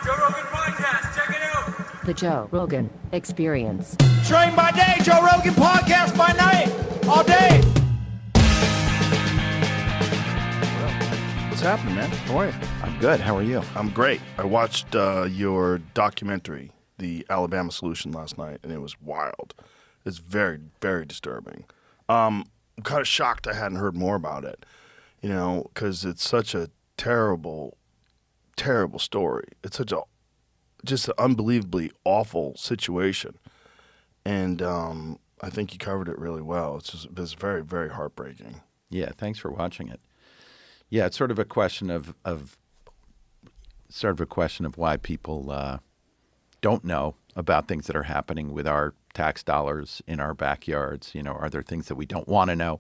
Joe Rogan Podcast. Check it out. The Joe Rogan Experience. Train by day, Joe Rogan Podcast by night, all day. What's happening, man? How are you? I'm good. How are you? I'm great. I watched your documentary, The Alabama Solution, last night, and it was wild. It's very, very disturbing. I'm kind of shocked I hadn't heard more about it, you know, because it's such a terrible, terrible story. It's such a just an unbelievably awful situation, and I think you covered it really well. It's very, very heartbreaking. Yeah, thanks for watching it. Yeah, it's sort of a question of why people don't know about things that are happening with our tax dollars in our backyards. You know, are there things that we don't want to know?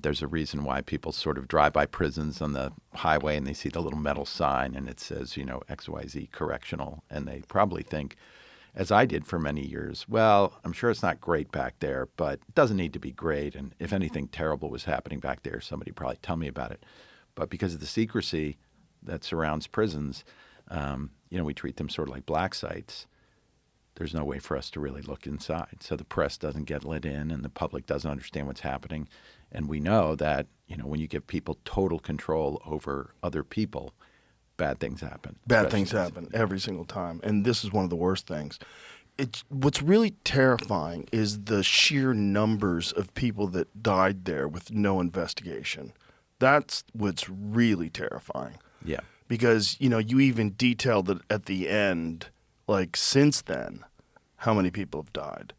There's a reason why people sort of drive by prisons on the highway and they see the little metal sign and it says, you know, XYZ correctional. And they probably think, as I did for many years, well, I'm sure it's not great back there, but it doesn't need to be great. And if anything terrible was happening back there, somebody would probably tell me about it. But because of the secrecy that surrounds prisons, you know, we treat them sort of like black sites. There's no way for us to really look inside. So the press doesn't get let in and the public doesn't understand what's happening. And we know that, you know, when you give people total control over other people, bad things happen. Bad things happen every single time. And this is one of the worst things. What's really terrifying is the sheer numbers of people that died there with no investigation. That's what's really terrifying. Yeah. Because, you know, you even detailed it at the end, like, since then, how many people have died.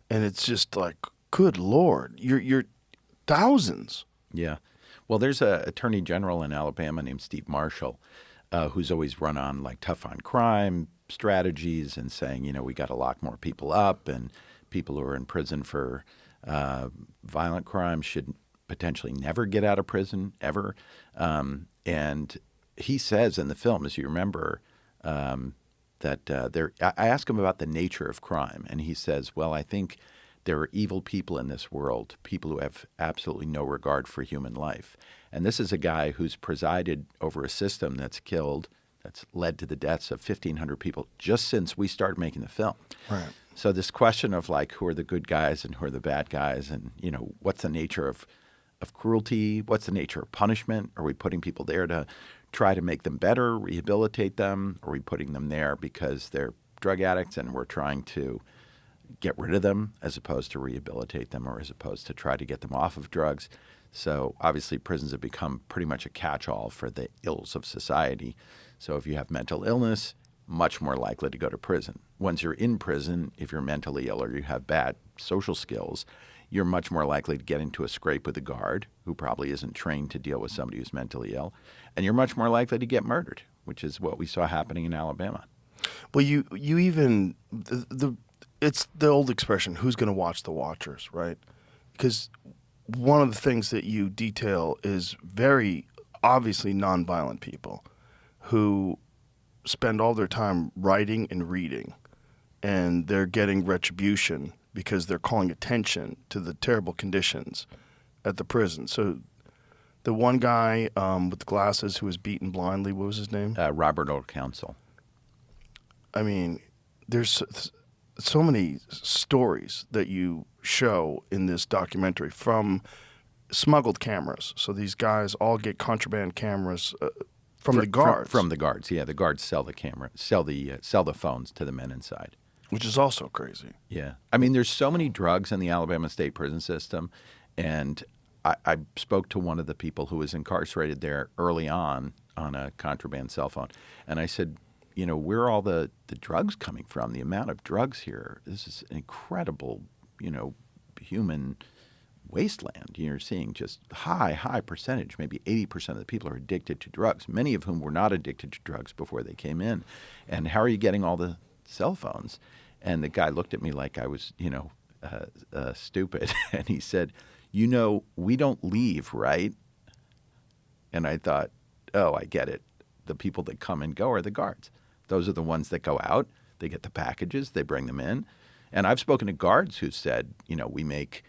And it's just like, good Lord, you're thousands. Yeah. Well, there's an attorney general in Alabama named Steve Marshall, who's always run on like tough on crime strategies and saying, you know, we got to lock more people up and people who are in prison for violent crimes should potentially never get out of prison ever. And he says in the film, as you remember, that I ask him about the nature of crime, and he says, well, I think there are evil people in this world, people who have absolutely no regard for human life. And this is a guy who's presided over a system that's led to the deaths of 1,500 people just since we started making the film. Right. So this question of like, who are the good guys and who are the bad guys, and, you know, what's the nature of cruelty? What's the nature of punishment? Are we putting people there to try to make them better, rehabilitate them? Are we putting them there because they're drug addicts and we're trying to get rid of them as opposed to rehabilitate them or as opposed to try to get them off of drugs? So obviously prisons have become pretty much a catch-all for the ills of society. So if you have mental illness, much more likely to go to prison. Once you're in prison, if you're mentally ill or you have bad social skills, you're much more likely to get into a scrape with a guard who probably isn't trained to deal with somebody who's mentally ill. And you're much more likely to get murdered, which is what we saw happening in Alabama. Well, you even it's the old expression, who's going to watch the watchers, right? Because one of the things that you detail is very obviously nonviolent people who spend all their time writing and reading, and they're getting retribution because they're calling attention to the terrible conditions at the prison. So the one guy with the glasses who was beaten blindly, what was his name? Robert O'Council. I mean, there's so many stories that you show in this documentary from smuggled cameras. So these guys all get contraband cameras from the guards. From the guards, yeah. The guards sell the camera, sell the phones to the men inside. Which is also crazy. Yeah. I mean, there's so many drugs in the Alabama state prison system, and I spoke to one of the people who was incarcerated there early on a contraband cell phone, and I said, you know, where are all the drugs coming from? The amount of drugs here, this is an incredible, you know, human wasteland. You're seeing just high percentage, maybe 80% of the people are addicted to drugs, many of whom were not addicted to drugs before they came in. And how are you getting all the cell phones? And the guy looked at me like I was, you know, stupid. And he said, you know, we don't leave, right? And I thought, oh, I get it. The people that come and go are the guards. Those are the ones that go out. They get the packages. They bring them in. And I've spoken to guards who said, you know, we make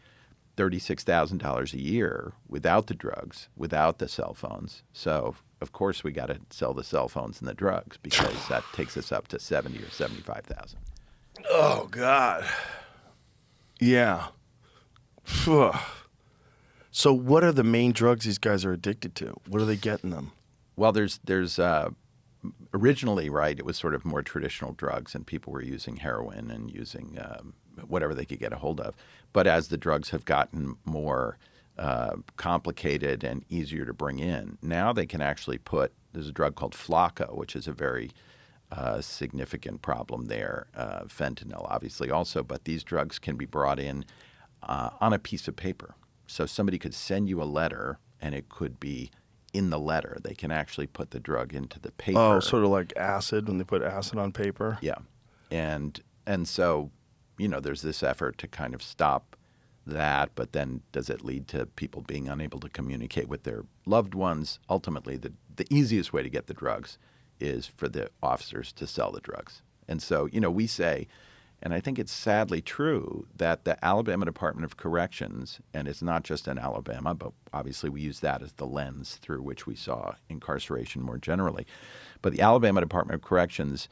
$36,000 a year without the drugs, without the cell phones. So, of course, we got to sell the cell phones and the drugs because that takes us up to 70 or 75,000. Oh God. Yeah. Phew. So what are the main drugs these guys are addicted to? What are they getting them? Well, there's originally, right, it was sort of more traditional drugs, and people were using heroin and using whatever they could get a hold of. But as the drugs have gotten more complicated and easier to bring in, now they can actually there's a drug called Flocka, which is a very significant problem there. Fentanyl, obviously, also. But these drugs can be brought in on a piece of paper. So somebody could send you a letter, and it could be in the letter. They can actually put the drug into the paper. Oh, sort of like acid when they put acid on paper? Yeah. And so, there's this effort to kind of stop that, but then does it lead to people being unable to communicate with their loved ones? Ultimately, the easiest way to get the drugs is for the officers to sell the drugs. And so, we say, and I think it's sadly true, that the Alabama Department of Corrections, and it's not just in Alabama, but obviously we use that as the lens through which we saw incarceration more generally. But the Alabama Department of Corrections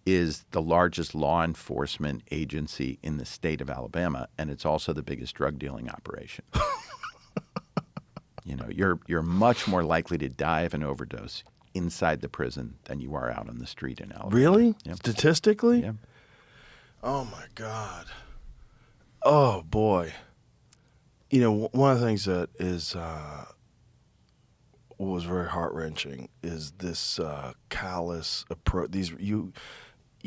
is the largest law enforcement agency in the state of Alabama, and it's also the biggest drug dealing operation. You're much more likely to die of an overdose inside the prison than you are out on the street in Alabama. Really? Yep. Statistically? Yeah. Oh, my God. Oh, boy. One of the things that is what was very heart-wrenching is this callous approach.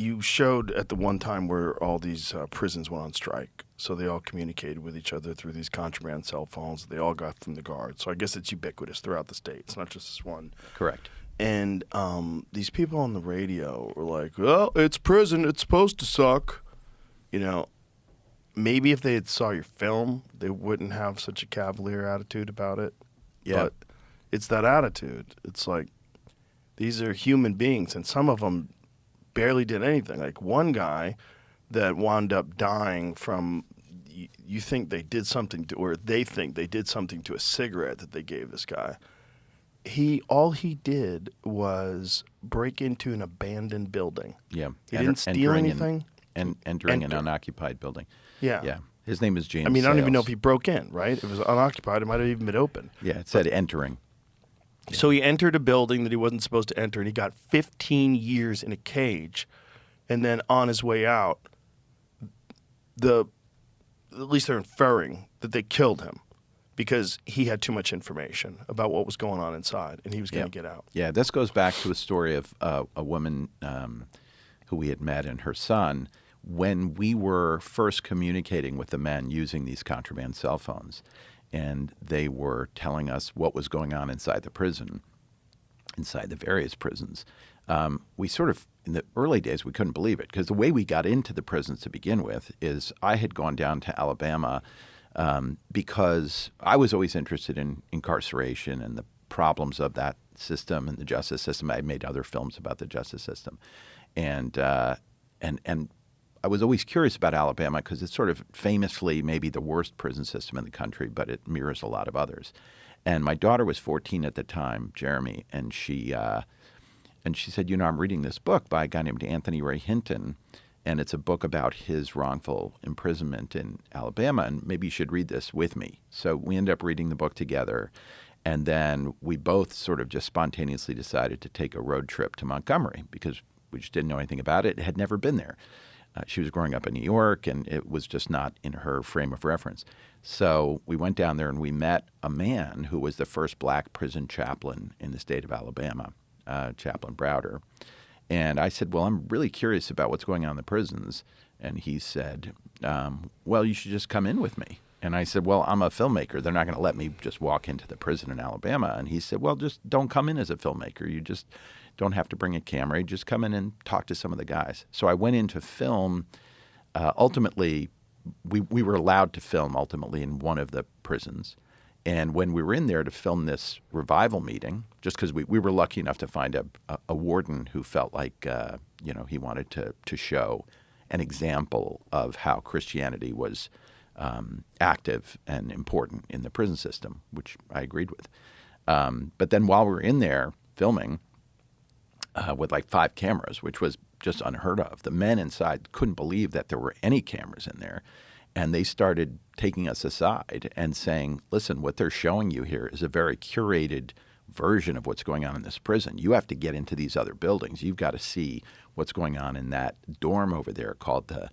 You showed at the one time where all these prisons went on strike. So they all communicated with each other through these contraband cell phones. They all got from the guard. So I guess it's ubiquitous throughout the state. It's not just this one. Correct. And these people on the radio were like, well, it's prison. It's supposed to suck. Maybe if they had saw your film, they wouldn't have such a cavalier attitude about it. Yeah. But it's that attitude. It's like these are human beings, and some of them barely did anything. Like one guy that wound up dying from, you think they did something to, or they think they did something to a cigarette that they gave this guy. All he did was break into an abandoned building. Yeah. He didn't steal anything. Entering an unoccupied building. Yeah. Yeah. His name is James I don't even know Sales. if he broke in, right? It was unoccupied. It might have even been open. Yeah, it said entering. So he entered a building that he wasn't supposed to enter, and he got 15 years in a cage. And then on his way out, at least they're inferring that they killed him because he had too much information about what was going on inside, and he was going to get out. Yeah, this goes back to a story of a woman who we had met and her son when we were first communicating with the men using these contraband cell phones. And they were telling us what was going on inside the prison, inside the various prisons. We sort of, in the early days, we couldn't believe it because the way we got into the prisons to begin with is I had gone down to Alabama because I was always interested in incarceration and the problems of that system and the justice system. I made other films about the justice system. And I was always curious about Alabama because it's sort of famously maybe the worst prison system in the country, but it mirrors a lot of others. And my daughter was 14 at the time, Jeremy, and she said, I'm reading this book by a guy named Anthony Ray Hinton, and it's a book about his wrongful imprisonment in Alabama, and maybe you should read this with me. So we ended up reading the book together, and then we both sort of just spontaneously decided to take a road trip to Montgomery because we just didn't know anything about it. It had never been there. She was growing up in New York, and it was just not in her frame of reference. So we went down there, and we met a man who was the first black prison chaplain in the state of Alabama, Chaplain Browder. And I said, well, I'm really curious about what's going on in the prisons. And he said, well, you should just come in with me. And I said, well, I'm a filmmaker. They're not going to let me just walk into the prison in Alabama. And he said, well, just don't come in as a filmmaker. You just don't have to bring a camera. You just come in and talk to some of the guys. So I went in to film. Ultimately, we were allowed to film ultimately in one of the prisons. And when we were in there to film this revival meeting, just because we were lucky enough to find a warden who felt like, he wanted to show an example of how Christianity was active and important in the prison system, which I agreed with. But then while we were in there filming with like 5 cameras, which was just unheard of, the men inside couldn't believe that there were any cameras in there. And they started taking us aside and saying, listen, what they're showing you here is a very curated version of what's going on in this prison. You have to get into these other buildings. You've got to see what's going on in that dorm over there called the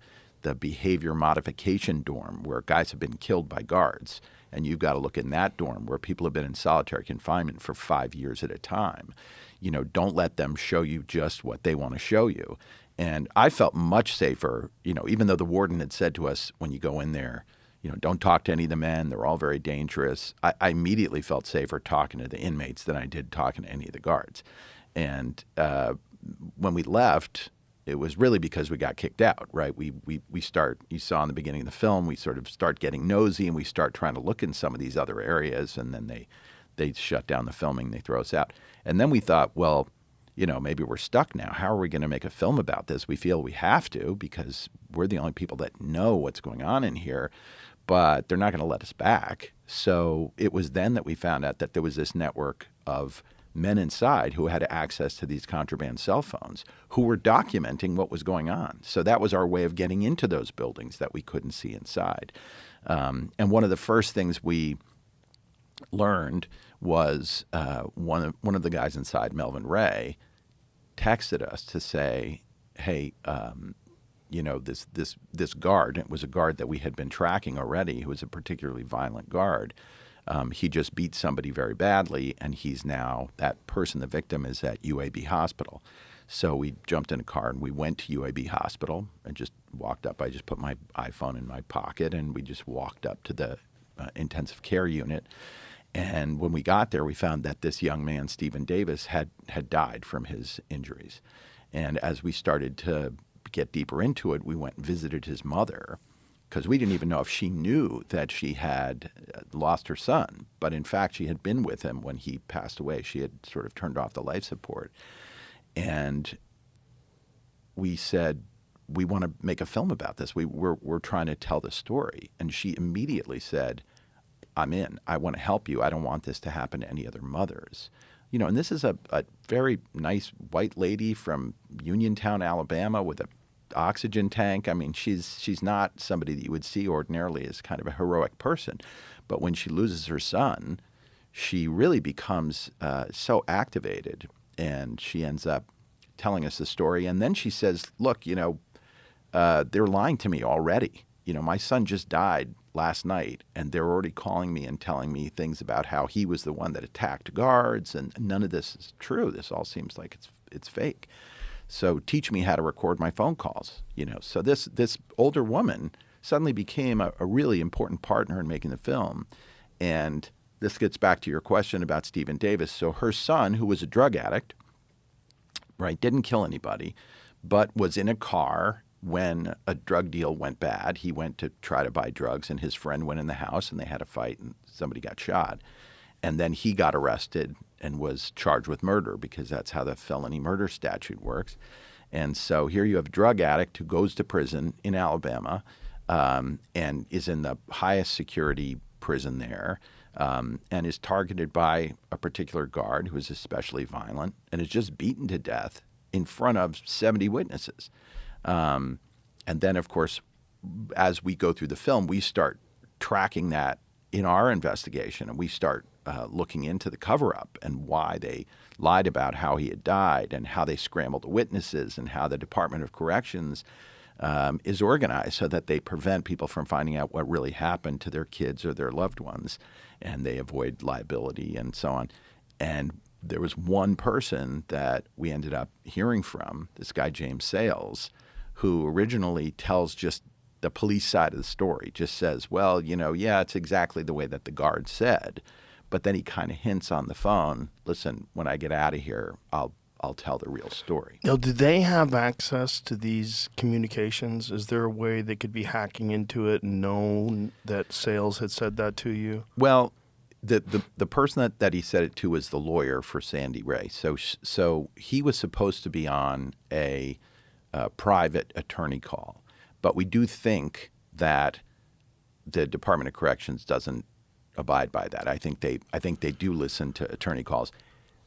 behavior modification dorm, where guys have been killed by guards. And you've got to look in that dorm where people have been in solitary confinement for 5 years at a time. You know, don't let them show you just what they want to show you. And I felt much safer, you know, even though the warden had said to us, when you go in there, you know, don't talk to any of the men. They're all very dangerous. I immediately felt safer talking to the inmates than I did talking to any of the guards. And when we left, it was really because we got kicked out, right? We start, you saw in the beginning of the film, we sort of start getting nosy and we start trying to look in some of these other areas, and then they shut down the filming, they throw us out. And then we thought, well, you know, maybe we're stuck now. How are we going to make a film about this? We feel we have to because we're the only people that know what's going on in here, but they're not going to let us back. So it was then that we found out that there was this network of men inside who had access to these contraband cell phones who were documenting what was going on. So that was our way of getting into those buildings that we couldn't see inside. And one of the first things we learned was one of the guys inside, Melvin Ray, texted us to say, hey, you know, this guard, it was a guard that we had been tracking already, who was a particularly violent guard. He just beat somebody very badly, and he's now, that person, the victim, is at UAB Hospital. So we jumped in a car and we went to UAB Hospital and just walked up. I just put my iPhone in my pocket and we just walked up to the intensive care unit. And when we got there, we found that this young man, Stephen Davis, had died from his injuries. And as we started to get deeper into it, we went and visited his mother, because we didn't even know if she knew that she had lost her son. But in fact, she had been with him when he passed away. She had sort of turned off the life support. And we said, we want to make a film about this. We're trying to tell the story. And she immediately said, I'm in. I want to help you. I don't want this to happen to any other mothers. You know, and this is a very nice white lady from Uniontown, Alabama, with a oxygen tank. I mean, she's not somebody that you would see ordinarily as kind of a heroic person. But when she loses her son, she really becomes so activated, and she ends up telling us the story. And then she says, look, you know, they're lying to me already. You know, my son just died last night, and they're already calling me and telling me things about how he was the one that attacked guards, and none of this is true. This all seems like it's fake. So teach me how to record my phone calls. You know, so this older woman suddenly became a really important partner in making the film. And this gets back to your question about Stephen Davis. So her son, who was a drug addict, right, didn't kill anybody, but was in a car when a drug deal went bad. He went to try to buy drugs, and his friend went in the house, and they had a fight, and somebody got shot. And then he got arrested and was charged with murder, because that's how the felony murder statute works. And so here you have a drug addict who goes to prison in Alabama and is in the highest security prison there, and is targeted by a particular guard who is especially violent and is just beaten to death in front of 70 witnesses. And then, of course, as we go through the film, we start tracking that in our investigation, and we start looking into the cover-up and why they lied about how he had died, and how they scrambled the witnesses, and how the Department of Corrections is organized so that they prevent people from finding out what really happened to their kids or their loved ones, and they avoid liability and so on. And there was one person that we ended up hearing from, this guy James Sales, who originally tells just the police side of the story, just says, well, you know, yeah, it's exactly the way that the guard said. But then he kind of hints on the phone, listen, when I get out of here, I'll tell the real story. Now, do they have access to these communications? Is there a way they could be hacking into it and know that Sales had said that to you? Well, the person that he said it to was the lawyer for Sandy Ray. So he was supposed to be on a private attorney call. But we do think that the Department of Corrections doesn't abide by that. I think they do listen to attorney calls.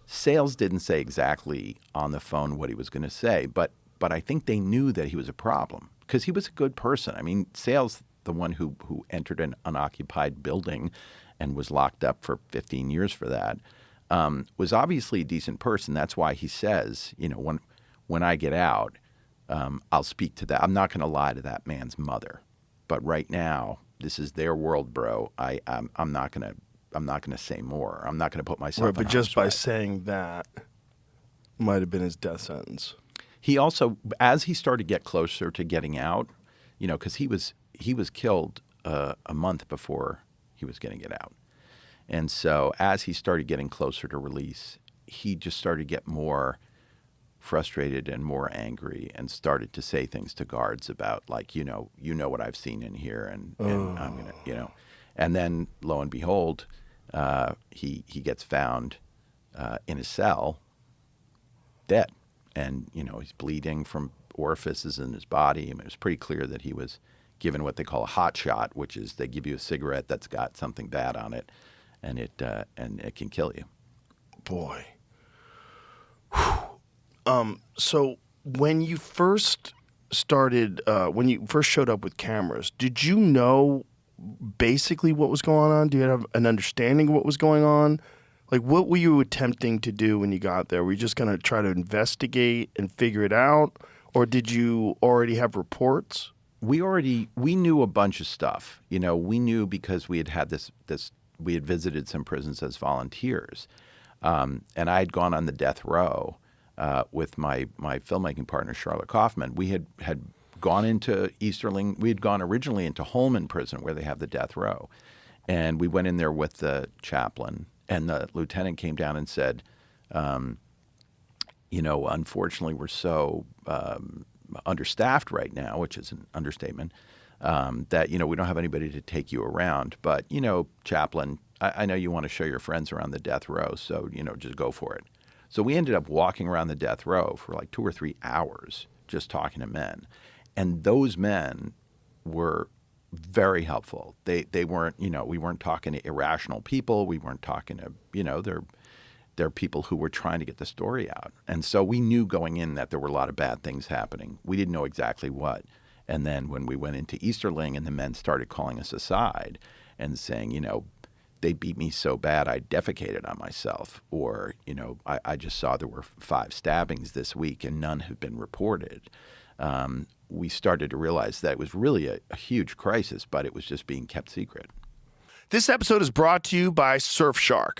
Sales didn't say exactly on the phone what he was going to say, but I think they knew that he was a problem because he was a good person. I mean, Sales, the one who entered an unoccupied building and was locked up for 15 years for that, was obviously a decent person. That's why he says, when I get out, I'll speak to that. I'm not going to lie to that man's mother, but right now, this is their world, bro. I'm not gonna say more. I'm not gonna put myself. Right, but in just by harm's way. saying that, might have been his death sentence. He also, as he started to get closer to getting out, because he was killed a month before he was going to get out, and so as he started getting closer to release, he just started to get more frustrated and more angry and started to say things to guards about like, what I've seen in here and I'm going to, and then lo and behold, he gets found in a cell dead. And, he's bleeding from orifices in his body. I mean, it was pretty clear that he was given what they call a hot shot, which is they give you a cigarette that's got something bad on it and it can kill you. Boy. So when you first started, when you first showed up with cameras, did you know basically what was going on? Do you have an understanding of what was going on? Like, what were you attempting to do when you got there? Were you just going to try to investigate and figure it out? Or did you already have reports? We knew a bunch of stuff. We knew because we had we had visited some prisons as volunteers. And I had gone on the death row with my filmmaking partner, Charlotte Kaufman. We had gone into Easterling. We had gone originally into Holman Prison where they have the death row. And we went in there with the chaplain. And the lieutenant came down and said, unfortunately, we're so understaffed right now, which is an understatement, that, we don't have anybody to take you around. But, chaplain, I know you want to show your friends around the death row, so, just go for it. So we ended up walking around the death row for like 2 or 3 hours just talking to men. And those men were very helpful. They weren't, we weren't talking to irrational people. We weren't talking to, they're people who were trying to get the story out. And so we knew going in that there were a lot of bad things happening. We didn't know exactly what. And then when we went into Easterling and the men started calling us aside and saying, they beat me so bad I defecated on myself. Or, I just saw there were 5 stabbings this week and none have been reported. We started to realize that it was really a huge crisis, but it was just being kept secret. This episode is brought to you by Surfshark.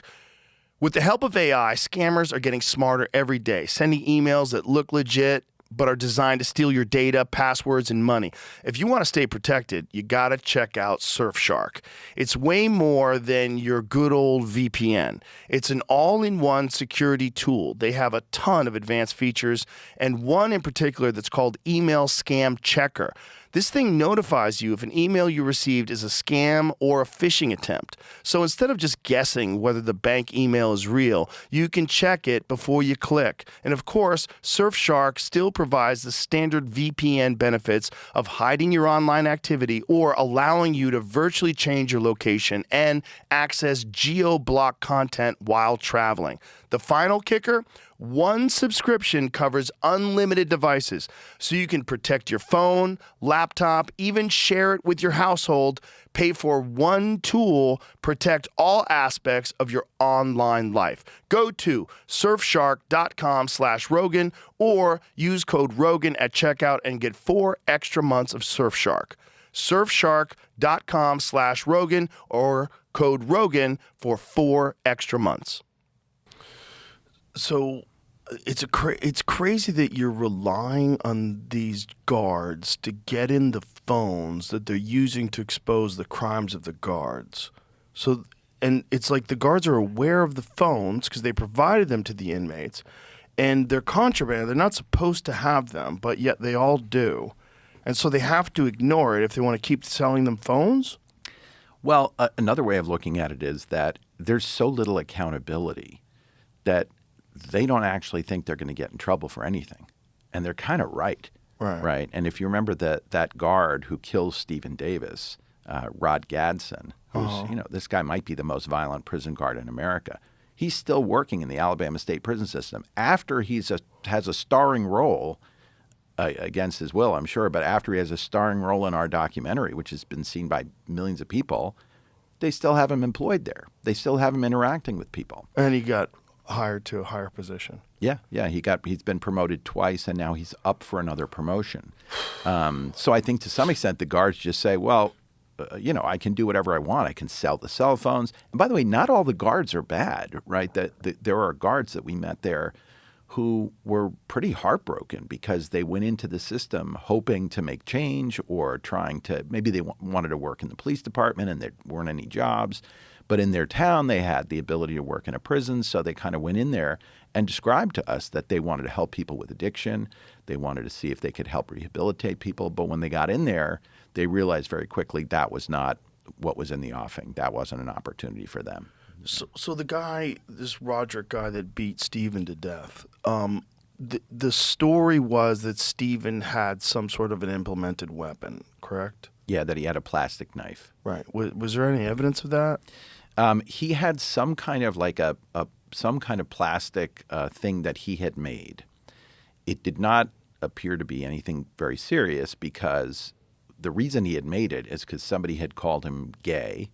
With the help of AI, scammers are getting smarter every day, sending emails that look legit but are designed to steal your data, passwords, and money. If you want to stay protected, you got to check out Surfshark. It's way more than your good old VPN. It's an all-in-one security tool. They have a ton of advanced features, and one in particular that's called Email Scam Checker. This thing notifies you if an email you received is a scam or a phishing attempt. So instead of just guessing whether the bank email is real, you can check it before you click. And of course, Surfshark still provides the standard VPN benefits of hiding your online activity or allowing you to virtually change your location and access geo-block content while traveling. The final kicker? One subscription covers unlimited devices, so you can protect your phone, laptop, even share it with your household. Pay for one tool, protect all aspects of your online life. Go to surfshark.com/Rogan or use code Rogan at checkout and get 4 extra months of Surfshark. Surfshark.com/Rogan or code Rogan for 4 extra months. So it's crazy that you're relying on these guards to get in the phones that they're using to expose the crimes of the guards. So, and it's like the guards are aware of the phones because they provided them to the inmates, and they're contraband. They're not supposed to have them, but yet they all do. And so they have to ignore it if they want to keep selling them phones? Well, another way of looking at it is that there's so little accountability that they don't actually think they're going to get in trouble for anything. And they're kind of right. Right. And if you remember that guard who kills Stephen Davis, Rod Gadsden, who's, this guy might be the most violent prison guard in America. He's still working in the Alabama State prison system after has a starring role against his will, I'm sure, but after he has a starring role in our documentary, which has been seen by millions of people, they still have him employed there. They still have him interacting with people. And he got hired to a higher position. Yeah. He's been promoted twice, and now he's up for another promotion. So I think to some extent the guards just say, well, I can do whatever I want. I can sell the cell phones. And by the way, not all the guards are bad, right? There are guards that we met there who were pretty heartbroken because they went into the system hoping to make change or trying to, maybe they wanted to work in the police department and there weren't any jobs. But in their town, they had the ability to work in a prison. So they kind of went in there and described to us that they wanted to help people with addiction. They wanted to see if they could help rehabilitate people. But when they got in there, they realized very quickly that was not what was in the offing. That wasn't an opportunity for them. So the guy, this Roderick guy that beat Stephen to death, the story was that Stephen had some sort of an implemented weapon, correct? Yeah, that he had a plastic knife. Right. Was there any evidence of that? He had some kind of like some kind of plastic thing that he had made. It did not appear to be anything very serious because the reason he had made it is because somebody had called him gay.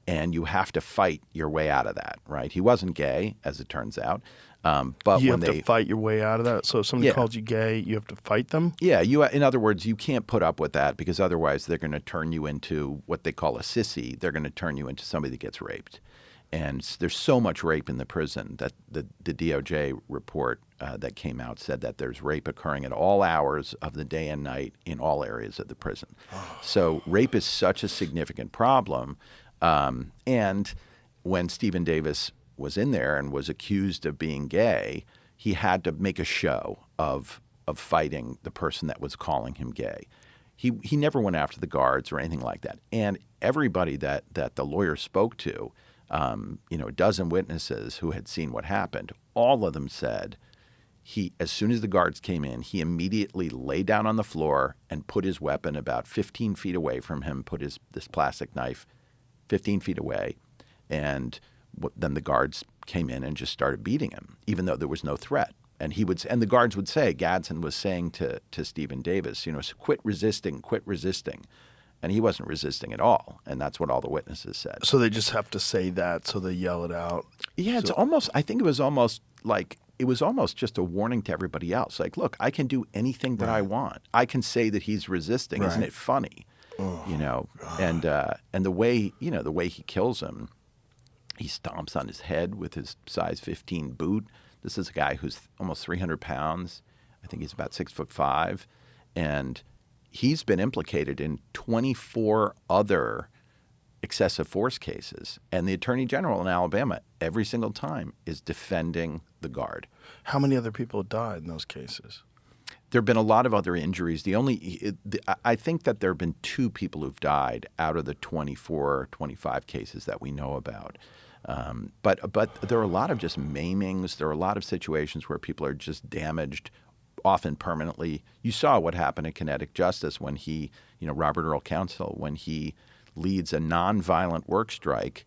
And you have to fight your way out of that, right? He wasn't gay, as it turns out. But you have to fight your way out of that. So if somebody calls you gay, you have to fight them? Yeah. In other words, you can't put up with that because otherwise they're going to turn you into what they call a sissy. They're going to turn you into somebody that gets raped. And there's so much rape in the prison that the DOJ report that came out said that there's rape occurring at all hours of the day and night in all areas of the prison. So rape is such a significant problem. And when Stephen Davis was in there and was accused of being gay, he had to make a show of fighting the person that was calling him gay. He never went after the guards or anything like that. And everybody that the lawyer spoke to, a dozen witnesses who had seen what happened, all of them said as soon as the guards came in, he immediately lay down on the floor and put his weapon about 15 feet away from him, put this plastic knife 15 feet away, and then the guards came in and just started beating him, even though there was no threat. And the guards would say, Gadsden was saying to Stephen Davis, quit resisting, and he wasn't resisting at all. And that's what all the witnesses said. So they just have to say that, so they yell it out. Yeah, it's almost. I think it was almost just a warning to everybody else. Like, look, I can do anything that I want. I can say that he's resisting. Isn't it funny? And the way he kills him, he stomps on his head with his size 15 boot. This is a guy who's almost 300 pounds. I think he's about 6'5", and he's been implicated in 24 other excessive force cases. And the Attorney General in Alabama, every single time, is defending the guard. How many other people died in those cases? There have been a lot of other injuries. I think that there have been 2 people who've died out of the 24, 25 cases that we know about. But there are a lot of just maimings. There are a lot of situations where people are just damaged, often permanently. You saw what happened at Kinetic Justice when Robert Earl Counsel, when he leads a nonviolent work strike.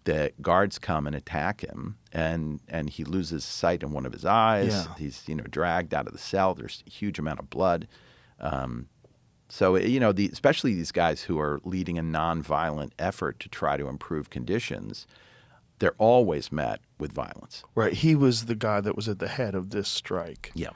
The guards come and attack him, and he loses sight in one of his eyes. Yeah. He's dragged out of the cell. There's a huge amount of blood. So especially these guys who are leading a nonviolent effort to try to improve conditions, they're always met with violence. Right. He was the guy that was at the head of this strike. Yeah.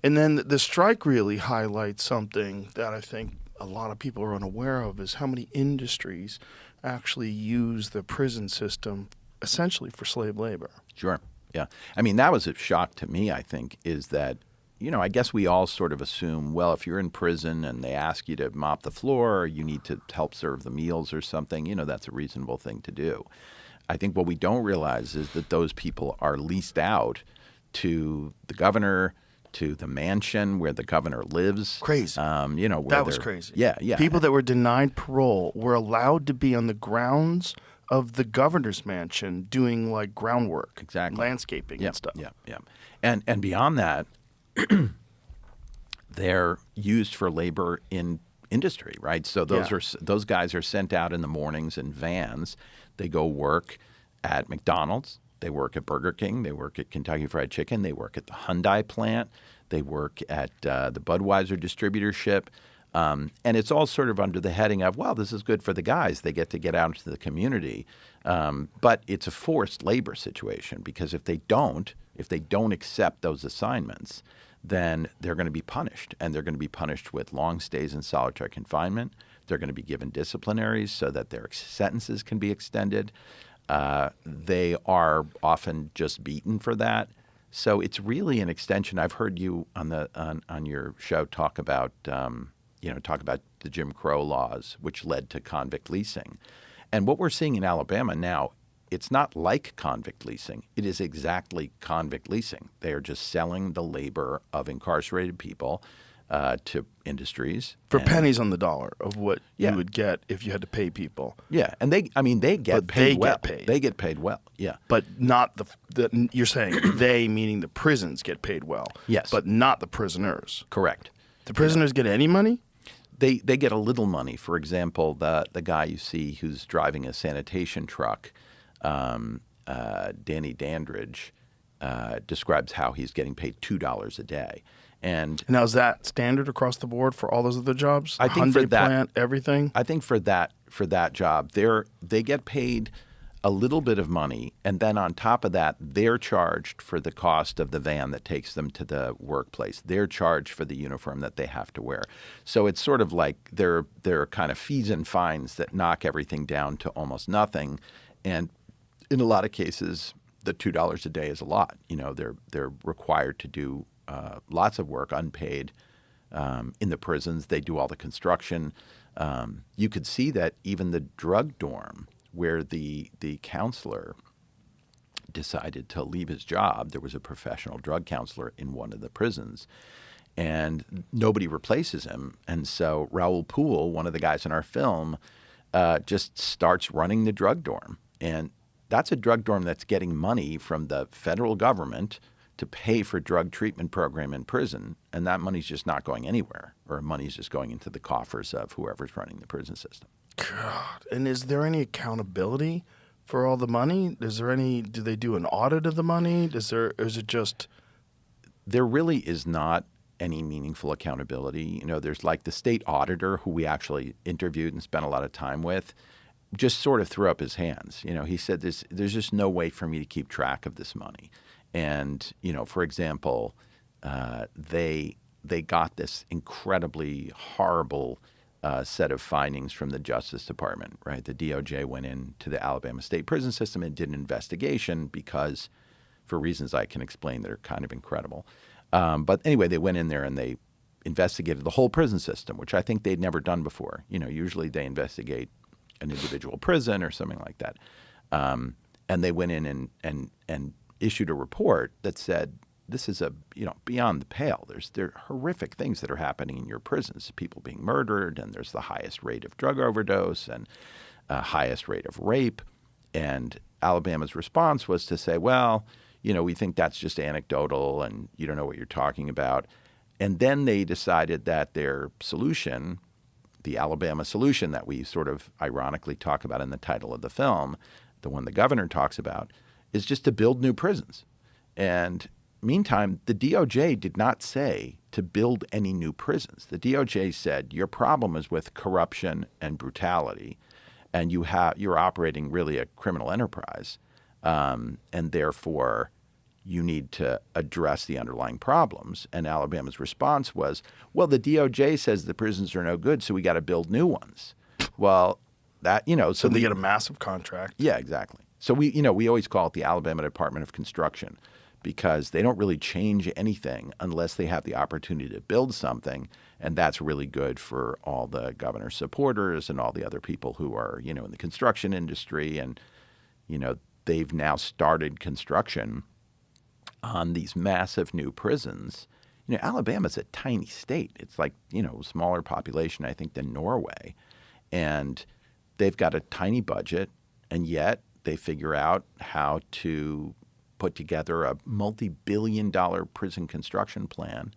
And then the strike really highlights something that I think a lot of people are unaware of, is how many industries actually use the prison system essentially for slave labor. Sure. Yeah. I mean, that was a shock to me, I think, is that, I guess we all sort of assume, well, if you're in prison and they ask you to mop the floor or you need to help serve the meals or something, that's a reasonable thing to do. I think what we don't realize is that those people are leased out to the governor, to the mansion where the governor lives. Crazy. That was crazy. Yeah. People that were denied parole were allowed to be on the grounds of the governor's mansion doing like groundwork, exactly, landscaping and stuff. Yeah. And beyond that, they're used for labor in industry, right? So those guys are sent out in the mornings in vans. They go work at McDonald's. They work at Burger King. They work at Kentucky Fried Chicken. They work at the Hyundai plant. They work at the Budweiser distributorship. And it's all sort of under the heading of, well, this is good for the guys. They get to get out into the community. But it's a forced labor situation because if they don't accept those assignments, then they're going to be punished. And they're going to be punished with long stays in solitary confinement. They're going to be given disciplinaries so that their sentences can be extended. They are often just beaten for that. So it's really an extension. I've heard you on your show talk about the Jim Crow laws, which led to convict leasing. And what we're seeing in Alabama now, it's not like convict leasing. It is exactly convict leasing. They are just selling the labor of incarcerated people to industries. For pennies on the dollar of what you would get if you had to pay people. Yeah, and they get paid well. They get paid well, yeah. But not you're saying they, meaning the prisons, get paid well. Yes. But not the prisoners. Correct. The prisoners get any money? They get a little money. For example, the guy you see who's driving a sanitation truck, Danny Dandridge, describes how he's getting paid $2 a day. And now is that standard across the board for all those other jobs? I think for that, plant, everything. I think for that job, they get paid a little bit of money, and then on top of that, they're charged for the cost of the van that takes them to the workplace. They're charged for the uniform that they have to wear. So it's sort of like they're kind of fees and fines that knock everything down to almost nothing. And in a lot of cases, the $2 a day is a lot. They're required to do lots of work unpaid in the prisons. They do all the construction. You could see that even the drug dorm, where the counselor decided to leave his job. There was a professional drug counselor in one of the prisons, and nobody replaces him. And so Raoul Poole, one of the guys in our film, just starts running the drug dorm. And that's a drug dorm that's getting money from the federal government to pay for drug treatment program in prison, and that money's just not going anywhere, or money's just going into the coffers of whoever's running the prison system. God. And is there any accountability for all the money? Do they do an audit of the money? Or is it just... There really is not any meaningful accountability. There's like the state auditor who we actually interviewed and spent a lot of time with, just sort of threw up his hands. He said, there's just no way for me to keep track of this money. And, for example, they got this incredibly horrible set of findings from the Justice Department, right? The DOJ went into the Alabama state prison system and did an investigation because, for reasons I can explain that are kind of incredible. But anyway, they went in there and they investigated the whole prison system, which I think they'd never done before. Usually they investigate an individual prison or something like that. And they went in and issued a report that said, this is beyond the pale. There are horrific things that are happening in your prisons, people being murdered, and there's the highest rate of drug overdose and highest rate of rape. And Alabama's response was to say, well, we think that's just anecdotal and you don't know what you're talking about. And then they decided that their solution, the Alabama solution that we sort of ironically talk about in the title of the film, the one the governor talks about, is just to build new prisons. And meantime, the DOJ did not say to build any new prisons. The DOJ said your problem is with corruption and brutality, and you're operating really a criminal enterprise, and therefore you need to address the underlying problems. And Alabama's response was, well, the DOJ says the prisons are no good, so we got to build new ones. Well, so they get a massive contract. Yeah, exactly. So we always call it the Alabama Department of Construction, because they don't really change anything unless they have the opportunity to build something. And that's really good for all the governor's supporters and all the other people who are, in the construction industry. And, they've now started construction on these massive new prisons. Alabama's a tiny state. It's like, smaller population, I think, than Norway. And they've got a tiny budget, and yet they figure out how to put together a multi-billion-dollar prison construction plan.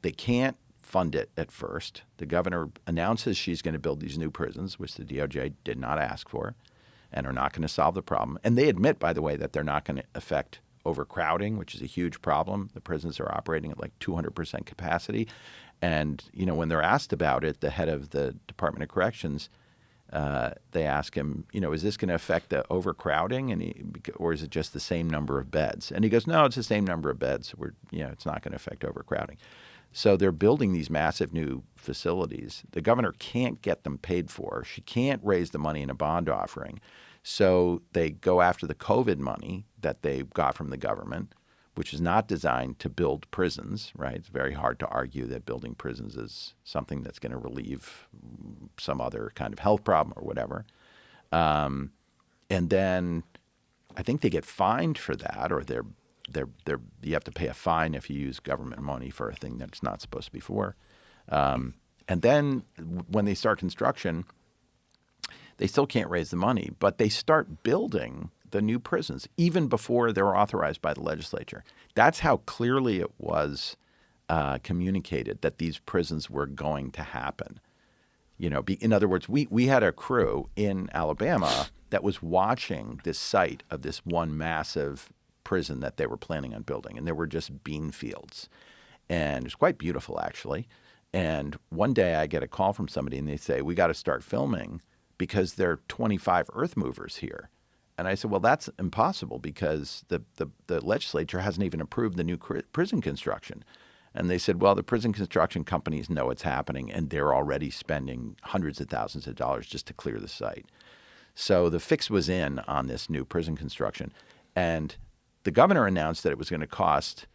They can't fund it at first. The governor announces she's going to build these new prisons, which the DOJ did not ask for, and are not going to solve the problem. And they admit, by the way, that they're not going to affect overcrowding, which is a huge problem. The prisons are operating at like 200% capacity. And, when they're asked about it, the head of the Department of Corrections, they ask him, is this going to affect the overcrowding, or is it just the same number of beds? And he goes, no, it's the same number of beds. It's not going to affect overcrowding. So they're building these massive new facilities. The governor can't get them paid for. She can't raise the money in a bond offering. So they go after the COVID money that they got from the government, which is not designed to build prisons, right? It's very hard to argue that building prisons is something that's going to relieve some other kind of health problem or whatever. And then I think they get fined for that, or you have to pay a fine if you use government money for a thing that's not supposed to be for. And then when they start construction, they still can't raise the money, but they start building the new prisons even before they're authorized by the legislature. That's how clearly it was communicated that these prisons were going to happen. In other words, we had a crew in Alabama that was watching this site of this one massive prison that they were planning on building, and there were just bean fields. And it was quite beautiful, actually. And one day I get a call from somebody, and they say, we got to start filming because there are 25 earth movers here. And I said, well, that's impossible because the legislature hasn't even approved the new prison construction. And they said, well, the prison construction companies know it's happening, and they're already spending hundreds of thousands of dollars just to clear the site. So the fix was in on this new prison construction. And the governor announced that it was going to cost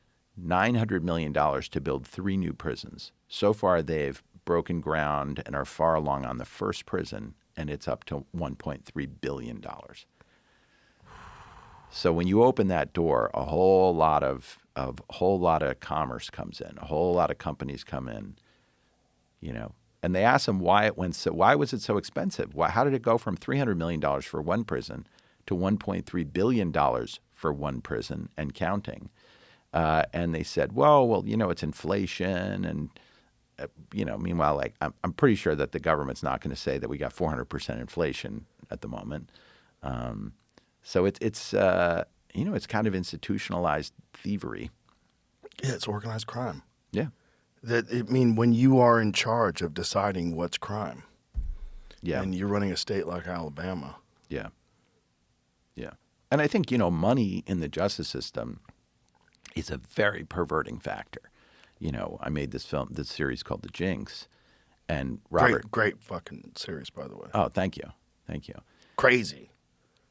$900 million to build 3 new prisons. So far, they've broken ground and are far along on the first prison, and it's up to $1.3 billion. So when you open that door, a whole lot of commerce comes in, a whole lot of companies come in, and they ask them why was it so expensive? How did it go from $300 million for one prison to $1.3 billion for one prison and counting? And they said, well, it's inflation, and meanwhile, like I'm pretty sure that the government's not going to say that we got 400% inflation at the moment. So it's kind of institutionalized thievery. Yeah, it's organized crime. Yeah. When you are in charge of deciding what's crime, yeah, and you're running a state like Alabama. Yeah. Yeah. And I think, money in the justice system is a very perverting factor. I made this series called The Jinx, and Robert. Great fucking series, by the way. Oh, thank you. Thank you. Crazy.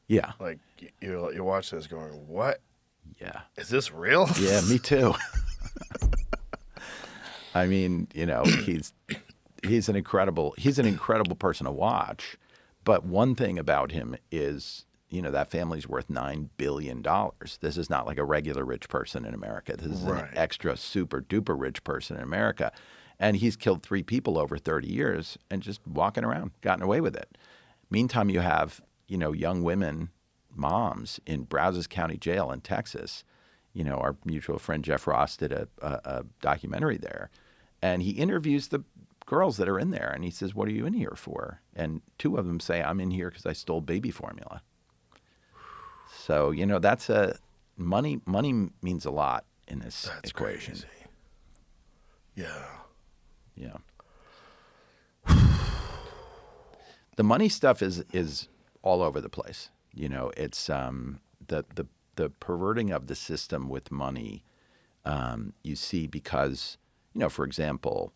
Yeah. Like, you watch this going, what? Yeah. Is this real? Yeah, me too. I mean, he's an incredible person to watch. But one thing about him is, that family's worth $9 billion. This is not like a regular rich person in America. This is an extra super duper rich person in America. And he's killed 3 people over 30 years and just walking around, gotten away with it. Meantime, you have young women, moms in Brazos County Jail in Texas. Our mutual friend Jeff Ross did a documentary there, and he interviews the girls that are in there, and he says, "What are you in here for?" And 2 of them say, "I'm in here because I stole baby formula." So that's money. Money means a lot in this equation. Crazy. Yeah. Yeah. The money stuff is all over the place. It's the perverting of the system with money. You see because, for example,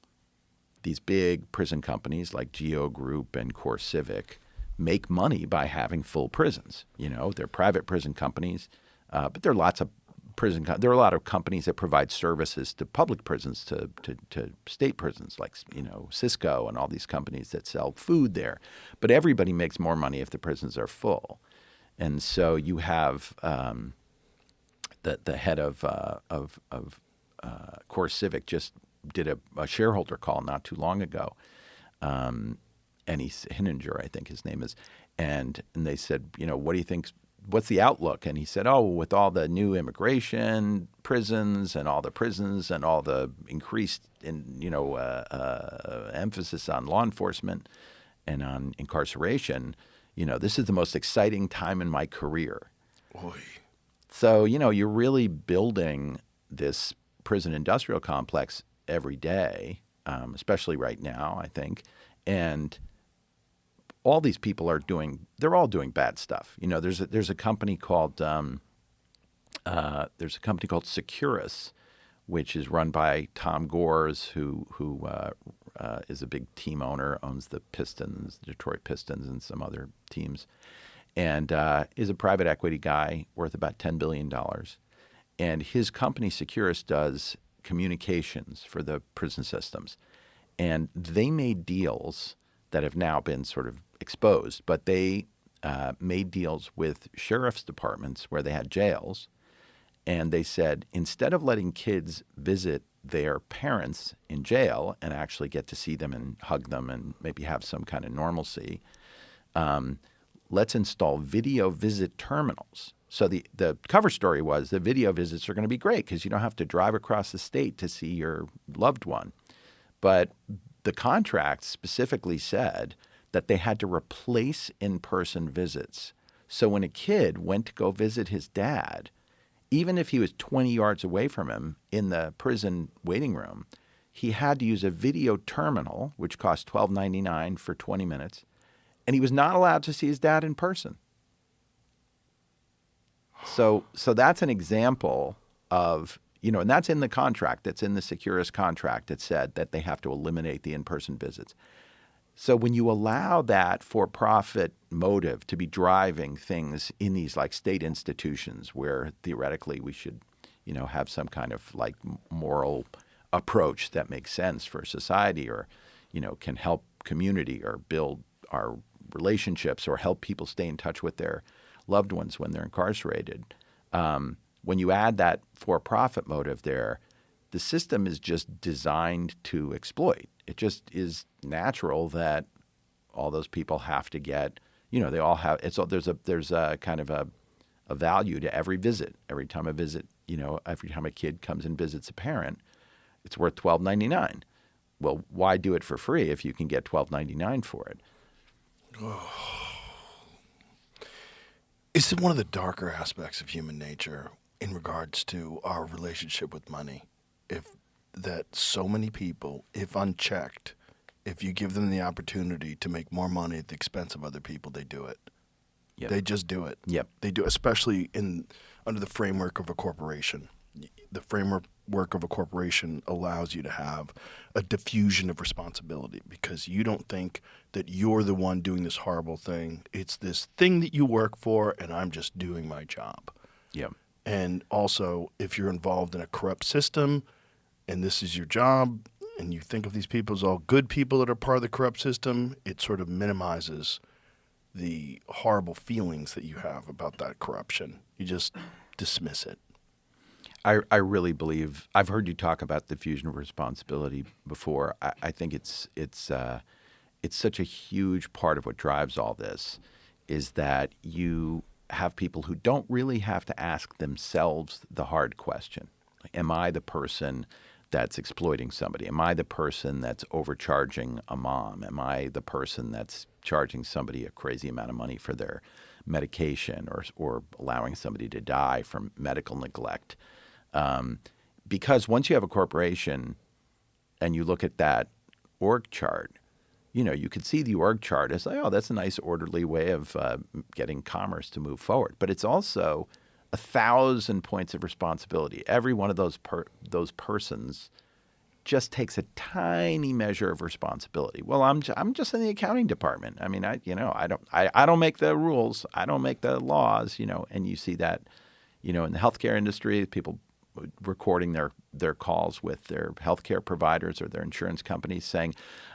these big prison companies like Geo Group and CoreCivic make money by having full prisons. They're private prison companies, but there are lots of there are a lot of companies that provide services to public prisons, to state prisons, like Cisco and all these companies that sell food there. But everybody makes more money if the prisons are full, and so you have the head of CoreCivic just did a shareholder call not too long ago, and he's Hinninger, I think his name is, and they said, what do you think's what's the outlook? And he said, oh, with all the new immigration prisons and all the increased emphasis on law enforcement and on incarceration, this is the most exciting time in my career. Oy. So, you're really building this prison industrial complex every day, especially right now, I think. And all these people they're all doing bad stuff. There's a company called Securus, which is run by Tom Gores, who is a big team owner, owns the Pistons, Detroit Pistons, and some other teams, and is a private equity guy worth about $10 billion. And his company, Securus, does communications for the prison systems. And they made deals that have now been sort of exposed, but they made deals with sheriff's departments where they had jails. And they said, instead of letting kids visit their parents in jail and actually get to see them and hug them and maybe have some kind of normalcy, let's install video visit terminals. So the cover story was the video visits are going to be great because you don't have to drive across the state to see your loved one. But the contract specifically said that they had to replace in-person visits. So when a kid went to go visit his dad, even if he was 20 yards away from him in the prison waiting room, he had to use a video terminal, which cost $12.99 for 20 minutes, and he was not allowed to see his dad in person. So that's an example of, and that's in the contract. That's in the Securus contract that said that they have to eliminate the in-person visits. So when you allow that for-profit motive to be driving things in these like state institutions where theoretically we should, have some kind of like moral approach that makes sense for society or, can help community or build our relationships or help people stay in touch with their loved ones when they're incarcerated. When you add that for-profit motive there, the system is just designed to exploit. It just is natural that all those people have to get, they all have. There's a kind of a value to every visit. Every time a visit, every time a kid comes and visits a parent, it's worth $12.99. Well, why do it for free if you can get $12.99 for it? Is it one of the darker aspects of human nature in regards to our relationship with money? That so many people, if unchecked, if you give them the opportunity to make more money at the expense of other people, they do it. Yep. They just do it. Yep. They do, especially under the framework of a corporation. The framework of a corporation allows you to have a diffusion of responsibility because you don't think that you're the one doing this horrible thing. It's this thing that you work for, and I'm just doing my job. Yep. And also, if you're involved in a corrupt system and this is your job and you think of these people as all good people that are part of the corrupt system, it sort of minimizes the horrible feelings that you have about that corruption. You just dismiss it. I really believe I've heard you talk about diffusion of responsibility before. I think it's such a huge part of what drives all this is that you have people who don't really have to ask themselves the hard question. Am I the person that's exploiting somebody? Am I the person that's overcharging a mom? Am I the person that's charging somebody a crazy amount of money for their medication or allowing somebody to die from medical neglect? Because once you have a corporation and you look at that org chart, you could see the org chart as like, oh, that's a nice orderly way of getting commerce to move forward. But it's also 1,000 points of responsibility. Every one of those persons just takes a tiny measure of responsibility. Well, I'm just in the accounting department. I mean, I don't make the rules. I don't make the laws. And you see that, in the healthcare industry, people recording their calls with their healthcare providers or their insurance companies saying,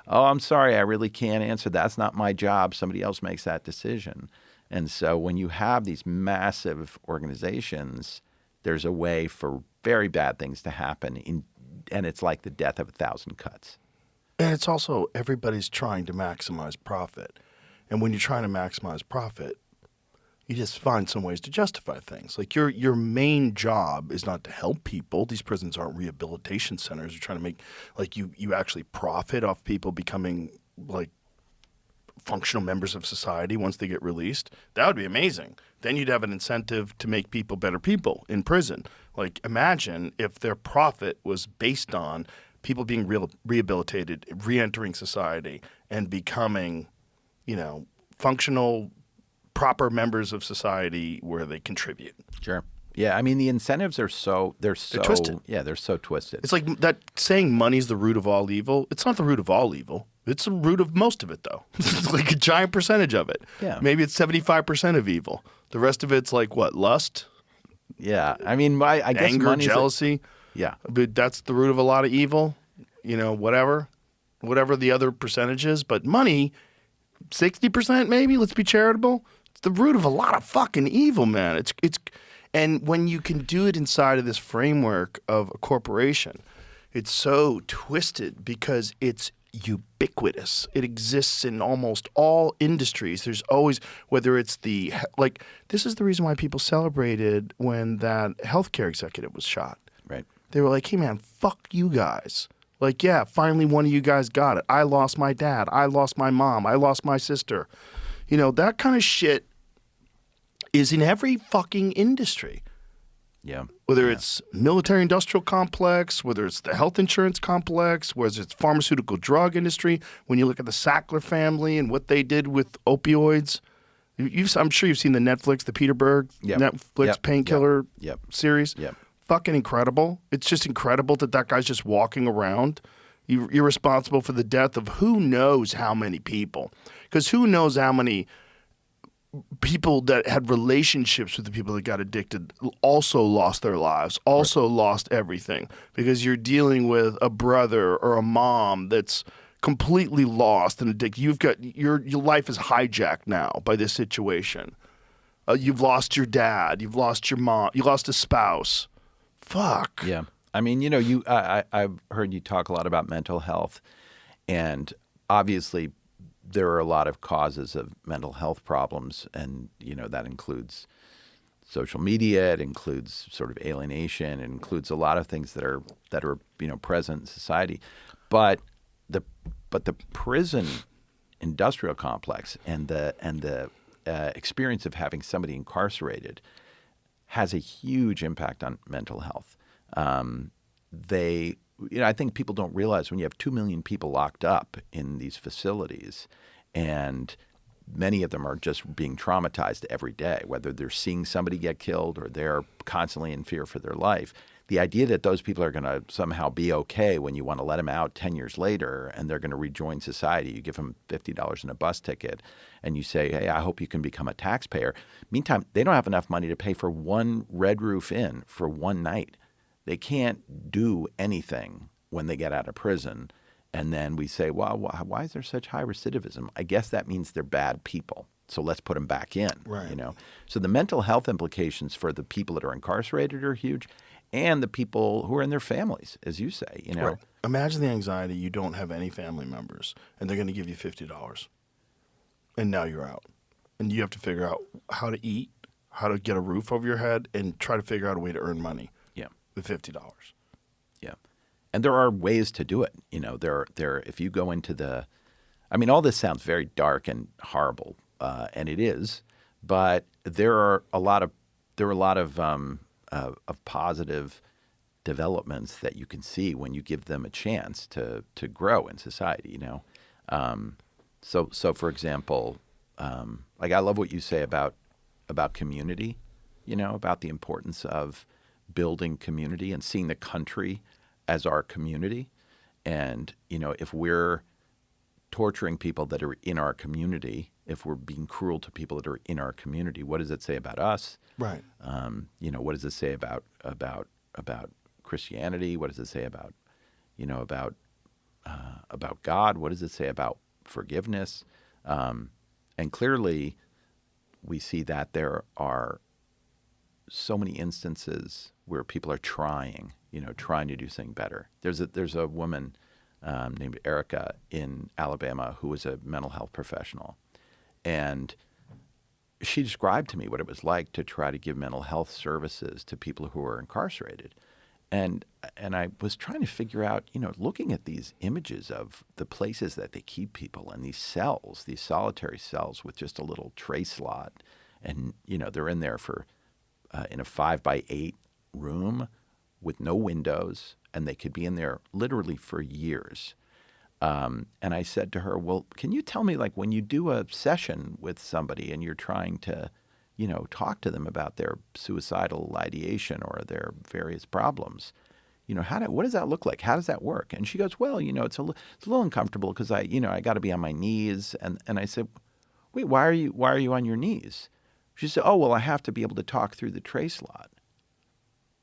oh, I'm sorry, I really can't answer. That's not my job. Somebody else makes that decision. And so when you have these massive organizations, there's a way for very bad things to happen, and it's like the death of 1,000 cuts. And it's also everybody's trying to maximize profit. And when you're trying to maximize profit, You just find some ways to justify things. Like your main job is not to help people. These prisons aren't rehabilitation centers. You're trying to make like you actually profit off people becoming like functional members of society once they get released. That would be amazing. Then you'd have an incentive to make people better people in prison. Like imagine if their profit was based on people being rehabilitated, re-entering society, and becoming, functional, proper members of society where they contribute. Sure. Yeah, I mean the incentives are they're twisted. Yeah, they're so twisted. It's like that saying money's the root of all evil. It's not the root of all evil. It's the root of most of it, though. It's like a giant percentage of it. Yeah. Maybe it's 75% of evil. The rest of it's like what? Lust? Yeah. I mean, I guess Anger, money's jealousy. Yeah. But that's the root of a lot of evil. Whatever the other percentage is. But money, 60% maybe. Let's be charitable. It's the root of a lot of fucking evil, man. And when you can do it inside of this framework of a corporation, it's so twisted because it's ubiquitous. It exists in almost all industries. There's always, whether it's this is the reason why people celebrated when that healthcare executive was shot. Right. They were like, hey man, fuck you guys. Like, yeah, finally one of you guys got it. I lost my dad. I lost my mom. I lost my sister. That kind of shit is in every fucking industry. Yeah. Whether it's military industrial complex, whether it's the health insurance complex, whether it's pharmaceutical drug industry, when you look at the Sackler family and what they did with opioids, I'm sure you've seen the Netflix, the Peter Berg Netflix painkiller series. Yep. Fucking incredible. It's just incredible that guy's just walking around. You're responsible for the death of who knows how many people. Because who knows how many people that had relationships with the people that got addicted also lost their lives, also lost everything, because you're dealing with a brother or a mom that's completely lost and addicted. You've got your life is hijacked now by this situation. You've lost your dad, you've lost your mom, you lost a spouse. Fuck. Yeah. I mean, I've heard you talk a lot about mental health, and obviously there are a lot of causes of mental health problems, and that includes social media, it includes sort of alienation, it includes a lot of things that are present in society. But the prison industrial complex and the experience of having somebody incarcerated has a huge impact on mental health. I think people don't realize when you have 2 million people locked up in these facilities, and many of them are just being traumatized every day, whether they're seeing somebody get killed or they're constantly in fear for their life. The idea that those people are going to somehow be okay when you want to let them out 10 years later and they're going to rejoin society, you give them $50 in a bus ticket and you say, hey, I hope you can become a taxpayer. Meantime, they don't have enough money to pay for one Red Roof Inn for one night. They can't do anything when they get out of prison. And then we say, well, why is there such high recidivism? I guess that means they're bad people. So let's put them back in. Right. So the mental health implications for the people that are incarcerated are huge, and the people who are in their families, as you say. Right. Imagine the anxiety. You don't have any family members, and they're going to give you $50, and now you're out, and you have to figure out how to eat, how to get a roof over your head, and try to figure out a way to earn money. Yeah. With $50. Yeah. And there are ways to do it. If you go into all this sounds very dark and horrible, and it is, but there are a lot of positive developments that you can see when you give them a chance to grow in society. So for example, I love what you say about community. About the importance of building community and seeing the country as our community. And, if we're torturing people that are in our community, if we're being cruel to people that are in our community, what does it say about us? Right. What does it say about Christianity? What does it say about God? What does it say about forgiveness? And clearly we see that there are so many instances where people are trying to do something better. There's a woman named Erica in Alabama who was a mental health professional, and she described to me what it was like to try to give mental health services to people who are incarcerated. And I was trying to figure out, looking at these images of the places that they keep people and these cells, these solitary cells with just a little tray slot. And, they're in there for in a 5x8 room with no windows, and they could be in there literally for years. And I said to her, well, can you tell me, like, when you do a session with somebody and you're trying to, talk to them about their suicidal ideation or their various problems, what does that look like? How does that work? And she goes, well, it's a little uncomfortable because I got to be on my knees. And I said, wait, why are you on your knees? She said, oh, well, I have to be able to talk through the tray slot.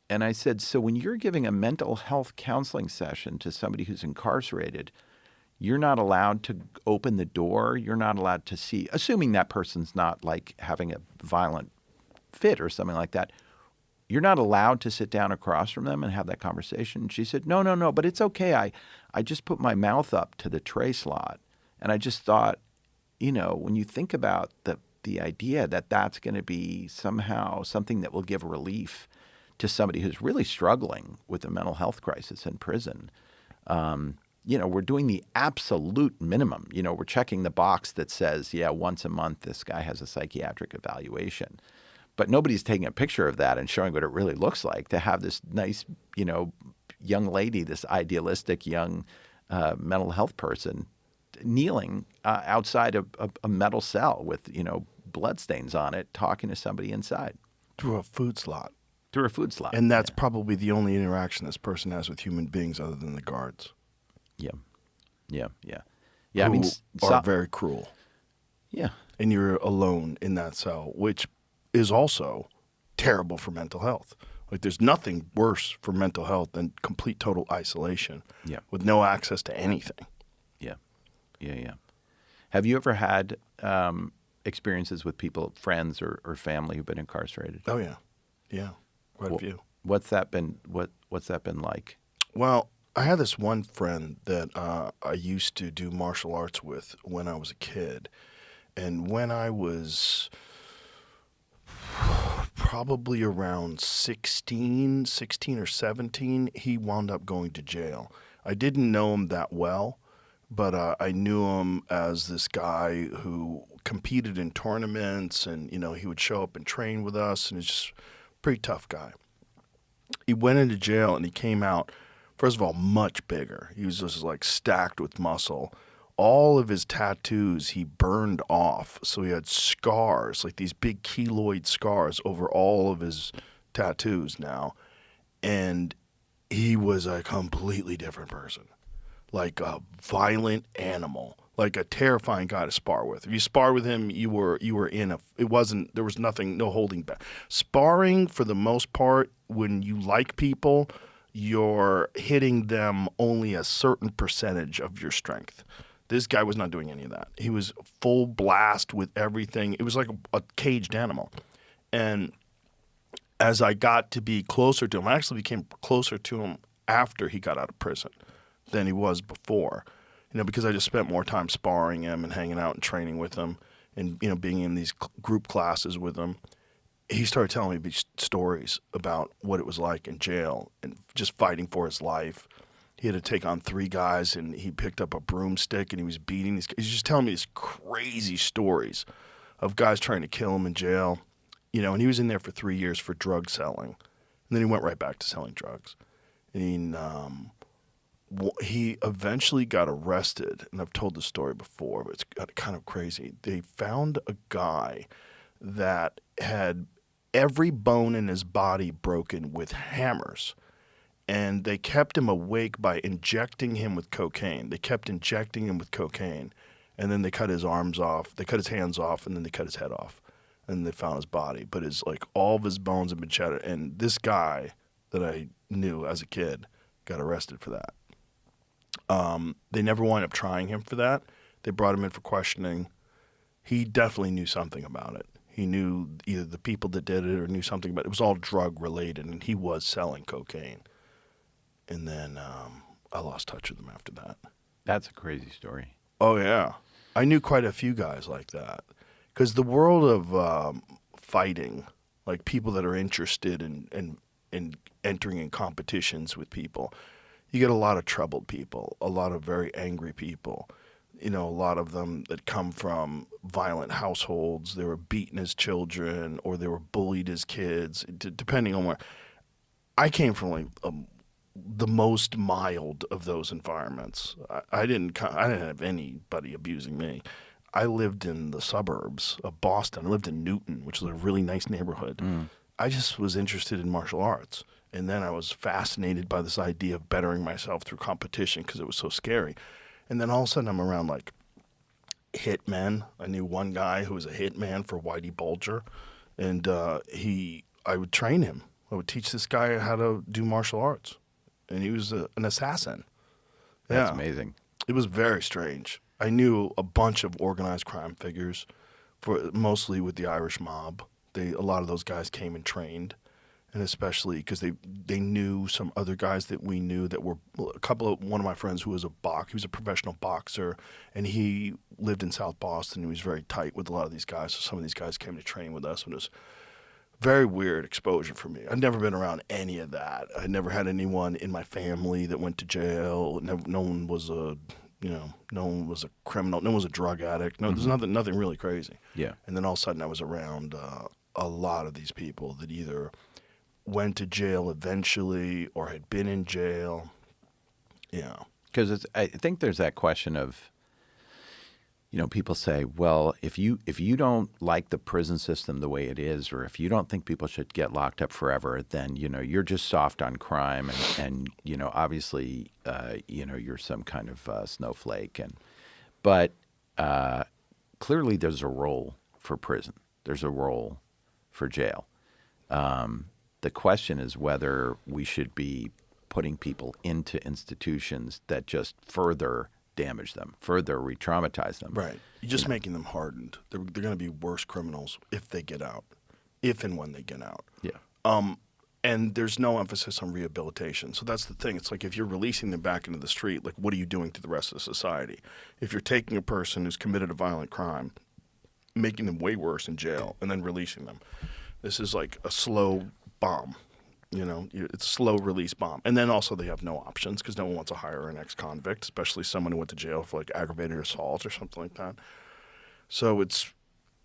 And I said, so when you're giving a mental health counseling session to somebody who's incarcerated, you're not allowed to open the door. You're not allowed to see, assuming that person's not like having a violent fit or something like that. You're not allowed to sit down across from them and have that conversation. She said, no, but it's okay. I just put my mouth up to the tray slot. And I just thought, when you think about the idea that that's going to be somehow something that will give relief to somebody who's really struggling with a mental health crisis in prison, we're doing the absolute minimum. We're checking the box that says, yeah, once a month this guy has a psychiatric evaluation. But nobody's taking a picture of that and showing what it really looks like to have this nice, young lady, this idealistic young mental health person kneeling outside a metal cell with, bloodstains on it, talking to somebody inside. Through a food slot. Through a food slot. And that's probably the only interaction this person has with human beings other than the guards. Yeah. Who are very cruel. Yeah. And you're alone in that cell, which is also terrible for mental health. Like, there's nothing worse for mental health than complete total isolation. Yeah. With no access to anything. Yeah. Have you ever had experiences with people, friends or family who've been incarcerated? Oh yeah, quite a few. What's that been? What's that been like? Well, I had this one friend that I used to do martial arts with when I was a kid, and when I was probably around 16 or 17, he wound up going to jail. I didn't know him that well, but I knew him as this guy who competed in tournaments, and he would show up and train with us, and he's just a pretty tough guy. He went into jail and he came out, first of all, much bigger. He was just like stacked with muscle. All of his tattoos he burned off, so he had scars, like these big keloid scars over all of his tattoos now. And he was a completely different person, like a violent animal, like a terrifying guy to spar with. If you spar with him, you were in there was nothing, no holding back. Sparring, for the most part, when you like people, you're hitting them only a certain percentage of your strength. This guy was not doing any of that. He was full blast with everything. It was like a caged animal. And as I got to be closer to him, I actually became closer to him after he got out of prison than he was before, because I just spent more time sparring him and hanging out and training with him and, being in these group classes with him. He started telling me these stories about what it was like in jail and just fighting for his life. He had to take on 3 guys, and he picked up a broomstick and he was beating these guys. He's just telling me these crazy stories of guys trying to kill him in jail, and he was in there for 3 years for drug selling. And then he went right back to selling drugs. And he eventually got arrested, and I've told this story before, but it's kind of crazy. They found a guy that had every bone in his body broken with hammers, and they kept him awake by injecting him with cocaine. They kept injecting him with cocaine, and then they cut his arms off, they cut his hands off, and then they cut his head off, and they found his body. But all of his bones had been shattered, and this guy that I knew as a kid got arrested for that. They never wound up trying him for that. They brought him in for questioning. He definitely knew something about it. He knew either the people that did it or knew something about it. It was all drug related, and he was selling cocaine. And then I lost touch with him after that. That's a crazy story. Oh, yeah. I knew quite a few guys like that. Because the world of fighting, like people that are interested in entering in competitions with people, you get a lot of troubled people, a lot of very angry people. A lot of them that come from violent households. They were beaten as children or they were bullied as kids, depending on where. I came from like the most mild of those environments. I didn't have anybody abusing me. I lived in the suburbs of Boston. I lived in Newton, which is a really nice neighborhood. I just was interested in martial arts. And then I was fascinated by this idea of bettering myself through competition because it was so scary. And then all of a sudden I'm around like hitmen. I knew one guy who was a hitman for Whitey Bulger. And I would train him. I would teach this guy how to do martial arts. And he was an assassin. That's amazing. It was very strange. I knew a bunch of organized crime figures, mostly with the Irish mob. A lot of those guys came and trained, and especially because they knew some other guys that we knew that were one of my friends who was he was a professional boxer, and he lived in South Boston. He was very tight with a lot of these guys, so some of these guys came to train with us, and it was very weird exposure for me. I'd never been around any of that. I never had anyone in my family that went to jail. No one was a criminal. No one was a drug addict. No, there's nothing really crazy. Yeah. And then all of a sudden I was around a lot of these people that either went to jail eventually or had been in jail. Yeah. Because I think there's that question of, people say, well, if you don't like the prison system the way it is, or if you don't think people should get locked up forever, then, you're just soft on crime. And obviously, you're some kind of snowflake. But clearly there's a role for prison. There's a role for jail. The question is whether we should be putting people into institutions that just further damage them, further re-traumatize them. Right. You're just making them hardened. They're going to be worse criminals if they get out, if and when they get out. Yeah. And there's no emphasis on rehabilitation. So that's the thing. It's like if you're releasing them back into the street, like what are you doing to the rest of society? If you're taking a person who's committed a violent crime, making them way worse in jail, and then releasing them, this is like a slow bomb. It's a slow release bomb. And then also they have no options because no one wants to hire an ex-convict, especially someone who went to jail for like aggravated assault or something like that. So it's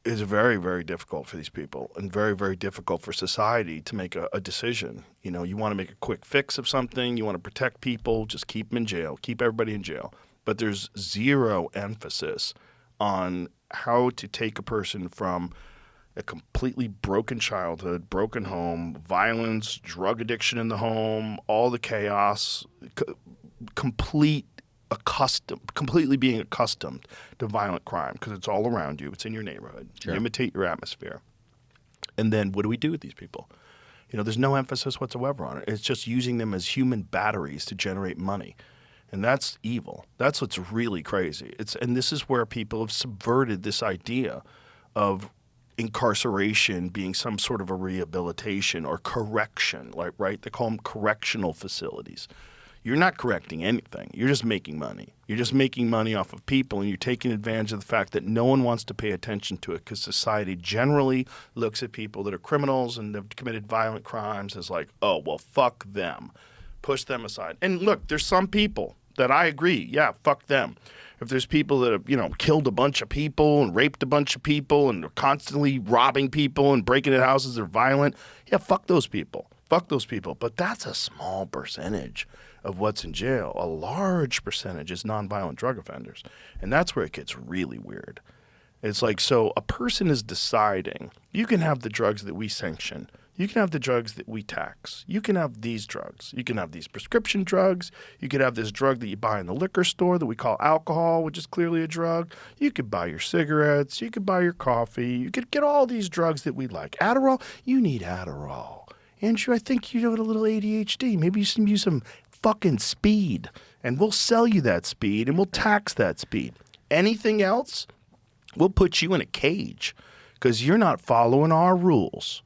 very, very difficult for these people and very, very difficult for society to make a decision. You want to make a quick fix of something. You want to protect people. Just keep them in jail. Keep everybody in jail. But there's zero emphasis on how to take a person from a completely broken childhood, broken home, violence, drug addiction in the home, all the chaos, completely being accustomed to violent crime because it's all around you. It's in your neighborhood. Sure. You imitate your atmosphere. And then what do we do with these people? There's no emphasis whatsoever on it. It's just using them as human batteries to generate money. And that's evil. That's what's really crazy. And this is where people have subverted this idea of incarceration being some sort of a rehabilitation or correction, right? They call them correctional facilities. You're not correcting anything. You're just making money. You're just making money off of people, and you're taking advantage of the fact that no one wants to pay attention to it because society generally looks at people that are criminals and have committed violent crimes as like, oh, well, fuck them. Push them aside. And look, there's some people that I agree, yeah, fuck them. If there's people that have, killed a bunch of people and raped a bunch of people and are constantly robbing people and breaking into houses, they're violent, yeah, fuck those people. Fuck those people. But that's a small percentage of what's in jail. A large percentage is nonviolent drug offenders. And that's where it gets really weird. It's like, so a person is deciding, you can have the drugs that we sanction. You can have the drugs that we tax. You can have these drugs. You can have these prescription drugs. You could have this drug that you buy in the liquor store that we call alcohol, which is clearly a drug. You could buy your cigarettes. You could buy your coffee. You could get all these drugs that we like. Adderall, you need Adderall. Andrew, I think you have a little ADHD. Maybe you should use some fucking speed, and we'll sell you that speed, and we'll tax that speed. Anything else, we'll put you in a cage because you're not following our rules.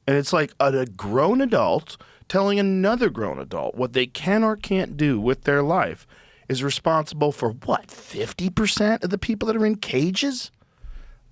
And it's like a grown adult telling another grown adult what they can or can't do with their life is responsible for what, 50% of the people that are in cages?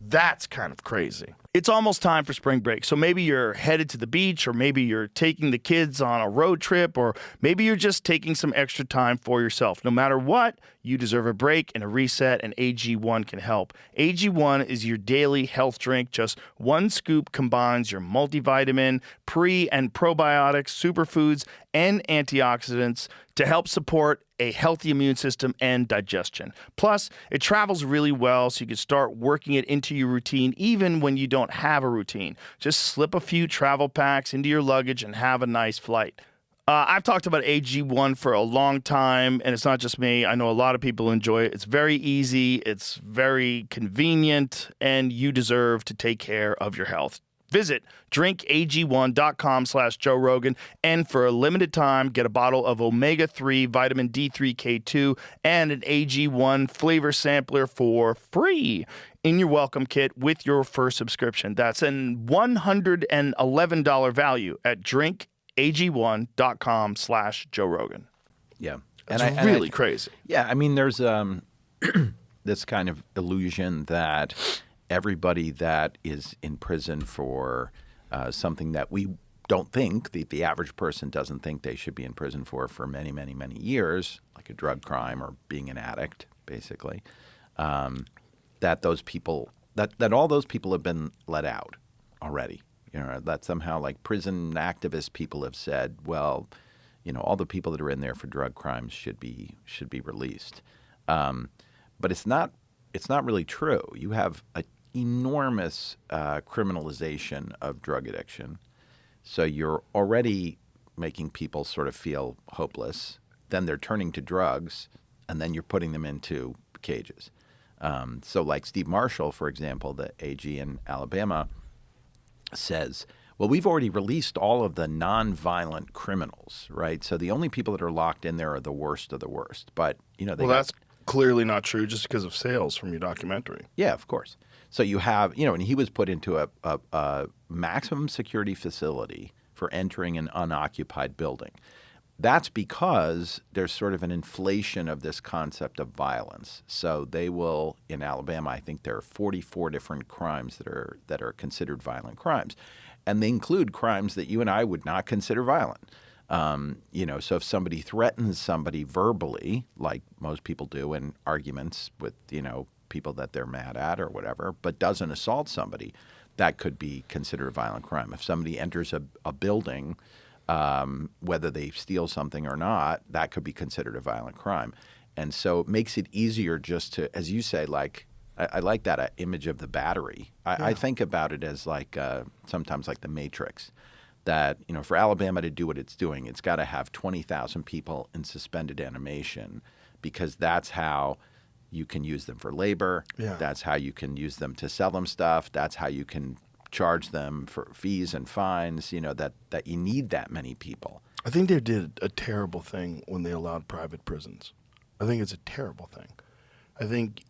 That's kind of crazy. It's almost time for spring break, so maybe you're headed to the beach, or maybe you're taking the kids on a road trip, or maybe you're just taking some extra time for yourself. No matter what, you deserve a break and a reset, and AG1 can help. AG1 is your daily health drink. Just one scoop combines your multivitamin, pre- and probiotics, superfoods, and antioxidants to help support a healthy immune system and digestion. Plus, it travels really well, so you can start working it into your routine even when you don't have a routine. Just slip a few travel packs into your luggage and have a nice flight. I've talked about AG1 for a long time, and it's not just me. I know a lot of people enjoy it. It's very easy, it's very convenient, and you deserve to take care of your health. Visit drinkag1.com/Joe Rogan, and for a limited time, get a bottle of omega-3 vitamin D3K2 and an AG1 flavor sampler for free in your welcome kit with your first subscription. That's an $111 value at drinkag1.com/Joe Rogan. Yeah. It's really crazy. Yeah, I mean, there's this kind of illusion that everybody that is in prison for something that we don't think, the average person doesn't think they should be in prison for many, many, many years, like a drug crime or being an addict, basically, that those people, that all those people have been let out already. You know, that somehow, like, prison activist people have said, well, you know, all the people that are in there for drug crimes should be released. But it's not really true. You have an enormous criminalization of drug addiction. So you're already making people sort of feel hopeless. Then they're turning to drugs, and then you're putting them into cages. So like Steve Marshall, for example, the AG in Alabama, says, well, we've already released all of the nonviolent criminals, right? So the only people that are locked in there are the worst of the worst. But, you know, that's clearly not true just because of sales from your documentary. Yeah, of course. So you have, you know, and he was put into a maximum security facility for entering an unoccupied building. That's because there's sort of an inflation of this concept of violence. So they will, in Alabama, I think there are 44 different crimes that are considered violent crimes. And they include crimes that you and I would not consider violent. You know, so if somebody threatens somebody verbally, like most people do in arguments with, you know, people that they're mad at or whatever, but doesn't assault somebody, that could be considered a violent crime. If somebody enters a building, whether they steal something or not, that could be considered a violent crime. And so it makes it easier just to, as you say, like, I like that image of the battery. I think about it as like sometimes like the Matrix, that, you know, for Alabama to do what it's doing, it's got to have 20,000 people in suspended animation, because that's how you can use them for labor. Yeah. That's how you can use them to sell them stuff. That's how you can charge them for fees and fines, you know, that you need that many people. I think they did a terrible thing when they allowed private prisons. I think it's a terrible thing. I think,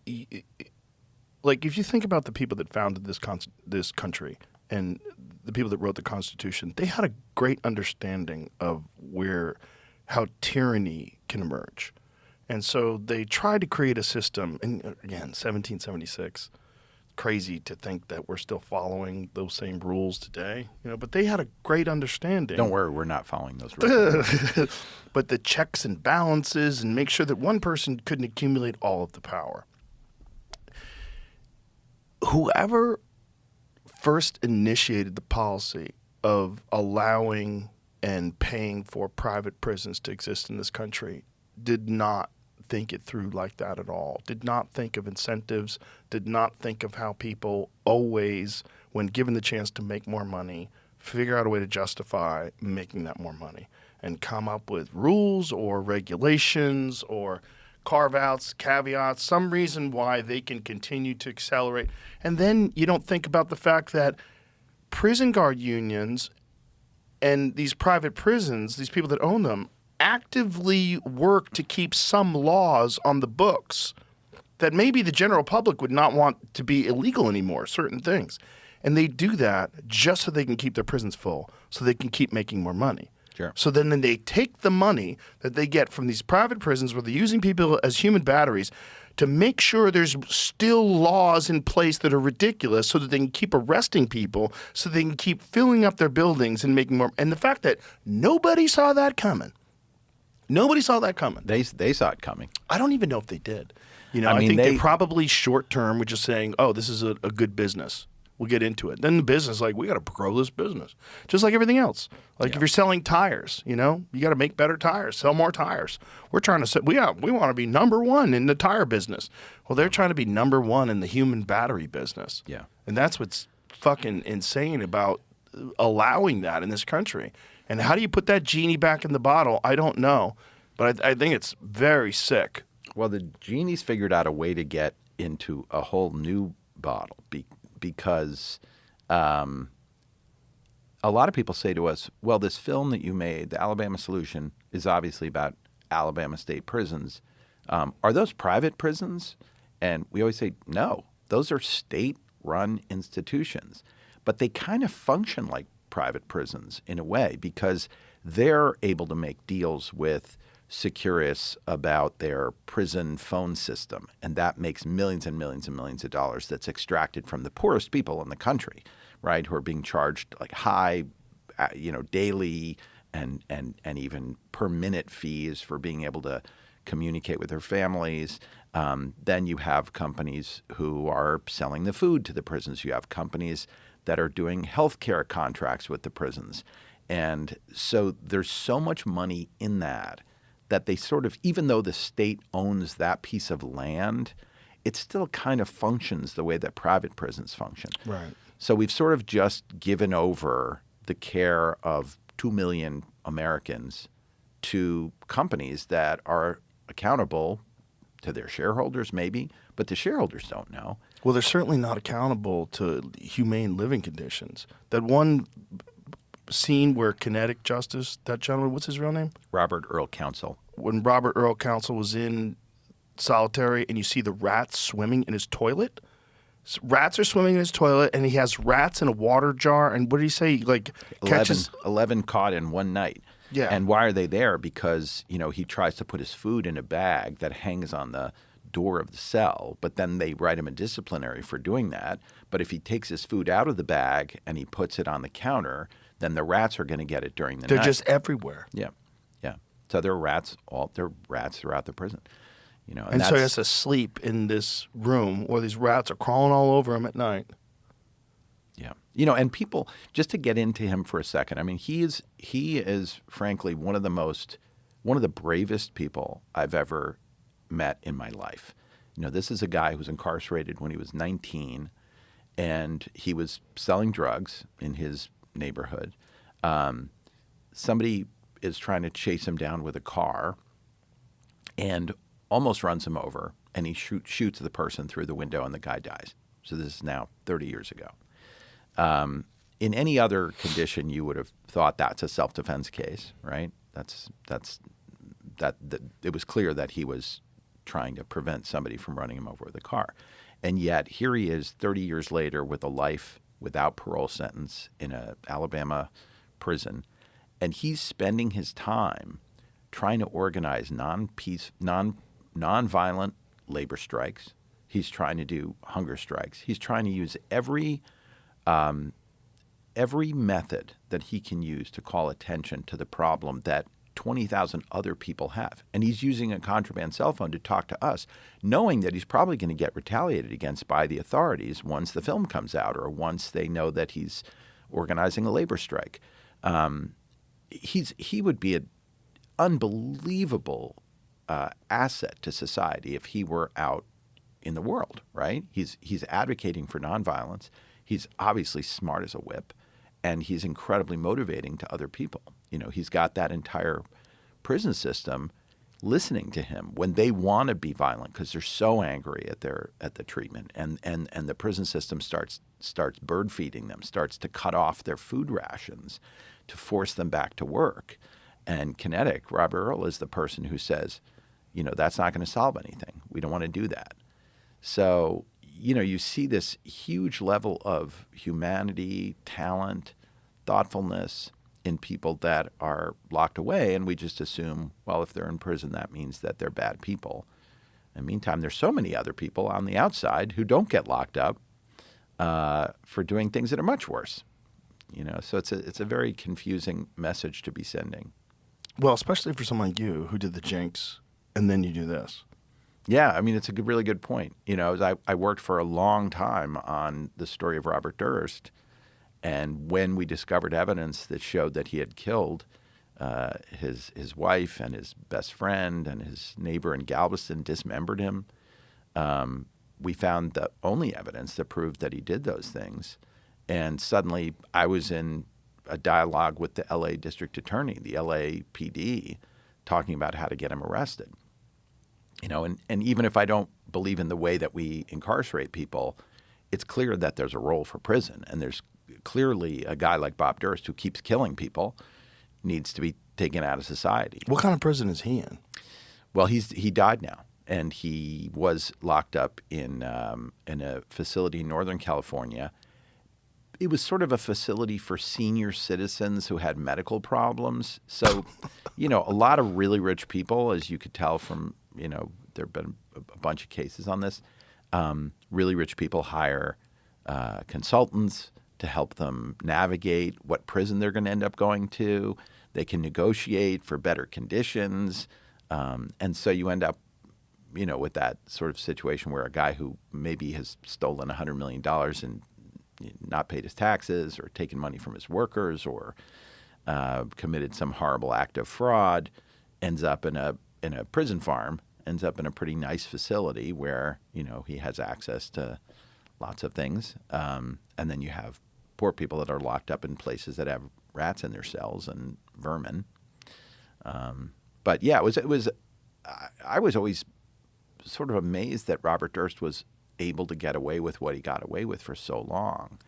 like, if you think about the people that founded this country and the people that wrote the Constitution, they had a great understanding of how tyranny can emerge. And so they tried to create a system, and again, 1776, crazy to think that we're still following those same rules today, you know, but they had a great understanding. Don't worry, we're not following those rules. But the checks and balances, and make sure that one person couldn't accumulate all of the power. Whoever first initiated the policy of allowing and paying for private prisons to exist in this country did not think it through like that at all, did not think of incentives, did not think of how people always, when given the chance to make more money, figure out a way to justify making that more money and come up with rules or regulations or carve-outs, caveats, some reason why they can continue to accelerate. And then you don't think about the fact that prison guard unions and these private prisons, these people that own them, actively work to keep some laws on the books that maybe the general public would not want to be illegal anymore, certain things. And they do that just so they can keep their prisons full, so they can keep making more money. Sure. So then they take the money that they get from these private prisons where they're using people as human batteries to make sure there's still laws in place that are ridiculous so that they can keep arresting people, so they can keep filling up their buildings and making more. And the fact that nobody saw that coming. Nobody saw that coming. They saw it coming. I don't even know if they did. You know, I I mean, think they they probably short term were just saying, oh, this is a good business. We'll get into it. Then the business, like, we got to grow this business. Just like everything else. Like if you're selling tires, you know, you got to make better tires, sell more tires. We're trying to we want to be number one in the tire business. Well, they're trying to be number one in the human battery business. Yeah. And that's what's fucking insane about allowing that in this country. And how do you put that genie back in the bottle? I don't know. But I think it's very sick. Well, the genie's figured out a way to get into a whole new bottle because a lot of people say to us, well, this film that you made, The Alabama Solution, is obviously about Alabama state prisons. Are those private prisons? And we always say, no, those are state-run institutions. But they kind of function like private prisons in a way because they're able to make deals with Securus about their prison phone system, and that makes millions and millions and millions of dollars that's extracted from the poorest people in the country, right, who are being charged like high, daily and even per minute fees for being able to communicate with their families. Then you have companies who are selling the food to the prisons. You have companies that are doing healthcare contracts with the prisons. And so there's so much money in that they sort of, even though the state owns that piece of land, it still kind of functions the way that private prisons function. Right. So we've sort of just given over the care of 2 million Americans to companies that are accountable to their shareholders maybe, but the shareholders don't know. Well, they're certainly not accountable to humane living conditions. That one scene where Kinetic Justice, that gentleman, what's his real name? Robert Earl Council. When Robert Earl Council was in solitary and you see the rats swimming in his toilet. Rats are swimming in his toilet and he has rats in a water jar. And what did he say? Like 11 caught in one night. Yeah. And why are they there? Because, he tries to put his food in a bag that hangs on the door of the cell, but then they write him a disciplinary for doing that. But if he takes his food out of the bag and he puts it on the counter, then the rats are going to get it during the night. They're just everywhere. Yeah. So there are rats throughout the prison. And so he has to sleep in this room where these rats are crawling all over him at night. Yeah. And people, just to get into him for a second, I mean, he is frankly one of the bravest people I've ever met in my life. This is a guy who was incarcerated when he was 19, and he was selling drugs in his neighborhood. Somebody is trying to chase him down with a car and almost runs him over, and he shoots the person through the window, and the guy dies. So this is now 30 years ago. In any other condition, you would have thought that's a self-defense case, right? It was clear that he was trying to prevent somebody from running him over with a car. And yet here he is 30 years later with a life without parole sentence in an Alabama prison. And he's spending his time trying to organize nonviolent labor strikes. He's trying to do hunger strikes. He's trying to use every method that he can use to call attention to the problem that 20,000 other people have. And he's using a contraband cell phone to talk to us, knowing that he's probably going to get retaliated against by the authorities once the film comes out or once they know that he's organizing a labor strike. He would be an unbelievable asset to society if he were out in the world, right? He's advocating for nonviolence. He's obviously smart as a whip, and he's incredibly motivating to other people. He's got that entire prison system listening to him when they want to be violent because they're so angry at the treatment, and the prison system starts bird feeding them, starts to cut off their food rations to force them back to work. And Kinetic, Robert Earl, is the person who says, that's not going to solve anything. We don't want to do that. So, you see this huge level of humanity, talent, thoughtfulness in people that are locked away, and we just assume, well, if they're in prison, that means that they're bad people. In the meantime, there's so many other people on the outside who don't get locked up for doing things that are much worse. So it's a very confusing message to be sending. Well, especially for someone like you who did the Jinx, and then you do this. Yeah, I mean, it's a really good point. I worked for a long time on the story of Robert Durst, and when we discovered evidence that showed that he had killed his wife and his best friend and his neighbor in Galveston, dismembered him, we found the only evidence that proved that he did those things. And suddenly I was in a dialogue with the LA District Attorney, the LAPD, talking about how to get him arrested. And even if I don't believe in the way that we incarcerate people, it's clear that there's a role for prison. And there's clearly a guy like Bob Durst who keeps killing people needs to be taken out of society. What kind of prison is he in? Well, he died now, and he was locked up in a facility in Northern California. It was sort of a facility for senior citizens who had medical problems. So, a lot of really rich people, as you could tell from, there have been a bunch of cases on this, really rich people hire consultants to help them navigate what prison they're going to end up going to. They can negotiate for better conditions. And so you end up, with that sort of situation where a guy who maybe has stolen $100 million and not paid his taxes or taken money from his workers or committed some horrible act of fraud ends up in a prison farm, ends up in a pretty nice facility where, he has access to lots of things. And then you have poor people that are locked up in places that have rats in their cells and vermin. But yeah, I was always sort of amazed that Robert Durst was able to get away with what he got away with for so long.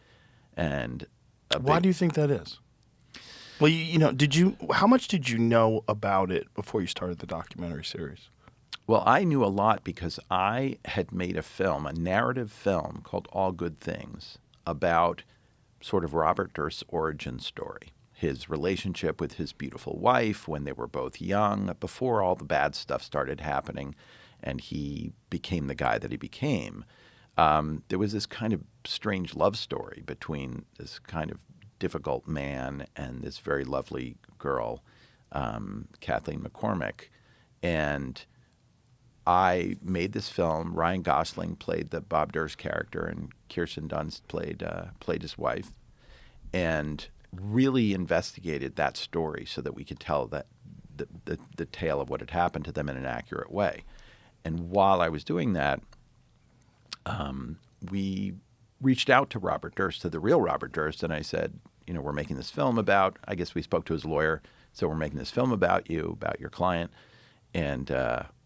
And why do you think that is? Well, how much did you know about it before you started the documentary series? Well, I knew a lot because I had made a narrative film called All Good Things, about sort of Robert Durst's origin story, his relationship with his beautiful wife when they were both young, before all the bad stuff started happening, and he became the guy that he became. There was this kind of strange love story between this kind of difficult man and this very lovely girl, Kathleen McCormick. And I made this film. Ryan Gosling played the Bob Durst character, and Kirsten Dunst played his wife, and really investigated that story so that we could tell that the tale of what had happened to them in an accurate way. And while I was doing that, we reached out to Robert Durst, to the real Robert Durst, and I said, we're making this film about, I guess we spoke to his lawyer, so we're making this film about you, about your client, and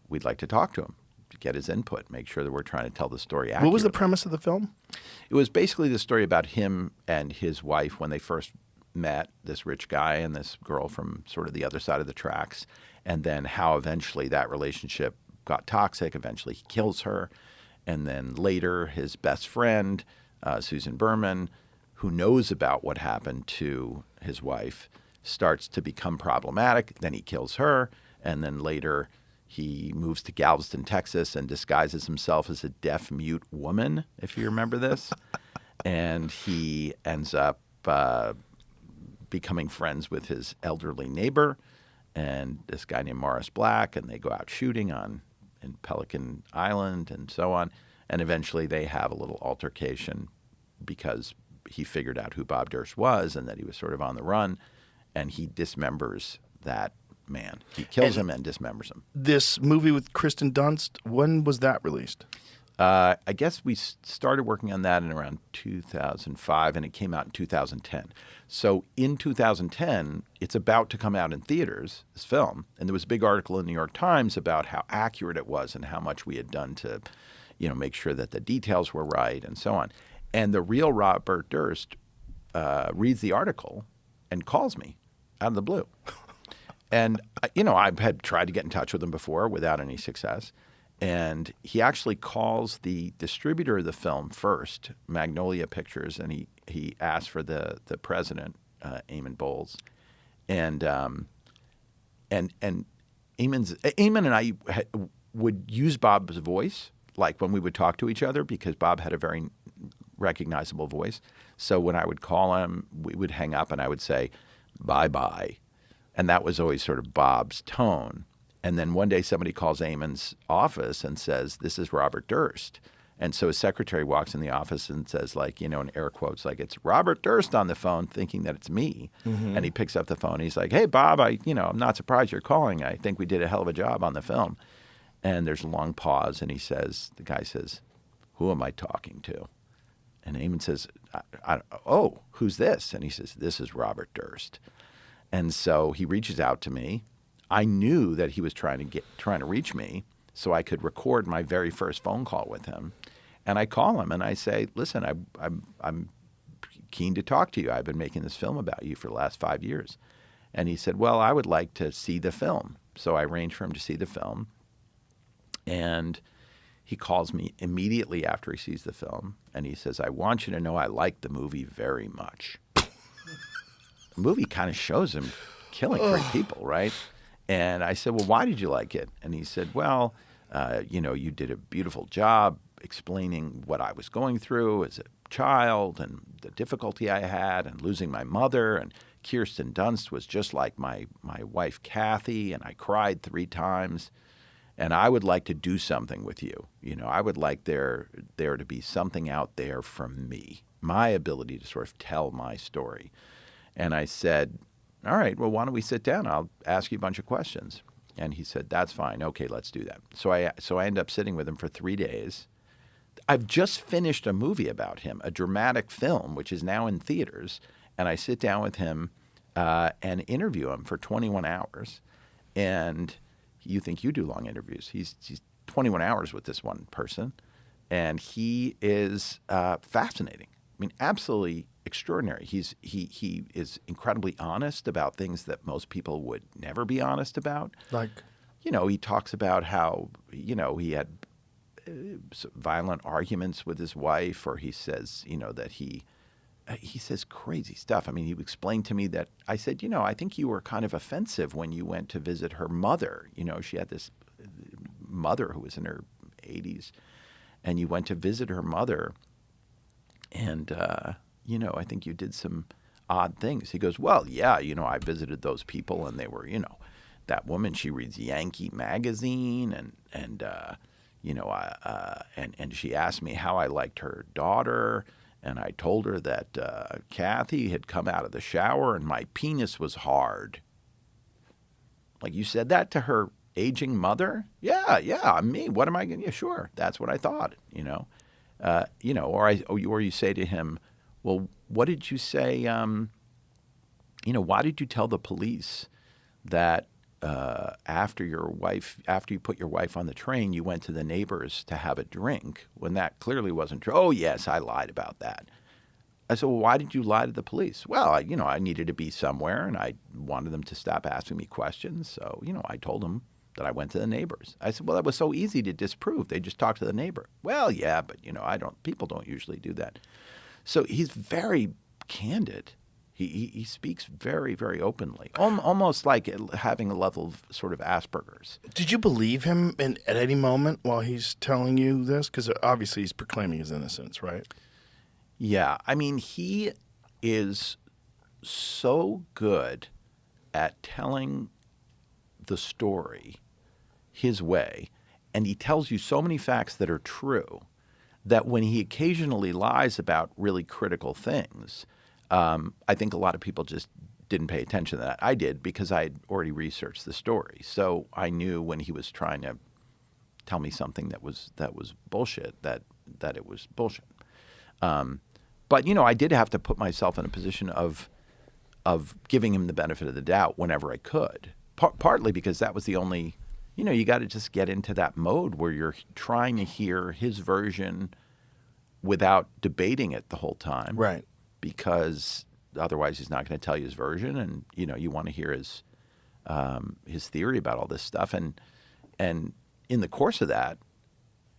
we'd like to talk to him, to get his input, make sure that we're trying to tell the story accurately. What was the premise of the film? It was basically the story about him and his wife when they first met, this rich guy and this girl from sort of the other side of the tracks, and then how eventually that relationship got toxic. Eventually he kills her. And then later his best friend, Susan Berman, who knows about what happened to his wife, starts to become problematic. Then he kills her. And then later he moves to Galveston, Texas, and disguises himself as a deaf-mute woman, if you remember this. And he ends up becoming friends with his elderly neighbor and this guy named Morris Black, and they go out shooting in Pelican Island and so on. And eventually they have a little altercation because he figured out who Bob Durst was and that he was sort of on the run, and he dismembers that man. He kills him and dismembers him. This movie with Kirsten Dunst, when was that released? I guess we started working on that in around 2005, and it came out in 2010. So in 2010, it's about to come out in theaters, this film, and there was a big article in the New York Times about how accurate it was and how much we had done to, make sure that the details were right and so on. And the real Robert Durst reads the article and calls me out of the blue. And, I had tried to get in touch with him before without any success. And he actually calls the distributor of the film first, Magnolia Pictures, and he asked for the president, Eamon Bowles. and Eamon and I would use Bob's voice, like when we would talk to each other, because Bob had a very recognizable voice. So when I would call him, we would hang up and I would say, bye-bye. And that was always sort of Bob's tone. And then one day somebody calls Eamon's office and says, this is Robert Durst. And so his secretary walks in the office and says, like, you know, in air quotes, like, it's Robert Durst on the phone, thinking that it's me. Mm-hmm. And he picks up the phone. He's like, hey, Bob, I'm not surprised you're calling. I think we did a hell of a job on the film. And there's a long pause, and the guy says, who am I talking to? And Eamon says, oh, who's this? And he says, this is Robert Durst. And so he reaches out to me. I knew that he was trying to reach me so I could record my very first phone call with him. And I call him and I say, listen, I'm keen to talk to you. I've been making this film about you for the last 5 years. And he said, well, I would like to see the film. So I arranged for him to see the film. And he calls me immediately after he sees the film. And he says, I want you to know I like the movie very much. The movie kind of shows him killing 3 people, right? And I said, well, why did you like it? And he said, well, you did a beautiful job explaining what I was going through as a child and the difficulty I had and losing my mother. And Kirsten Dunst was just like my wife, Kathy, and I cried 3 times. And I would like to do something with you. You know, I would like there to be something out there from me, my ability to sort of tell my story. And I said, all right, well, why don't we sit down? I'll ask you a bunch of questions. And he said, that's fine. Okay, let's do that. So I end up sitting with him for 3 days. I've just finished a movie about him, a dramatic film, which is now in theaters. And I sit down with him and interview him for 21 hours. And you think you do long interviews. He's 21 hours with this one person. And he is fascinating. I mean, absolutely extraordinary. He is incredibly honest about things that most people would never be honest about. Like? He talks about how, he had violent arguments with his wife, or he says, that he says crazy stuff. I mean, he explained to me that I said, I think you were kind of offensive when you went to visit her mother. She had this mother who was in her 80s, and you went to visit her mother, and, I think you did some odd things. He goes, well, yeah, I visited those people, and they were, that woman, she reads Yankee magazine, and she asked me how I liked her daughter. And I told her that Kathy had come out of the shower and my penis was hard. Like, you said that to her aging mother? Yeah, me. What am I going to? Yeah, sure. That's what I thought, or you say to him, well, what did you say? Why did you tell the police that after you put your wife on the train, you went to the neighbors to have a drink, when that clearly wasn't true? Oh, yes, I lied about that. I said, well, why did you lie to the police? Well, I needed to be somewhere, and I wanted them to stop asking me questions. So, I told them that I went to the neighbors. I said, well, that was so easy to disprove. They just talked to the neighbor. Well, yeah, but, people don't usually do that. So he's very candid. He speaks very, very openly, almost like having a level of sort of Asperger's. Did you believe him at any moment while he's telling you this? Because obviously he's proclaiming his innocence, right? Yeah. I mean, he is so good at telling the story his way, and he tells you so many facts that are true that when he occasionally lies about really critical things, I think a lot of people just didn't pay attention to that. I did, because I had already researched the story. So I knew when he was trying to tell me something that was bullshit, that it was bullshit. But, I did have to put myself in a position of giving him the benefit of the doubt whenever I could, partly because that was the only, you got to just get into that mode where you're trying to hear his version without debating it the whole time. Right. Because otherwise he's not going to tell you his version, and you want to hear his theory about all this stuff, and in the course of that,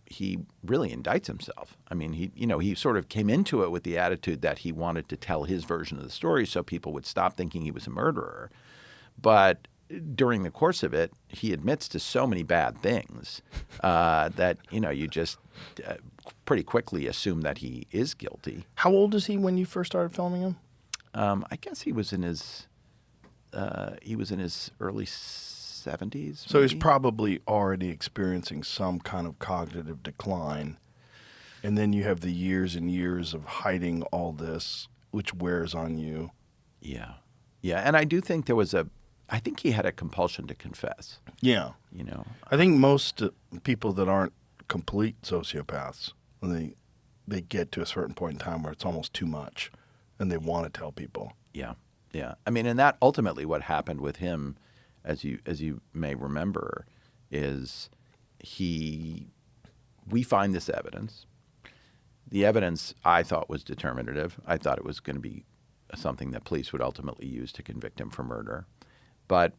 he really indicts himself. I mean, he sort of came into it with the attitude that he wanted to tell his version of the story so people would stop thinking he was a murderer. But during the course of it, he admits to so many bad things that, you just pretty quickly assume that he is guilty. How old is he when you first started filming him? I guess he was in his early 70s. So he's maybe? probably already experiencing some kind of cognitive decline. And then you have the years and years of hiding all this, which wears on you. Yeah. Yeah. And I do think I think he had a compulsion to confess. Yeah. I think most people that aren't complete sociopaths, they get to a certain point in time where it's almost too much and they want to tell people. Yeah. Yeah. I mean, and that ultimately what happened with him, as you may remember, is we find this evidence. The evidence I thought was determinative. I thought it was going to be something that police would ultimately use to convict him for murder. But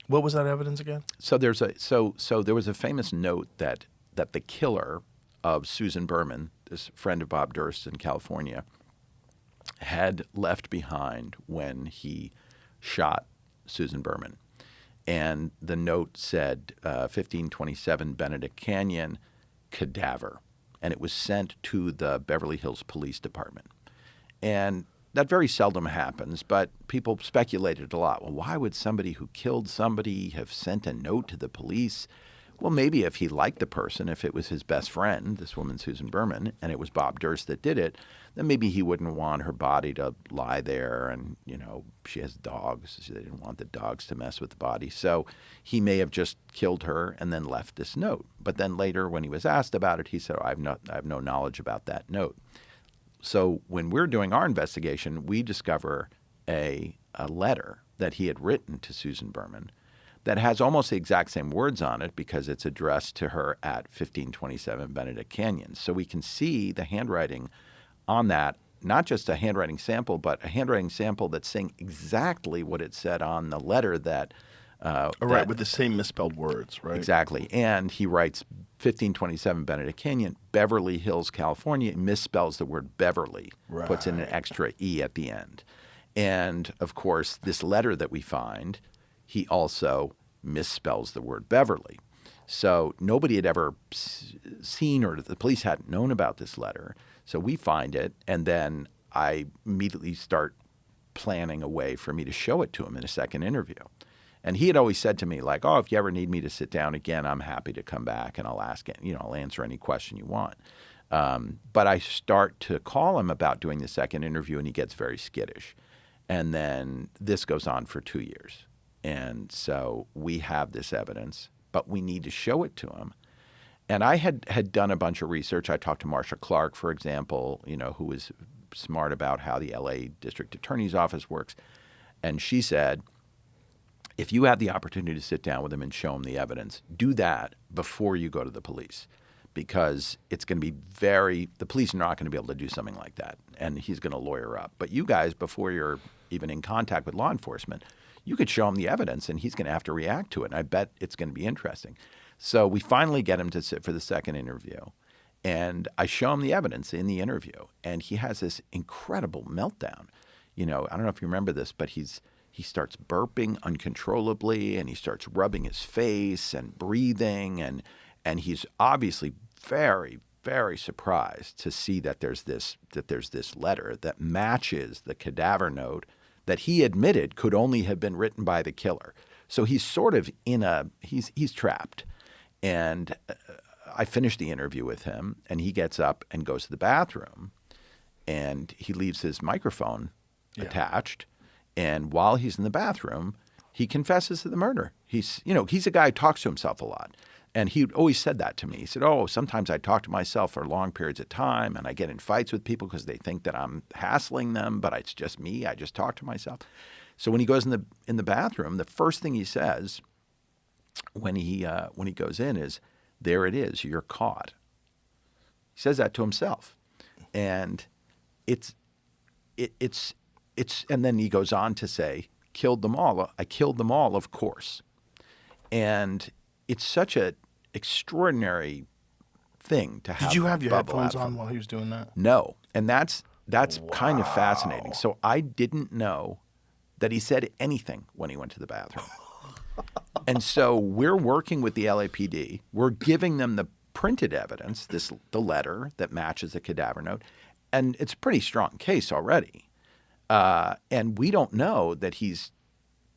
What was that evidence again? so there was a famous note that the killer of Susan Berman, this friend of Bob Durst in California, had left behind when he shot Susan Berman. And the note said 1527 Benedict Canyon, cadaver. And it was sent to the Beverly Hills Police Department. And that very seldom happens, but people speculated a lot. Well, why would somebody who killed somebody have sent a note to the police? Well, maybe if he liked the person, if it was his best friend, this woman Susan Berman, and it was Bob Durst that did it, then maybe he wouldn't want her body to lie there. And, she has dogs. So they didn't want the dogs to mess with the body. So he may have just killed her and then left this note. But then later when he was asked about it, he said, I have no knowledge about that note. So when we're doing our investigation, we discover a letter that he had written to Susan Berman that has almost the exact same words on it because it's addressed to her at 1527 Benedict Canyon. So we can see the handwriting on that, not just a handwriting sample, but a handwriting sample that's saying exactly what it said on the letter that Right, with the same misspelled words, right? Exactly. And he writes 1527 Benedict Canyon, Beverly Hills, California, misspells the word Beverly, puts in an extra E at the end. And, of course, this letter that we find, he also misspells the word Beverly. So nobody had ever seen, or the police hadn't known about this letter. So we find it, and then I immediately start planning a way for me to show it to him in a second interview. And he had always said to me, like, if you ever need me to sit down again, I'm happy to come back and I'll I'll answer any question you want. But I start to call him about doing the second interview, and he gets very skittish. And then this goes on for 2 years. And so we have this evidence, but we need to show it to him. And I had done a bunch of research. I talked to Marsha Clark, for example, who was smart about how the LA District Attorney's Office works. And she said, if you have the opportunity to sit down with him and show him the evidence, do that before you go to the police, because it's going to be the police are not going to be able to do something like that, and he's going to lawyer up. But you guys, before you're even in contact with law enforcement, you could show him the evidence, and he's going to have to react to it, and I bet it's going to be interesting. So we finally get him to sit for the second interview, and I show him the evidence in the interview, and he has this incredible meltdown. I don't know if you remember this, but he starts burping uncontrollably, and he starts rubbing his face and breathing, and he's obviously very, very surprised to see that there's this letter that matches the cadaver note that he admitted could only have been written by the killer. So he's sort of he's trapped. And I finish the interview with him, and he gets up and goes to the bathroom, and he leaves his microphone attached. And while he's in the bathroom, he confesses to the murder. He's a guy who talks to himself a lot. And he always said that to me. He said, sometimes I talk to myself for long periods of time, and I get in fights with people because they think that I'm hassling them, but it's just me. I just talk to myself. So when he goes in the bathroom, the first thing he says when he goes in is, "There it is, you're caught." He says that to himself. And it's and then he goes on to say, killed them all. I killed them all, of course. And it's such an extraordinary thing to have. Did you have your bubble headphones out on from. while he was doing that? No, and that's kind of fascinating. So I didn't know that he said anything when he went to the bathroom. And so we're working with the LAPD. We're giving them the printed evidence, the letter that matches the cadaver note, and it's a pretty strong case already. And we don't know that he's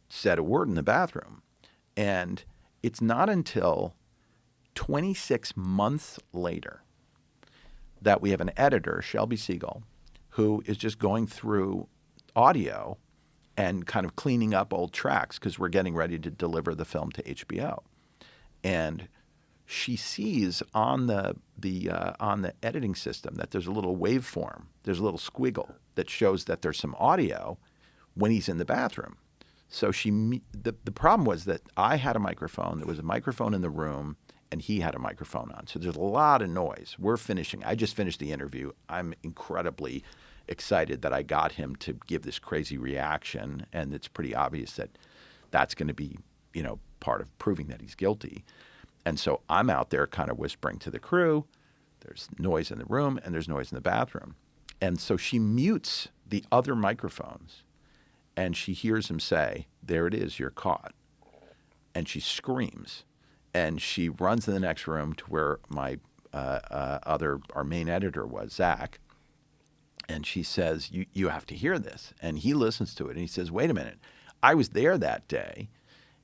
said a word in the bathroom. And it's not until 26 months later that we have an editor, Shelby Siegel, who is just going through audio and kind of cleaning up old tracks because we're getting ready to deliver the film to HBO. And she sees on the editing system that there's a little waveform, there's a little squiggle that shows that there's some audio when he's in the bathroom. So the problem was that I had a microphone, there was a microphone in the room, and he had a microphone on. So there's a lot of noise. We're finishing. I just finished the interview. I'm incredibly excited that I got him to give this crazy reaction, and it's pretty obvious that that's going to be, part of proving that he's guilty. And so I'm out there kind of whispering to the crew. There's noise in the room and there's noise in the bathroom. And so she mutes the other microphones and she hears him say, "There it is, you're caught." And she screams and she runs to the next room to where my our main editor was, Zach. And she says, you have to hear this. And he listens to it and he says, "Wait a minute, I was there that day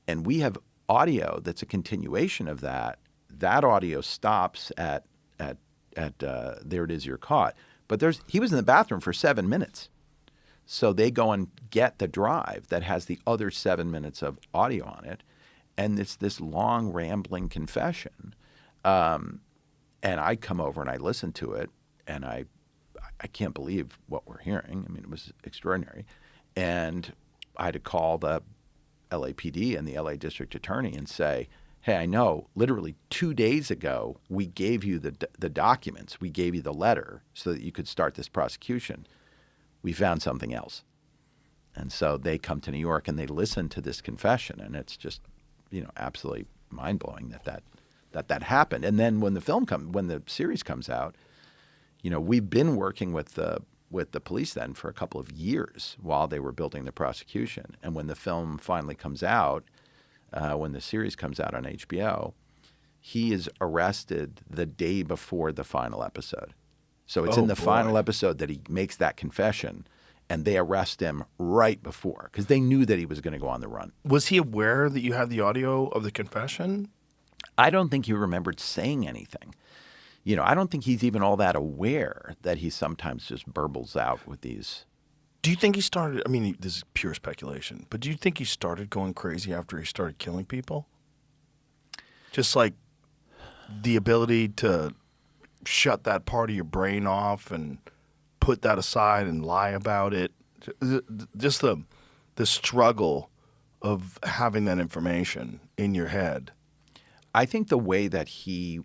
and we have audio that's a continuation of that. That audio stops at "There it is, you're caught." But he was in the bathroom for 7 minutes. So they go and get the drive that has the other 7 minutes of audio on it. And it's this long rambling confession. And I come over and I listen to it and I can't believe what we're hearing. I mean, it was extraordinary. And I had to call the LAPD and the LA District Attorney and say, "Hey, I know literally 2 days ago we gave you the documents, we gave you the letter so that you could start this prosecution. We found something else." And so they come to New York and they listen to this confession, and it's just, absolutely mind-blowing that happened. And then when the series comes out, we've been working with the police then for a couple of years while they were building the prosecution. And when the film finally comes out, when the series comes out on HBO, he is arrested the day before the final episode. So it's in the final episode that he makes that confession, and they arrest him right before because they knew that he was going to go on the run. Was he aware that you had the audio of the confession? I don't think he remembered saying anything. I don't think he's even all that aware that he sometimes just burbles out with these. Do you think he started, this is pure speculation, but do you think he started going crazy after he started killing people? Just like the ability to shut that part of your brain off and put that aside and lie about it. Just the struggle of having that information in your head. I think the way that he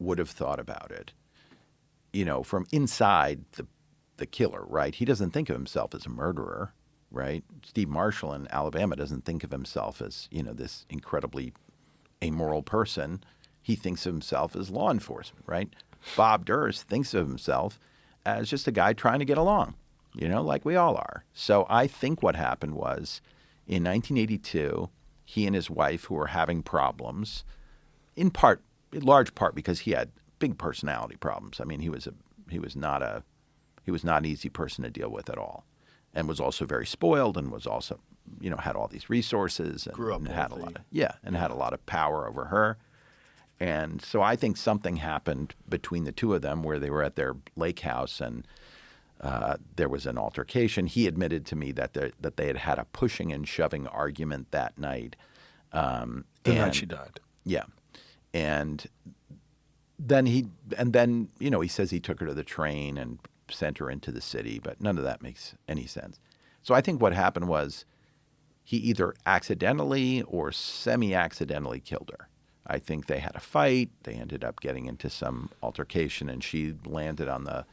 would have thought about it, from inside the killer, right? He doesn't think of himself as a murderer, right? Steve Marshall in Alabama doesn't think of himself as, this incredibly amoral person. He thinks of himself as law enforcement, right? Bob Durst thinks of himself as just a guy trying to get along, like we all are. So I think what happened was in 1982, he and his wife, who were having problems, in large part because he had big personality problems. I mean, he was not an easy person to deal with at all, and was also very spoiled, and was also, had all these resources and, Grew up had wealthy. had a lot of power over her. And so I think something happened between the two of them where they were at their lake house and there was an altercation. He admitted to me that they had had a pushing and shoving argument that night. The night she died. Yeah. And then he says he took her to the train and sent her into the city, but none of that makes any sense. So I think what happened was he either accidentally or semi-accidentally killed her. I think they had a fight. They ended up getting into some altercation, and she landed on the,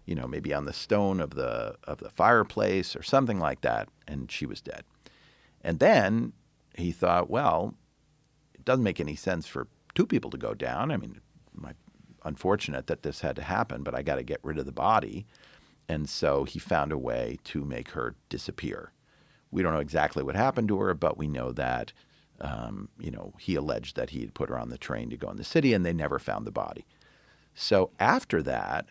maybe on the stone of the fireplace or something like that, and she was dead. And then he thought, well, it doesn't make any sense for two people to go down. I mean, my unfortunate that this had to happen, but I got to get rid of the body. And so he found a way to make her disappear. We don't know exactly what happened to her, but we know that, he alleged that he had put her on the train to go in the city, and they never found the body. So after that,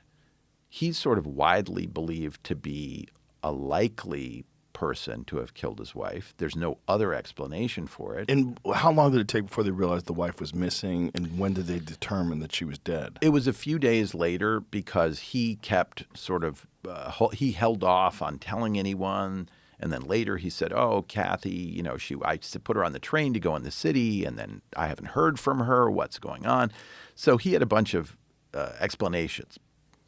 he's sort of widely believed to be a likely person to have killed his wife. There's no other explanation for it. And how long did it take before they realized the wife was missing, and when did they determine that she was dead? It was a few days later because he kept sort of he held off on telling anyone, and then later he said, "Oh, Kathy, I put her on the train to go in the city, and then I haven't heard from her. What's going on?" So he had a bunch of explanations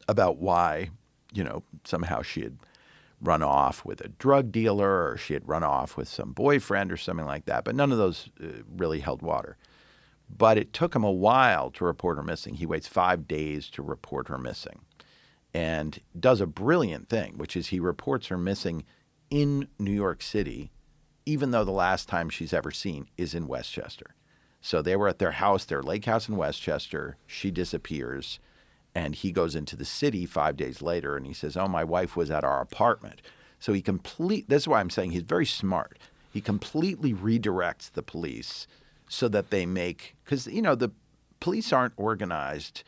about why, somehow she had run off with a drug dealer, or she had run off with some boyfriend or something like that. But none of those really held water. But it took him a while to report her missing. He waits 5 days to report her missing, and does a brilliant thing, which is he reports her missing in New York City, even though the last time she's ever seen is in Westchester. So they were at their house, their lake house in Westchester. She disappears. And he goes into the city 5 days later and he says, "Oh, my wife was at our apartment." So this is why I'm saying he's very smart. He completely redirects the police so that they because, the police aren't organized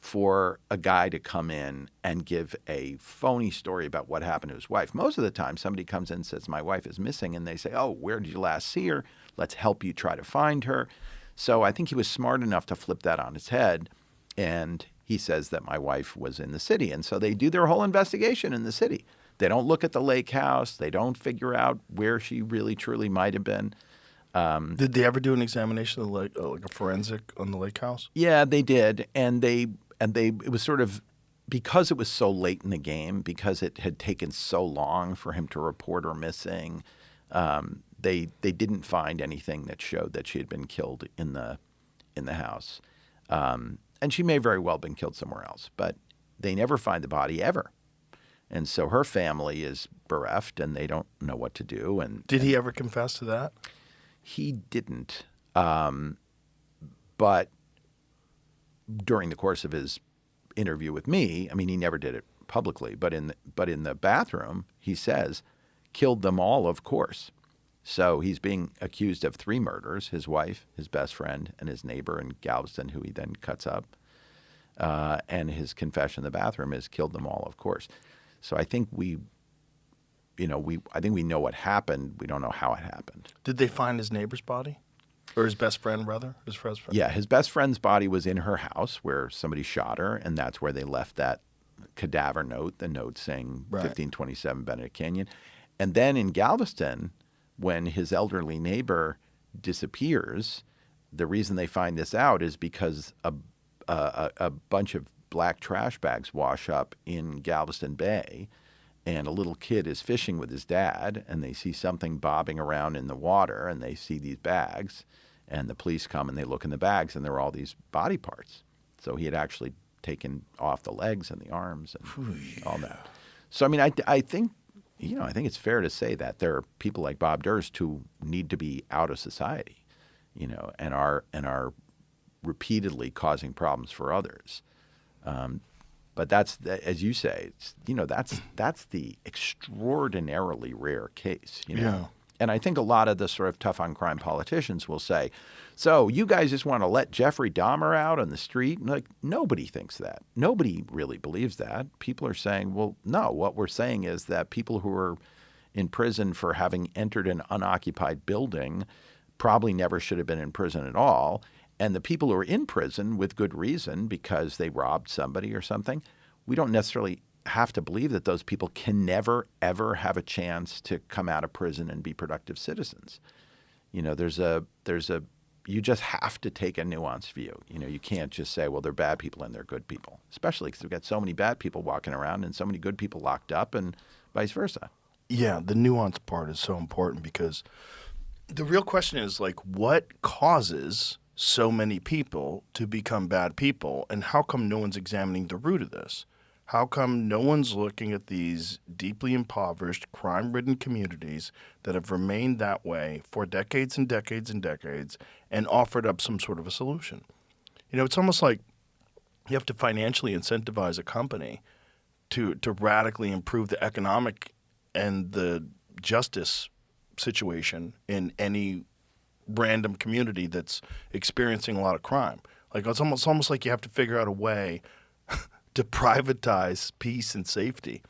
for a guy to come in and give a phony story about what happened to his wife. Most of the time, somebody comes in and says, "My wife is missing," and they say, "Oh, where did you last see her? Let's help you try to find her." So I think he was smart enough to flip that on its head, and he says that my wife was in the city. And so they do their whole investigation in the city. They don't look at the lake house. They don't figure out where she really, truly might have been. Did they ever do an examination of like a forensic on the lake house? Yeah, they did. And it was sort of, because it was so late in the game, because it had taken so long for him to report her missing, they didn't find anything that showed that she had been killed in the house. And she may very well have been killed somewhere else, but they never find the body ever. And so her family is bereft, and they don't know what to do. And did he ever confess to that? He didn't. But during the course of his interview with me, he never did it publicly, but in the bathroom, he says, "Killed them all, of course." So he's being accused of 3 murders: his wife, his best friend, and his neighbor in Galveston, who he then cuts up. And his confession in the bathroom is "killed them all, of course." So I think we know what happened. We don't know how it happened. Did they find his neighbor's body? Or his best friend, rather? His best friend? Yeah, his best friend's body was in her house where somebody shot her, and that's where they left that cadaver note, the note saying 1527 Benedict Canyon. And then in Galveston, when his elderly neighbor disappears, the reason they find this out is because a bunch of black trash bags wash up in Galveston Bay, and a little kid is fishing with his dad, and they see something bobbing around in the water, and they see these bags, and the police come and they look in the bags, and there are all these body parts. So he had actually taken off the legs and the arms and all that. So I think it's fair to say that there are people like Bob Durst who need to be out of society, and are repeatedly causing problems for others. But that's, as you say, that's the extraordinarily rare case, Yeah. And I think a lot of the sort of tough on crime politicians will say, "So you guys just want to let Jeffrey Dahmer out on the street?" And nobody thinks that. Nobody really believes that. People are saying, well, no, what we're saying is that people who are in prison for having entered an unoccupied building probably never should have been in prison at all. And the people who are in prison with good reason because they robbed somebody or something, we don't necessarily have to believe that those people can never, ever have a chance to come out of prison and be productive citizens. You just have to take a nuanced view. You can't just say, well, they're bad people and they're good people, especially because we've got so many bad people walking around and so many good people locked up and vice versa. Yeah, the nuance part is so important because the real question is what causes so many people to become bad people, and how come no one's examining the root of this? How come no one's looking at these deeply impoverished, crime-ridden communities that have remained that way for decades and decades and decades and offered up some sort of a solution? It's almost like you have to financially incentivize a company to radically improve the economic and the justice situation in any random community that's experiencing a lot of crime. Like it's almost like you have to figure out a way to privatize peace and safety.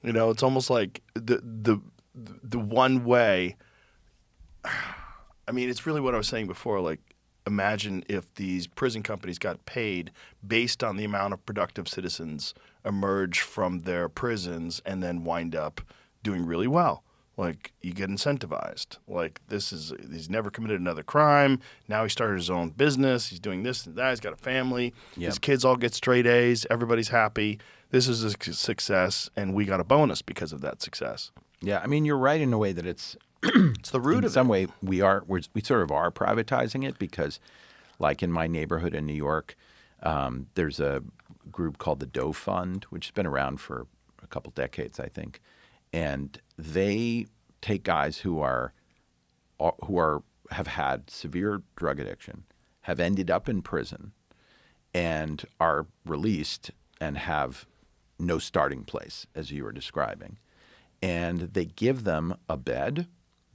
You know, it's almost like the one way. I mean, it's really what I was saying before. Like, imagine if these prison companies got paid based on the amount of productive citizens emerge from their prisons and then wind up doing really well. Like, you get incentivized. Like, he's never committed another crime. Now he started his own business. He's doing this and that. He's got a family. Yep. His kids all get straight A's. Everybody's happy. This is a success, and we got a bonus because of that success. Yeah, I mean, you're right in a way that it's It's the root in of some it. way we sort of are privatizing it because, like in my neighborhood in New York, there's a group called the Doe Fund, which has been around for a couple decades, I think, and they take guys who have had severe drug addiction, have ended up in prison, and are released and have no starting place, as you were describing, and they give them a bed.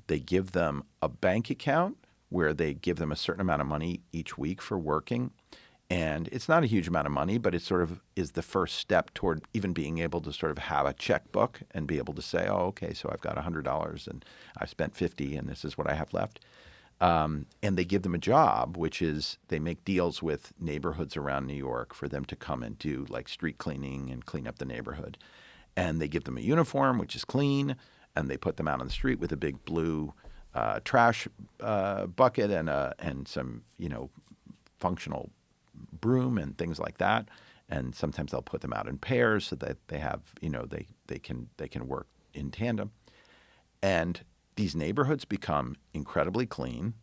They give them a bank account where they give them a certain amount of money each week for working. And it's not a huge amount of money, but it sort of is the first step toward even being able to sort of have a checkbook and be able to say, oh, okay, so I've got $100 and I've spent $50 and this is what I have left. And they give them a job, which is they make deals with neighborhoods around New York for them to come and do like street cleaning and clean up the neighborhood. And they give them a uniform, which is clean, and they put them out on the street with a big blue trash bucket and some, functional broom and things like that. And sometimes they'll put them out in pairs so that they have, they can work in tandem. And these neighborhoods become incredibly clean.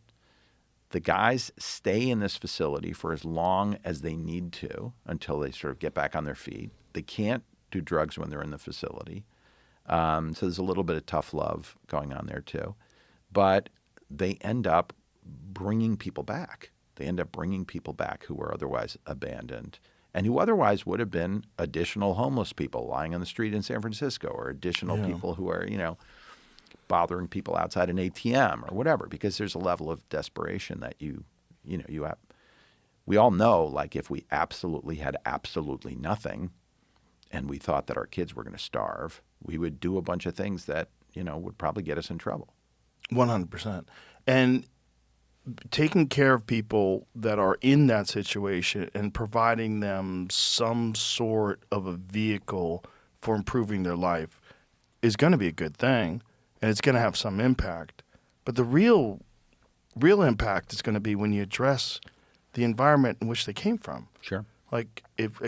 The guys stay in this facility for as long as they need to until they sort of get back on their feet. They can't do drugs when they're in the facility. So there's a little bit of tough love going on there too. But they end up bringing people back. They end up bringing people back who were otherwise abandoned and who otherwise would have been additional homeless people lying on the street in San Francisco or additional people who are, bothering people outside an ATM or whatever, because there's a level of desperation that you have. We all know, like, if we absolutely had absolutely nothing and we thought that our kids were going to starve, we would do a bunch of things that, would probably get us in trouble. 100%. And taking care of people that are in that situation and providing them some sort of a vehicle for improving their life is going to be a good thing, and it's going to have some impact. But the real impact is going to be when you address the environment in which they came from. Sure. Like, if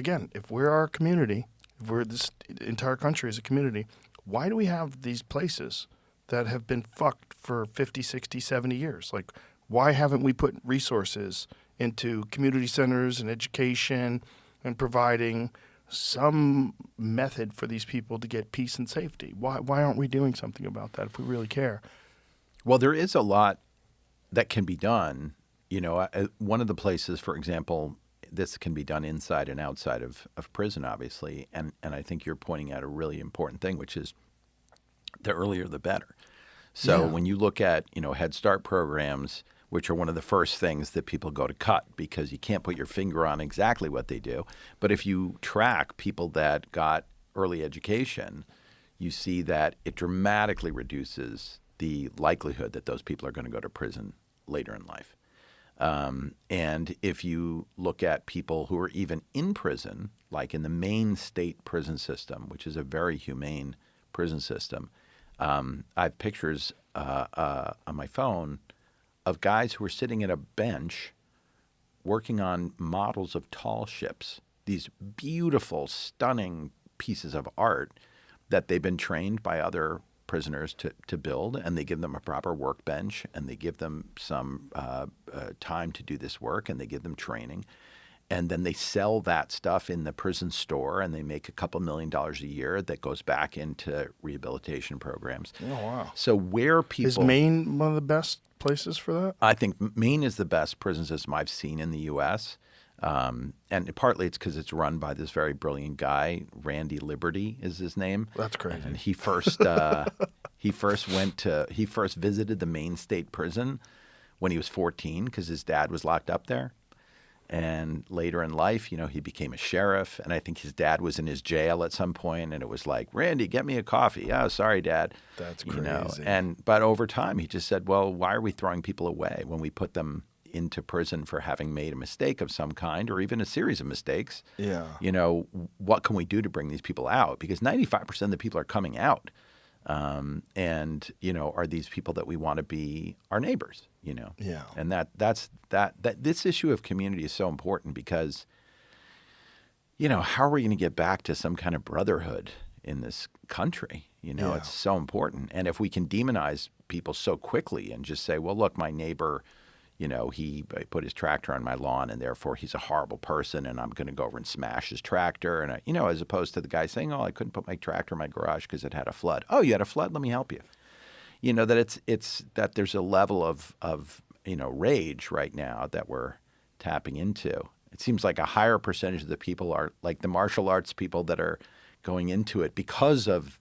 we're our community, if we're this entire country as a community, why do we have these places that have been fucked for 50, 60, 70 years? Like, why haven't we put resources into community centers and education and providing some method for these people to get peace and safety? Why aren't we doing something about that if we really care? Well, there is a lot that can be done. One of the places, for example, this can be done inside and outside of prison, obviously. And I think you're pointing out a really important thing, which is the earlier the better. So when you look at, Head Start programs, which are one of the first things that people go to cut because you can't put your finger on exactly what they do. But if you track people that got early education, you see that it dramatically reduces the likelihood that those people are going to go to prison later in life. And if you look at people who are even in prison, like in the Maine state prison system, which is a very humane prison system, I have pictures on my phone of guys who are sitting at a bench working on models of tall ships, these beautiful, stunning pieces of art that they've been trained by other prisoners to build, and they give them a proper workbench, and they give them some time to do this work, and they give them training. And then they sell that stuff in the prison store, and they make a couple $1 million a year that goes back into rehabilitation programs. Oh, wow. So where people... Is Maine one of the best places for that? I think Maine is the best prison system I've seen in the U.S. And partly it's because it's run by this very brilliant guy, Randy Liberty is his name. That's crazy. And he first visited the Maine State Prison when he was 14 because his dad was locked up there. And later in life, he became a sheriff. And I think his dad was in his jail at some point, and it was like, Randy, get me a coffee. Oh, sorry, Dad. That's crazy. But over time, he just said, well, why are we throwing people away when we put them into prison for having made a mistake of some kind or even a series of mistakes? Yeah. What can we do to bring these people out? Because 95% of the people are coming out. Are these people that we want to be our neighbors, Yeah. And that's this issue of community is so important because, how are we going to get back to some kind of brotherhood in this country? Yeah. It's so important. And if we can demonize people so quickly and just say, well, look, my neighbor, he put his tractor on my lawn and therefore he's a horrible person and I'm going to go over and smash his tractor. And, as opposed to the guy saying, oh, I couldn't put my tractor in my garage because it had a flood. Oh, you had a flood? Let me help you. That it's that there's a level of rage right now that we're tapping into. It seems like a higher percentage of the people are like the martial arts people that are going into it because of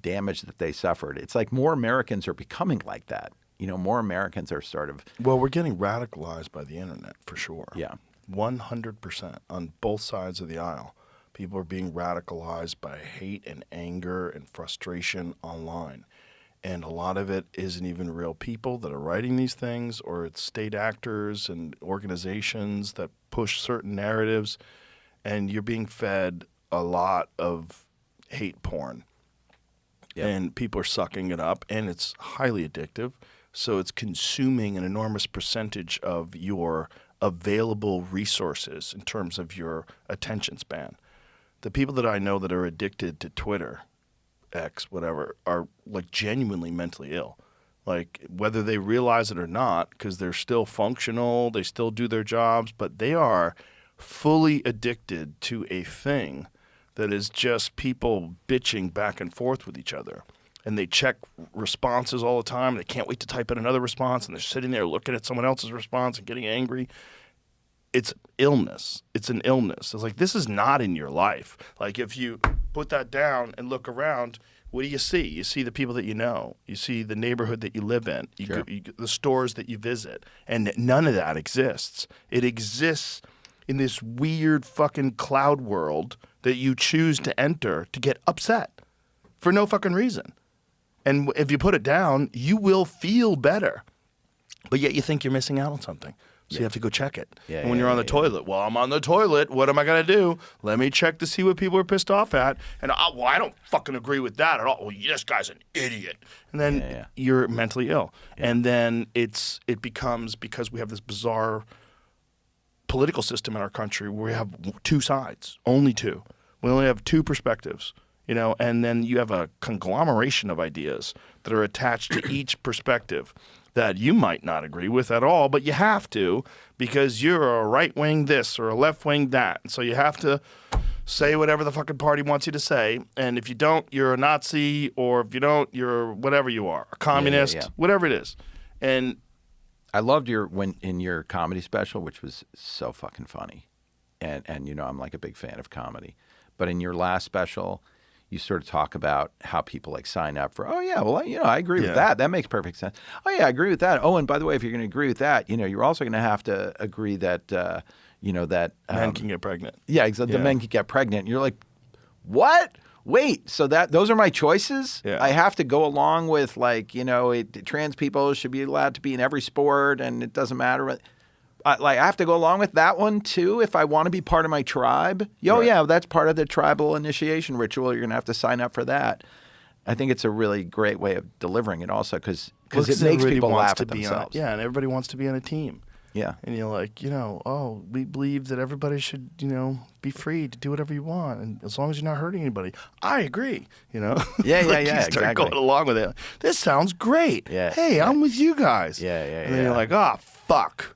damage that they suffered. It's like more Americans are becoming like that. More Americans are sort of... Well, we're getting radicalized by the internet, for sure. Yeah. 100% on both sides of the aisle. People are being radicalized by hate and anger and frustration online. And a lot of it isn't even real people that are writing these things, or it's state actors and organizations that push certain narratives. And you're being fed a lot of hate porn. Yep. And people are sucking it up, and it's highly addictive. So it's consuming an enormous percentage of your available resources in terms of your attention span. The people that I know that are addicted to Twitter, X, whatever, are like genuinely mentally ill. Like whether they realize it or not, because they're still functional, they still do their jobs, but they are fully addicted to a thing that is just people bitching back and forth with each other. And they check responses all the time. They can't wait to type in another response, and they're sitting there looking at someone else's response and getting angry. It's illness. It's an illness. It's like, this is not in your life. Like, if you put that down and look around, what do you see? You see the people that you know. You see the neighborhood that you live in. The stores that you visit. And none of that exists. It exists in this weird fucking cloud world that you choose to enter to get upset for no fucking reason. And if you put it down, you will feel better. But yet you think you're missing out on something. So you have to go check it. And when you're on the toilet, well, I'm on the toilet. What am I going to do? Let me check to see what people are pissed off at. And, I don't fucking agree with that at all. Well, this guy's an idiot. And then you're mentally ill. And then it becomes, because we have this bizarre political system in our country where we have two sides, only two. We only have two perspectives. And then you have a conglomeration of ideas that are attached to each perspective that you might not agree with at all, but you have to because you're a right-wing this or a left-wing that. And so you have to say whatever the fucking party wants you to say. And if you don't, you're a Nazi, or if you don't, you're whatever you are, a communist, whatever it is. And I loved in your comedy special, which was so fucking funny. And I'm like a big fan of comedy. But in your last special, you sort of talk about how people like sign up for, I agree with that. That makes perfect sense. Oh, yeah, I agree with that. Oh, and by the way, if you're going to agree with that, you're also going to have to agree that, that men can get pregnant. Yeah, exactly. The men can get pregnant. And you're like, what? Wait, so those are my choices? Yeah. I have to go along with trans people should be allowed to be in every sport, and it doesn't matter what. I have to go along with that one, too, if I want to be part of my tribe. That's part of the tribal initiation ritual. You're going to have to sign up for that. I think it's a really great way of delivering it also because it makes people laugh at themselves. And everybody wants to be on a team. Yeah. And you're like, we believe that everybody should, be free to do whatever you want. And as long as you're not hurting anybody. I agree, Yeah, You start going along with it. This sounds great. Yeah. Hey, I'm with you guys. And then you're like, fuck.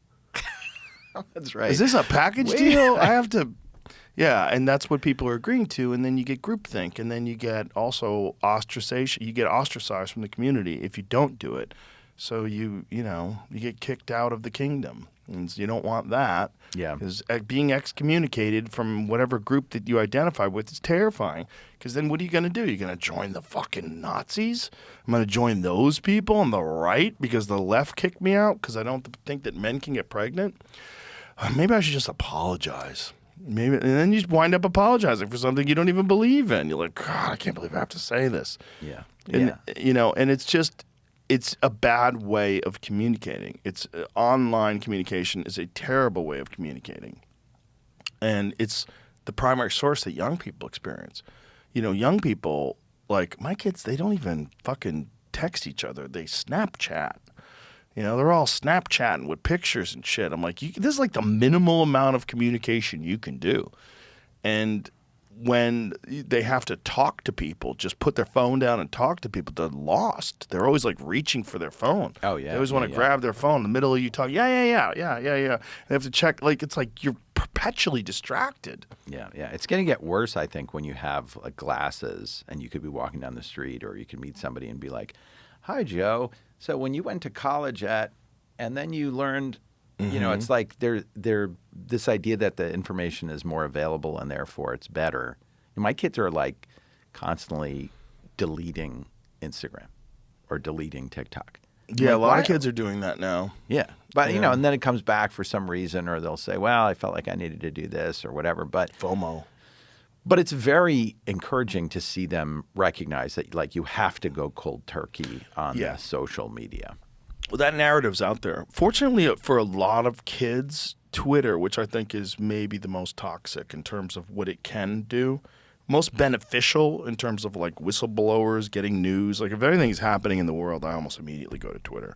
That's right. Is this a package deal? I have to... Yeah, and that's what people are agreeing to, and then you get groupthink, and then you get also ostracization. You get ostracized from the community if you don't do it. So you get kicked out of the kingdom. And you don't want that. Yeah. Because being excommunicated from whatever group that you identify with is terrifying. Because then what are you going to do? You're going to join the fucking Nazis? I'm going to join those people on the right because the left kicked me out because I don't think that men can get pregnant? Maybe I should just apologize. Maybe, and then you wind up apologizing for something you don't even believe in. You're like, God, I can't believe I have to say this. Yeah. And, and it's a bad way of communicating. It's online communication is a terrible way of communicating. And it's the primary source that young people experience. Young people, like my kids, they don't even fucking text each other. They Snapchat. They're all Snapchatting with pictures and shit. I'm like, this is like the minimal amount of communication you can do. And when they have to talk to people, just put their phone down and talk to people, they're lost. They're always like reaching for their phone. Oh, yeah. They always want to grab their phone in the middle of you talking. Yeah. They have to check. Like, it's like you're perpetually distracted. Yeah. It's going to get worse, I think, when you have like glasses and you could be walking down the street or you can meet somebody and be like, "Hi, Joe. So when you went to college and then you learned, it's like this idea that the information is more available and therefore it's better. And my kids are like constantly deleting Instagram or deleting TikTok. Yeah, a lot of kids are doing that now. Yeah. But, and then it comes back for some reason or they'll say, well, I felt like I needed to do this or whatever. But FOMO. But it's very encouraging to see them recognize that, like, you have to go cold turkey on the social media. Well, that narrative's out there. Fortunately, for a lot of kids, Twitter, which I think is maybe the most toxic in terms of what it can do, most beneficial in terms of, like, whistleblowers, getting news. Like, if anything's happening in the world, I almost immediately go to Twitter.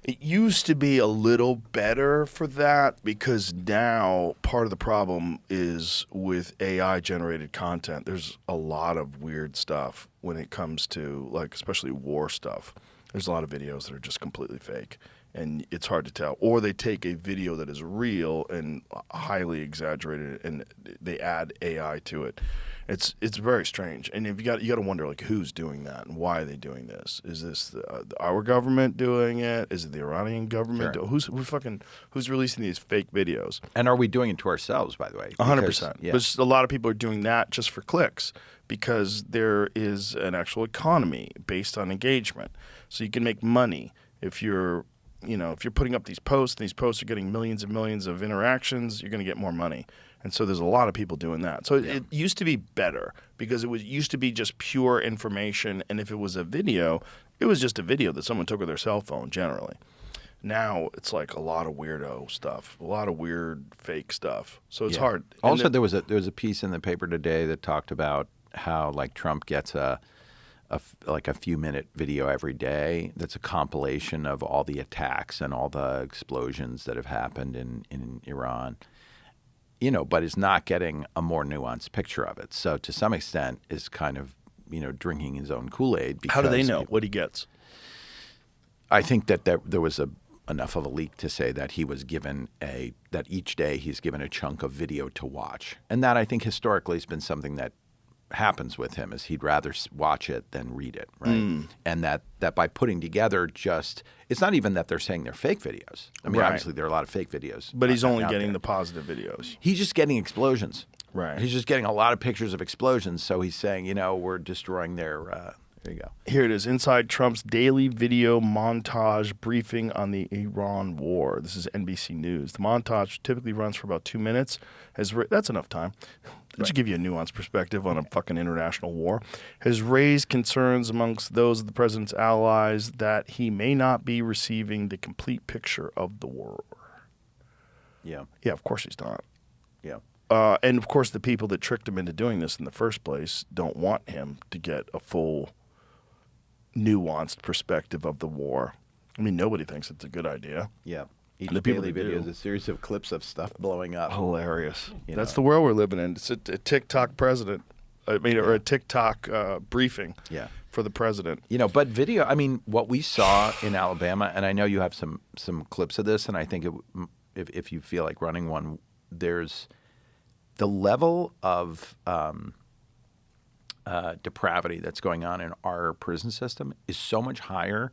It used to be a little better for that because now part of the problem is with AI-generated content. There's a lot of weird stuff when it comes to, like, especially war stuff. There's a lot of videos that are just completely fake, and it's hard to tell. Or they take a video that is real and highly exaggerated, and they add AI to it. It's very strange, and you got to wonder, like, who's doing that and why are they doing this? Is this our government doing it? Is it the Iranian government? Sure. Who's releasing these fake videos? And are we doing it to ourselves, by the way? 100%. Yeah. But a lot of people are doing that just for clicks because there is an actual economy based on engagement. So you can make money if you're putting up these posts, and these posts are getting millions and millions of interactions, you're going to get more money. And so there's a lot of people doing that. So it used to be better because it used to be just pure information. And if it was a video, it was just a video that someone took with their cell phone generally. Now it's like a lot of weirdo stuff, a lot of weird fake stuff. So it's hard. Also, there was a piece in the paper today that talked about how, like, Trump gets a few-minute video every day that's a compilation of all the attacks and all the explosions that have happened in Iran. But is not getting a more nuanced picture of it. So to some extent is kind of, drinking his own Kool-Aid. How do they know what he gets? I think that there was enough of a leak to say that he was given that each day he's given a chunk of video to watch. And that, I think, historically has been something that happens with him, is he'd rather watch it than read it, right? And that by putting together it's not even that they're saying they're fake videos. I mean, obviously there are a lot of fake videos. But he's only getting the positive videos. He's just getting explosions. Right. He's just getting a lot of pictures of explosions. So he's saying, we're destroying their there you go. Here it is, inside Trump's daily video montage briefing on the Iran war. This is NBC News. The montage typically runs for about 2 minutes. That's enough time. That should give you a nuanced perspective on a fucking international war. Has raised concerns amongst those of the president's allies that he may not be receiving the complete picture of the war. Yeah. Yeah, of course he's not. Yeah. And, of course, the people that tricked him into doing this in the first place don't want him to get a full nuanced perspective of the war. I mean, nobody thinks it's a good idea. Yeah. Each The people daily that video do. is a series of clips of stuff blowing up. Hilarious. You That's know. the world we're living in. It's a TikTok president. Or a TikTok briefing for the president. But video, I mean, what we saw in Alabama, and I know you have some clips of this, and I think if you feel like running one, there's the level of depravity that's going on in our prison system is so much higher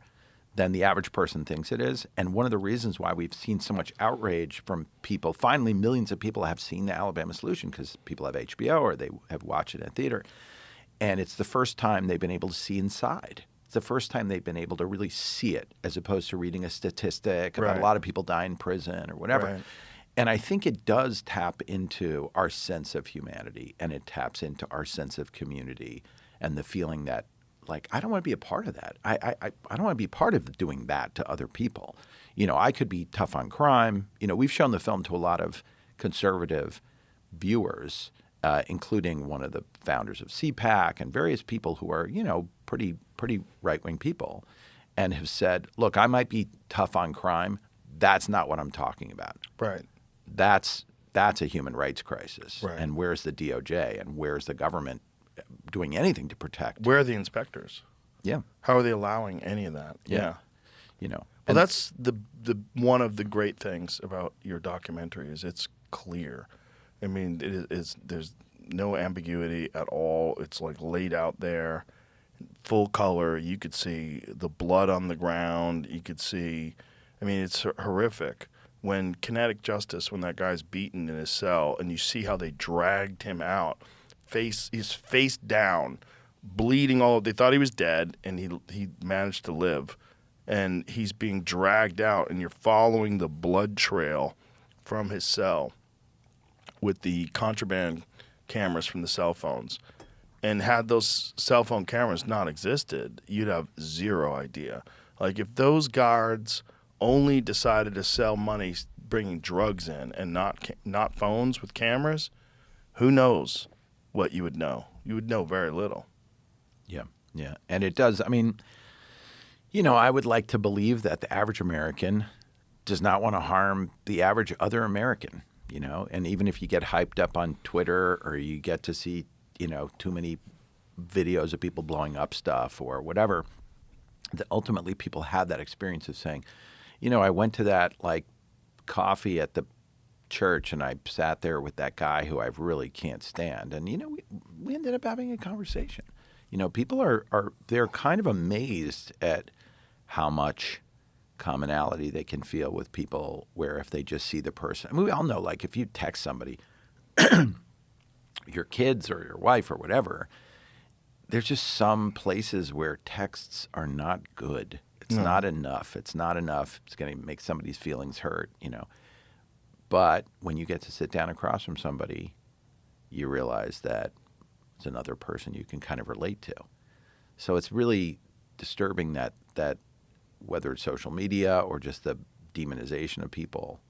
than the average person thinks it is. And one of the reasons why we've seen so much outrage from people, finally millions of people have seen the Alabama Solution because people have HBO or they have watched it in a theater. And it's the first time they've been able to see inside. It's the first time they've been able to really see it as opposed to reading a statistic about a lot of people die in prison or whatever. Right. And I think it does tap into our sense of humanity, and it taps into our sense of community and the feeling that, like, I don't want to be a part of that. I don't want to be part of doing that to other people. You know, I could be tough on crime. You know, we've shown the film to a lot of conservative viewers, including one of the founders of CPAC and various people who are, you know, pretty right-wing people, and have said, look, I might be tough on crime. That's not what I'm talking about. Right. That's a human rights crisis. Right. And where's the DOJ and where's the government doing anything to protect? Where are the inspectors? Yeah. How are they allowing any of that? Yeah. You know. Well, that's the one of the great things about your documentary is it's clear. I mean, it is there's no ambiguity at all. It's like laid out there, full color. You could see the blood on the ground. You could see, I mean, it's horrific. When kinetic justice, when that guy's beaten in his cell, and you see how they dragged him out, he's face down, bleeding all. They thought he was dead, and he managed to live, and he's being dragged out, and you're following the blood trail from his cell with the contraband cameras from the cell phones. And had those cell phone cameras not existed, you'd have zero idea. Like if those guards only decided to sell money bringing drugs in and not phones with cameras, who knows what you would know? You would know very little. Yeah, yeah. And it does. I mean, you know, I would like to believe that the average American does not want to harm the average other American, you know. And even if you get hyped up on Twitter or you get to see, you know, too many videos of people blowing up stuff or whatever, that ultimately people have that experience of saying, you know, I went to that like coffee at the church and I sat there with that guy who I really can't stand. And, you know, we ended up having a conversation. You know, people they're kind of amazed at how much commonality they can feel with people where if they just see the person. I mean, we all know, like, if you text somebody, your kids or your wife or whatever, there's just some places where texts are not good. It's not enough. It's not enough. It's going to make somebody's feelings hurt, you know. But when you get to sit down across from somebody, you realize that it's another person you can kind of relate to. So it's really disturbing that whether it's social media or just the demonization of people,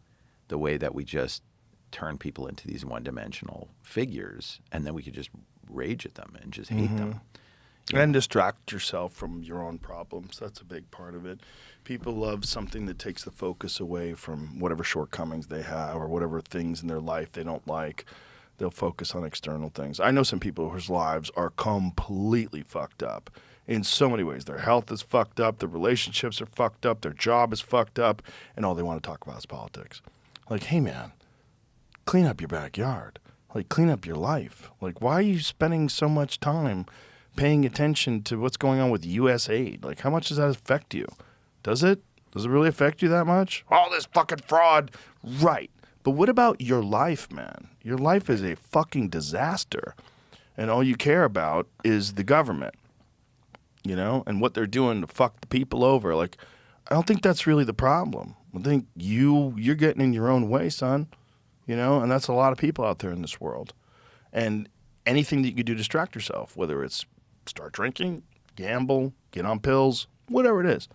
the way that we just turn people into these one-dimensional figures, and then we could just rage at them and just hate them. And distract yourself from your own problems. That's a big part of it. People love something that takes the focus away from whatever shortcomings they have or whatever things in their life they don't like. They'll focus on external things. I know some people whose lives are completely fucked up in so many ways. Their health is fucked up, their relationships are fucked up, their job is fucked up, and all they want to talk about is politics. Like, hey, man, clean up your backyard. Like, clean up your life. Like, why are you spending so much time paying attention to what's going on with U.S. aid? Like, how much does that affect you? Does it? Does it really affect you that much? All this fucking fraud. Right. But what about your life, man? Your life is a fucking disaster. And all you care about is the government, you know, and what they're doing to fuck the people over. Like, I don't think that's really the problem. I think you're getting in your own way, son, you know, and that's a lot of people out there in this world. And anything that you can do to distract yourself, whether it's start drinking, gamble, get on pills, whatever it is.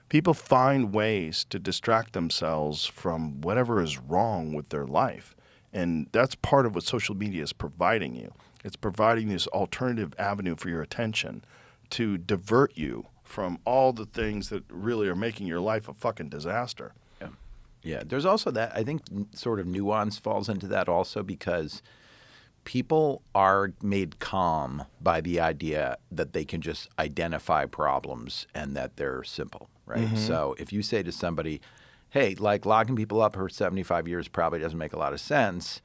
People find ways to distract themselves from whatever is wrong with their life. And that's part of what social media is providing you. It's providing this alternative avenue for your attention to divert you from all the things that really are making your life a fucking disaster. Yeah. Yeah. There's also that, I think, sort of nuance falls into that also because people are made calm by the idea that they can just identify problems and that they're simple, right? Mm-hmm. So if you say to somebody, hey, like locking people up for 75 years probably doesn't make a lot of sense,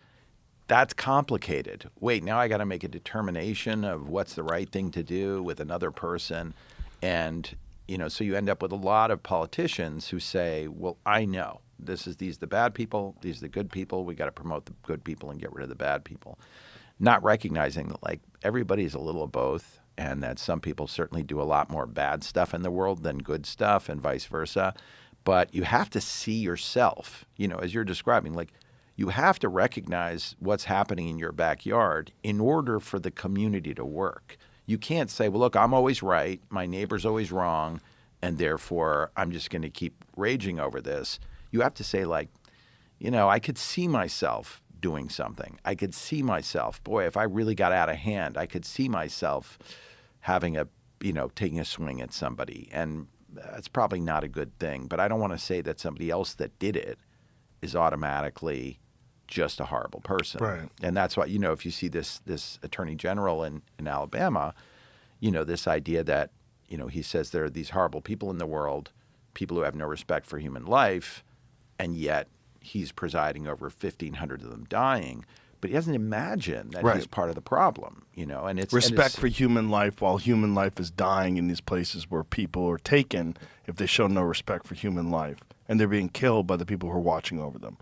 that's complicated. Wait, now I got to make a determination of what's the right thing to do with another person. And So you end up with a lot of politicians who say, well, I know these are the bad people, these are the good people. We got to promote the good people and get rid of the bad people. Not recognizing that like everybody's a little of both, and that some people certainly do a lot more bad stuff in the world than good stuff, and vice versa. But you have to see yourself, as you're describing, like you have to recognize what's happening in your backyard in order for the community to work. You can't say, well, look, I'm always right, my neighbor's always wrong, and therefore I'm just going to keep raging over this. You have to say, like, I could see myself doing something. I could see myself, boy, if I really got out of hand, I could see myself having taking a swing at somebody. And that's probably not a good thing. But I don't want to say that somebody else that did it is automatically just a horrible person. Right. And that's why, if you see this attorney general in Alabama, this idea that, he says there are these horrible people in the world, people who have no respect for human life, and yet he's presiding over 1,500 of them dying. But he doesn't imagine that he's part of the problem, and it's respect for human life while human life is dying in these places where people are taken if they show no respect for human life, and they're being killed by the people who are watching over them.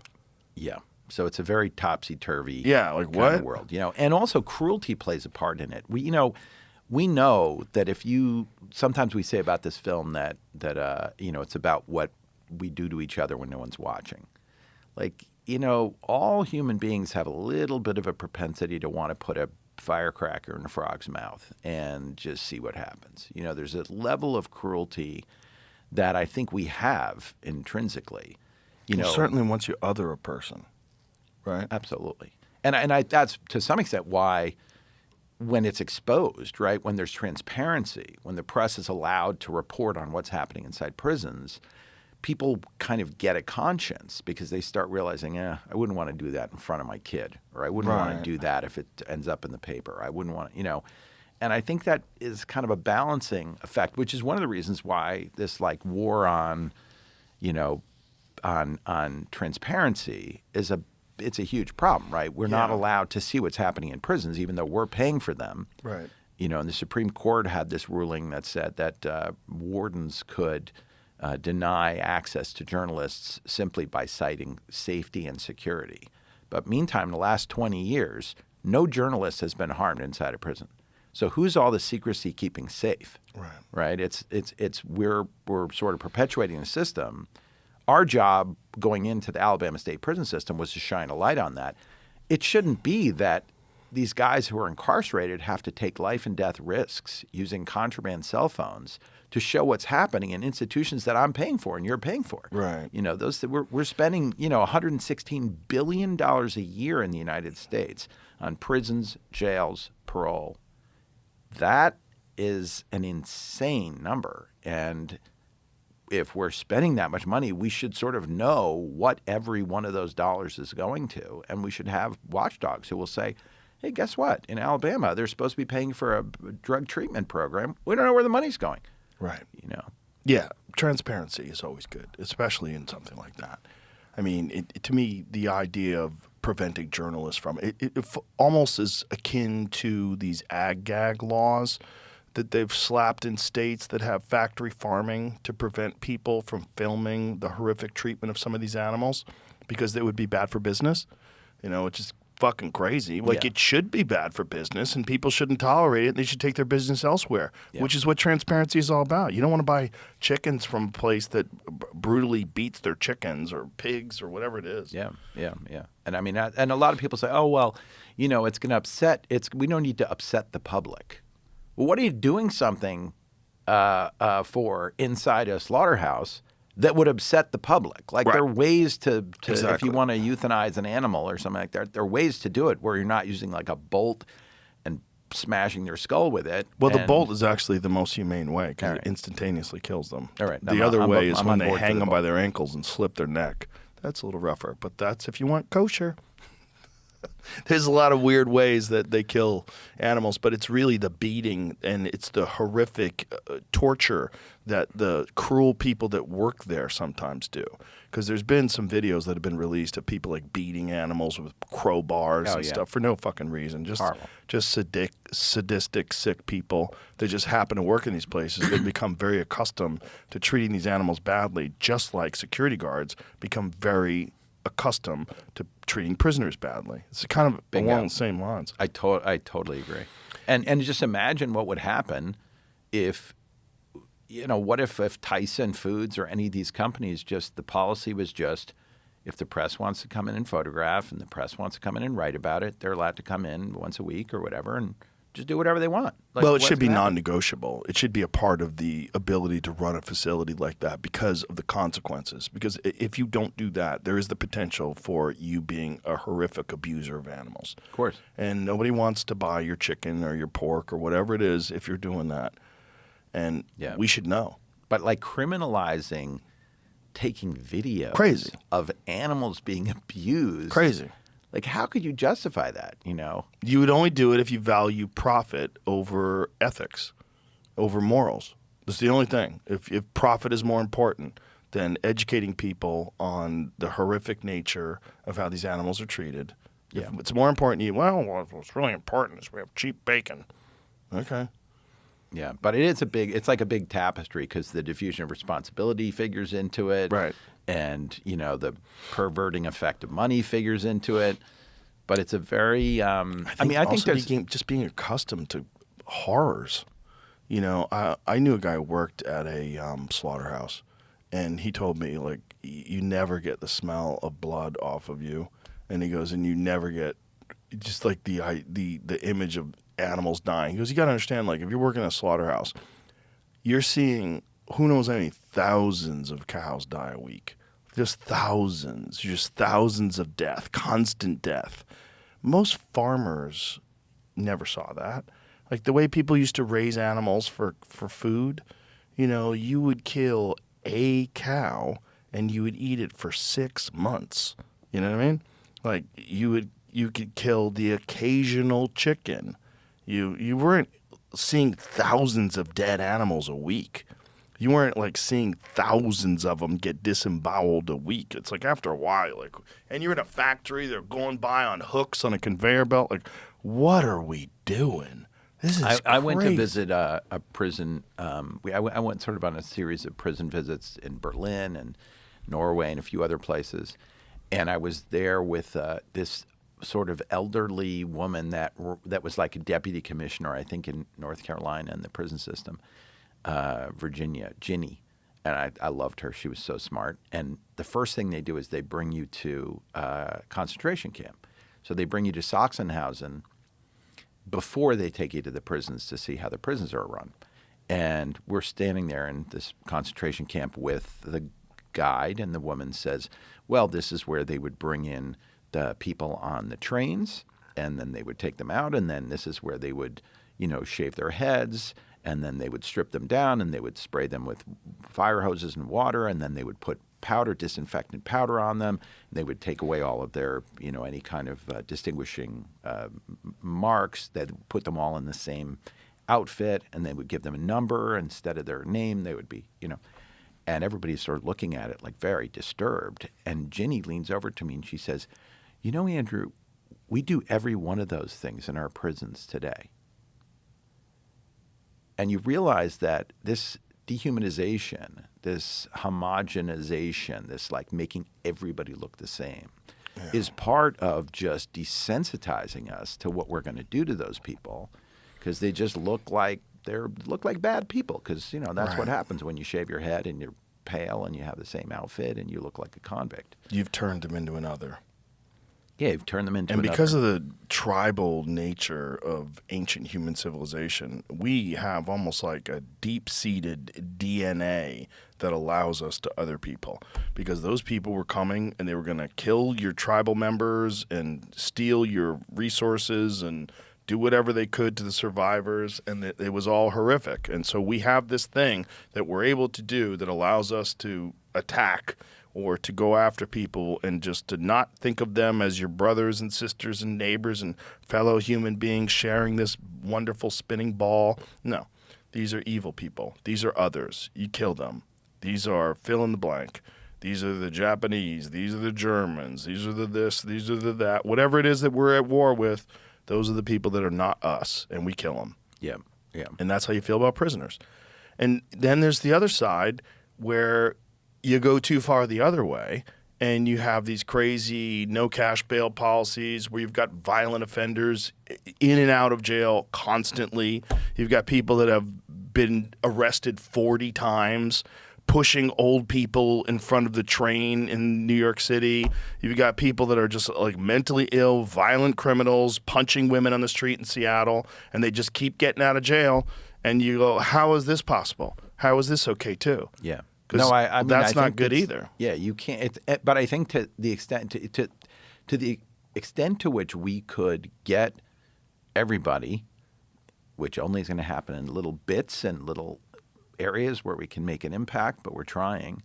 Yeah. So it's a very topsy-turvy like kind of world, and also cruelty plays a part in it. We know that if sometimes we say about this film that it's about what we do to each other when no one's watching. Like, all human beings have a little bit of a propensity to want to put a firecracker in a frog's mouth and just see what happens. There's a level of cruelty that I think we have intrinsically. Certainly once you other a person, right? Absolutely. And that's to some extent why when it's exposed, right, when there's transparency, when the press is allowed to report on what's happening inside prisons, people kind of get a conscience because they start realizing, I wouldn't want to do that in front of my kid, or I wouldn't want to do that if it ends up in the paper. I wouldn't want to, And I think that is kind of a balancing effect, which is one of the reasons why this like war on, on transparency it's a huge problem, right? We're not allowed to see what's happening in prisons, even though we're paying for them. Right. And the Supreme Court had this ruling that said that wardens could deny access to journalists simply by citing safety and security. But meantime, in the last 20 years, no journalist has been harmed inside a prison. So who's all the secrecy keeping safe? Right. We're sort of perpetuating a system. Our job going into the Alabama State prison system was to shine a light on that. It shouldn't be that these guys who are incarcerated have to take life and death risks using contraband cell phones to show what's happening in institutions that I'm paying for and you're paying for. Right. We're spending, $116 billion a year in the United States on prisons, jails, parole. That is an insane number. And if we're spending that much money, we should sort of know what every one of those dollars is going to. And we should have watchdogs who will say, hey, guess what? In Alabama, they're supposed to be paying for a drug treatment program. We don't know where the money's going. Right. Yeah, transparency is always good, especially in something like that. I mean, to me, the idea of preventing journalists from it almost is akin to these ag-gag laws that they've slapped in states that have factory farming to prevent people from filming the horrific treatment of some of these animals because it would be bad for business. It's just fucking crazy. Like, it should be bad for business, and people shouldn't tolerate it. They should take their business elsewhere, which is what transparency is all about. You don't want to buy chickens from a place that brutally beats their chickens or pigs or whatever it is. Yeah. And I mean, and a lot of people say, oh, well, it's going to upset. We don't need to upset the public. Well, what are you doing something for inside a slaughterhouse that would upset the public? Like, there are ways to if you want to euthanize an animal or something like that, there are ways to do it where you're not using like a bolt and smashing their skull with it. Well, the bolt is actually the most humane way because it instantaneously kills them. All right. The other way is when they hang them by their ankles and slip their neck. That's a little rougher, but that's if you want kosher. There's a lot of weird ways that they kill animals, but it's really the beating and it's the horrific torture that the cruel people that work there sometimes do. Because there's been some videos that have been released of people like beating animals with crowbars and stuff for no fucking reason. Just sadistic, sick people that just happen to work in these places. They become very accustomed to treating these animals badly, just like security guards become very accustomed to treating prisoners badly. It's kind of along the same lines. I totally agree. And just imagine what would happen if, what if Tyson Foods or any of these companies, just the policy was just, if the press wants to come in and photograph and the press wants to come in and write about it, they're allowed to come in once a week or whatever and just do whatever they want. Well, it should be non-negotiable. It should be a part of the ability to run a facility like that because of the consequences. Because if you don't do that, there is the potential for you being a horrific abuser of animals. Of course. And nobody wants to buy your chicken or your pork or whatever it is if you're doing that. And we should know. But like criminalizing taking videos Crazy. Of animals being abused. Crazy. Like, how could you justify that, You would only do it if you value profit over ethics, over morals. That's the only thing. If profit is more important than educating people on the horrific nature of how these animals are treated, if it's more important, what's really important is we have cheap bacon. Okay. Yeah, but it's like a big tapestry because the diffusion of responsibility figures into it. Right. And, the perverting effect of money figures into it. But it's a very, I think there's just being accustomed to horrors. I knew a guy who worked at a slaughterhouse, and he told me, like, you never get the smell of blood off of you. And he goes, and you never get just like the image of animals dying. He goes, you got to understand, like, if you're working at a slaughterhouse, you're seeing who knows how many thousands of cows die a week. Just thousands of death, constant death. Most farmers never saw that. Like the way people used to raise animals for food, you would kill a cow and you would eat it for 6 months. You know what I mean? Like you could kill the occasional chicken. You weren't seeing thousands of dead animals a week. You weren't like seeing thousands of them get disemboweled a week. It's like after a while, and you're in a factory, they're going by on hooks on a conveyor belt. Like, what are we doing? This is I went to crazy. visit a prison. I went sort of on a series of prison visits in Berlin and Norway and a few other places. And I was there with this sort of elderly woman that was like a deputy commissioner, I think, in North Carolina in the prison system. Virginia, Ginny, and I loved her. She was so smart. And the first thing they do is they bring you to concentration camp. So they bring you to Sachsenhausen before they take you to the prisons to see how the prisons are run. And we're standing there in this concentration camp with the guide, and the woman says, well, this is where they would bring in the people on the trains, and then they would take them out, and then this is where they would, shave their heads, and then they would strip them down and they would spray them with fire hoses and water, and then they would put disinfectant powder on them. They would take away all of their, any kind of distinguishing marks. They'd put them all in the same outfit, and they would give them a number instead of their name. They would be, and everybody's sort of looking at it like very disturbed. And Ginny leans over to me and she says, Andrew, we do every one of those things in our prisons today. And you realize that this dehumanization, this homogenization, this like making everybody look the same is part of just desensitizing us to what we're going to do to those people because they just look like bad people because, that's what happens when you shave your head and you're pale and you have the same outfit and you look like a convict. You've turned them into another. Yeah, you've turned them into And another. because of the tribal nature of ancient human civilization, we have almost like a deep-seated DNA that allows us to other people. Because those people were coming and they were going to kill your tribal members and steal your resources and do whatever they could to the survivors, and it was all horrific. And so we have this thing that we're able to do that allows us to attack or to go after people and just to not think of them as your brothers and sisters and neighbors and fellow human beings sharing this wonderful spinning ball. No, these are evil people. These are others. You kill them. These are fill in the blank. These are the Japanese. These are the Germans. These are the this. These are the that. Whatever it is that we're at war with, those are the people that are not us, and we kill them. Yeah, yeah. And that's how you feel about prisoners. And then there's the other side where you go too far the other way and you have these crazy no cash bail policies where you've got violent offenders in and out of jail constantly. You've got people that have been arrested 40 times, pushing old people in front of the train in New York City. You've got people that are just like mentally ill, violent criminals, punching women on the street in Seattle, and they just keep getting out of jail. And you go, how is this possible? How is this okay too? Yeah. 'Cause No, I mean, that's I not think good it's- either. Yeah, you can't. But I think to the extent to the extent to which we could get everybody, which only is going to happen in little bits and little areas where we can make an impact, but we're trying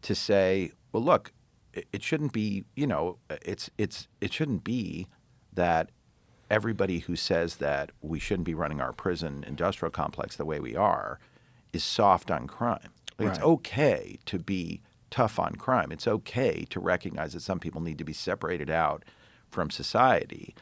to say, well, look, it shouldn't be. It shouldn't be that everybody who says that we shouldn't be running our prison industrial complex the way we are is soft on crime. It's Right. okay to be tough on crime. It's okay to recognize that some people need to be separated out from society.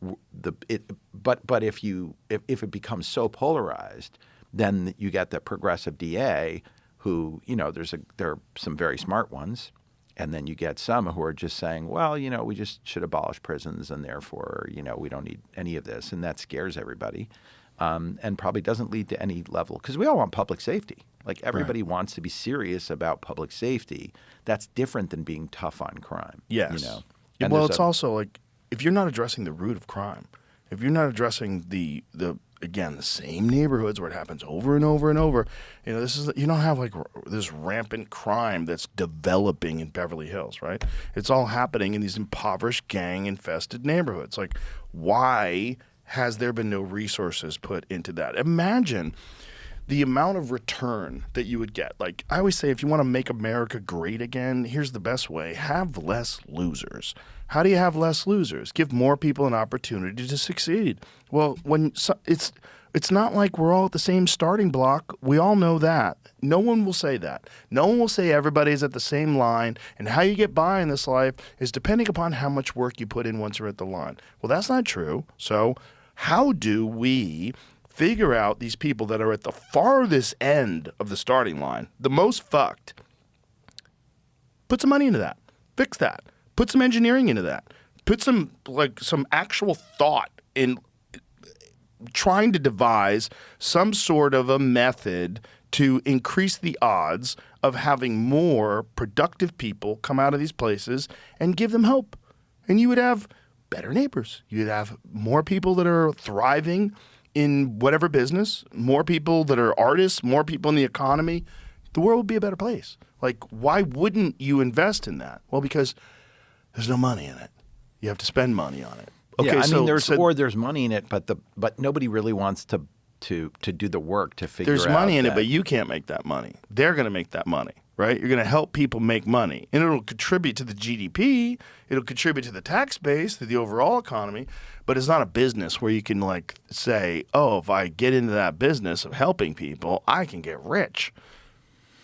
But if it becomes so polarized, then you get the progressive DA who, there are some very smart ones, and then you get some who are just saying, well, we just should abolish prisons, and therefore, we don't need any of this, and that scares everybody, and probably doesn't lead to any level, because we all want public safety. Like everybody wants to be serious about public safety. That's different than being tough on crime. Yes. And Well, there's it's also like if you're not addressing the root of crime, if you're not addressing the same neighborhoods where it happens over and over and over, you don't have like this rampant crime that's developing in Beverly Hills, right? It's all happening in these impoverished, gang-infested neighborhoods. Like, why has there been no resources put into that? Imagine the amount of return that you would get. Like I always say, if you want to make America great again, here's the best way. Have less losers. How do you have less losers? Give more people an opportunity to succeed. Well, it's not like we're all at the same starting block. We all know that. No one will say that. No one will say everybody's at the same line, and how you get by in this life is depending upon how much work you put in once you're at the line. Well, that's not true. So how do we figure out these people that are at the farthest end of the starting line, the most fucked? Put some money into that. Fix that. Put some engineering into that. Put some actual thought in trying to devise some sort of a method to increase the odds of having more productive people come out of these places and give them hope. And you would have better neighbors. You'd have more people that are thriving in whatever business, more people that are artists, more people in the economy. The world would be a better place. Like, why wouldn't you invest in that? Well, because there's no money in it. You have to spend money on it. Okay, yeah, I mean, so there's money in it, but nobody really wants to do the work to figure out. there's money in it, that- but you can't make that money. They're going to make that money, right? You're going to help people make money, and it'll contribute to the GDP. It'll contribute to the tax base, to the overall economy. But it's not a business where you can like say, "Oh, if I get into that business of helping people, I can get rich,"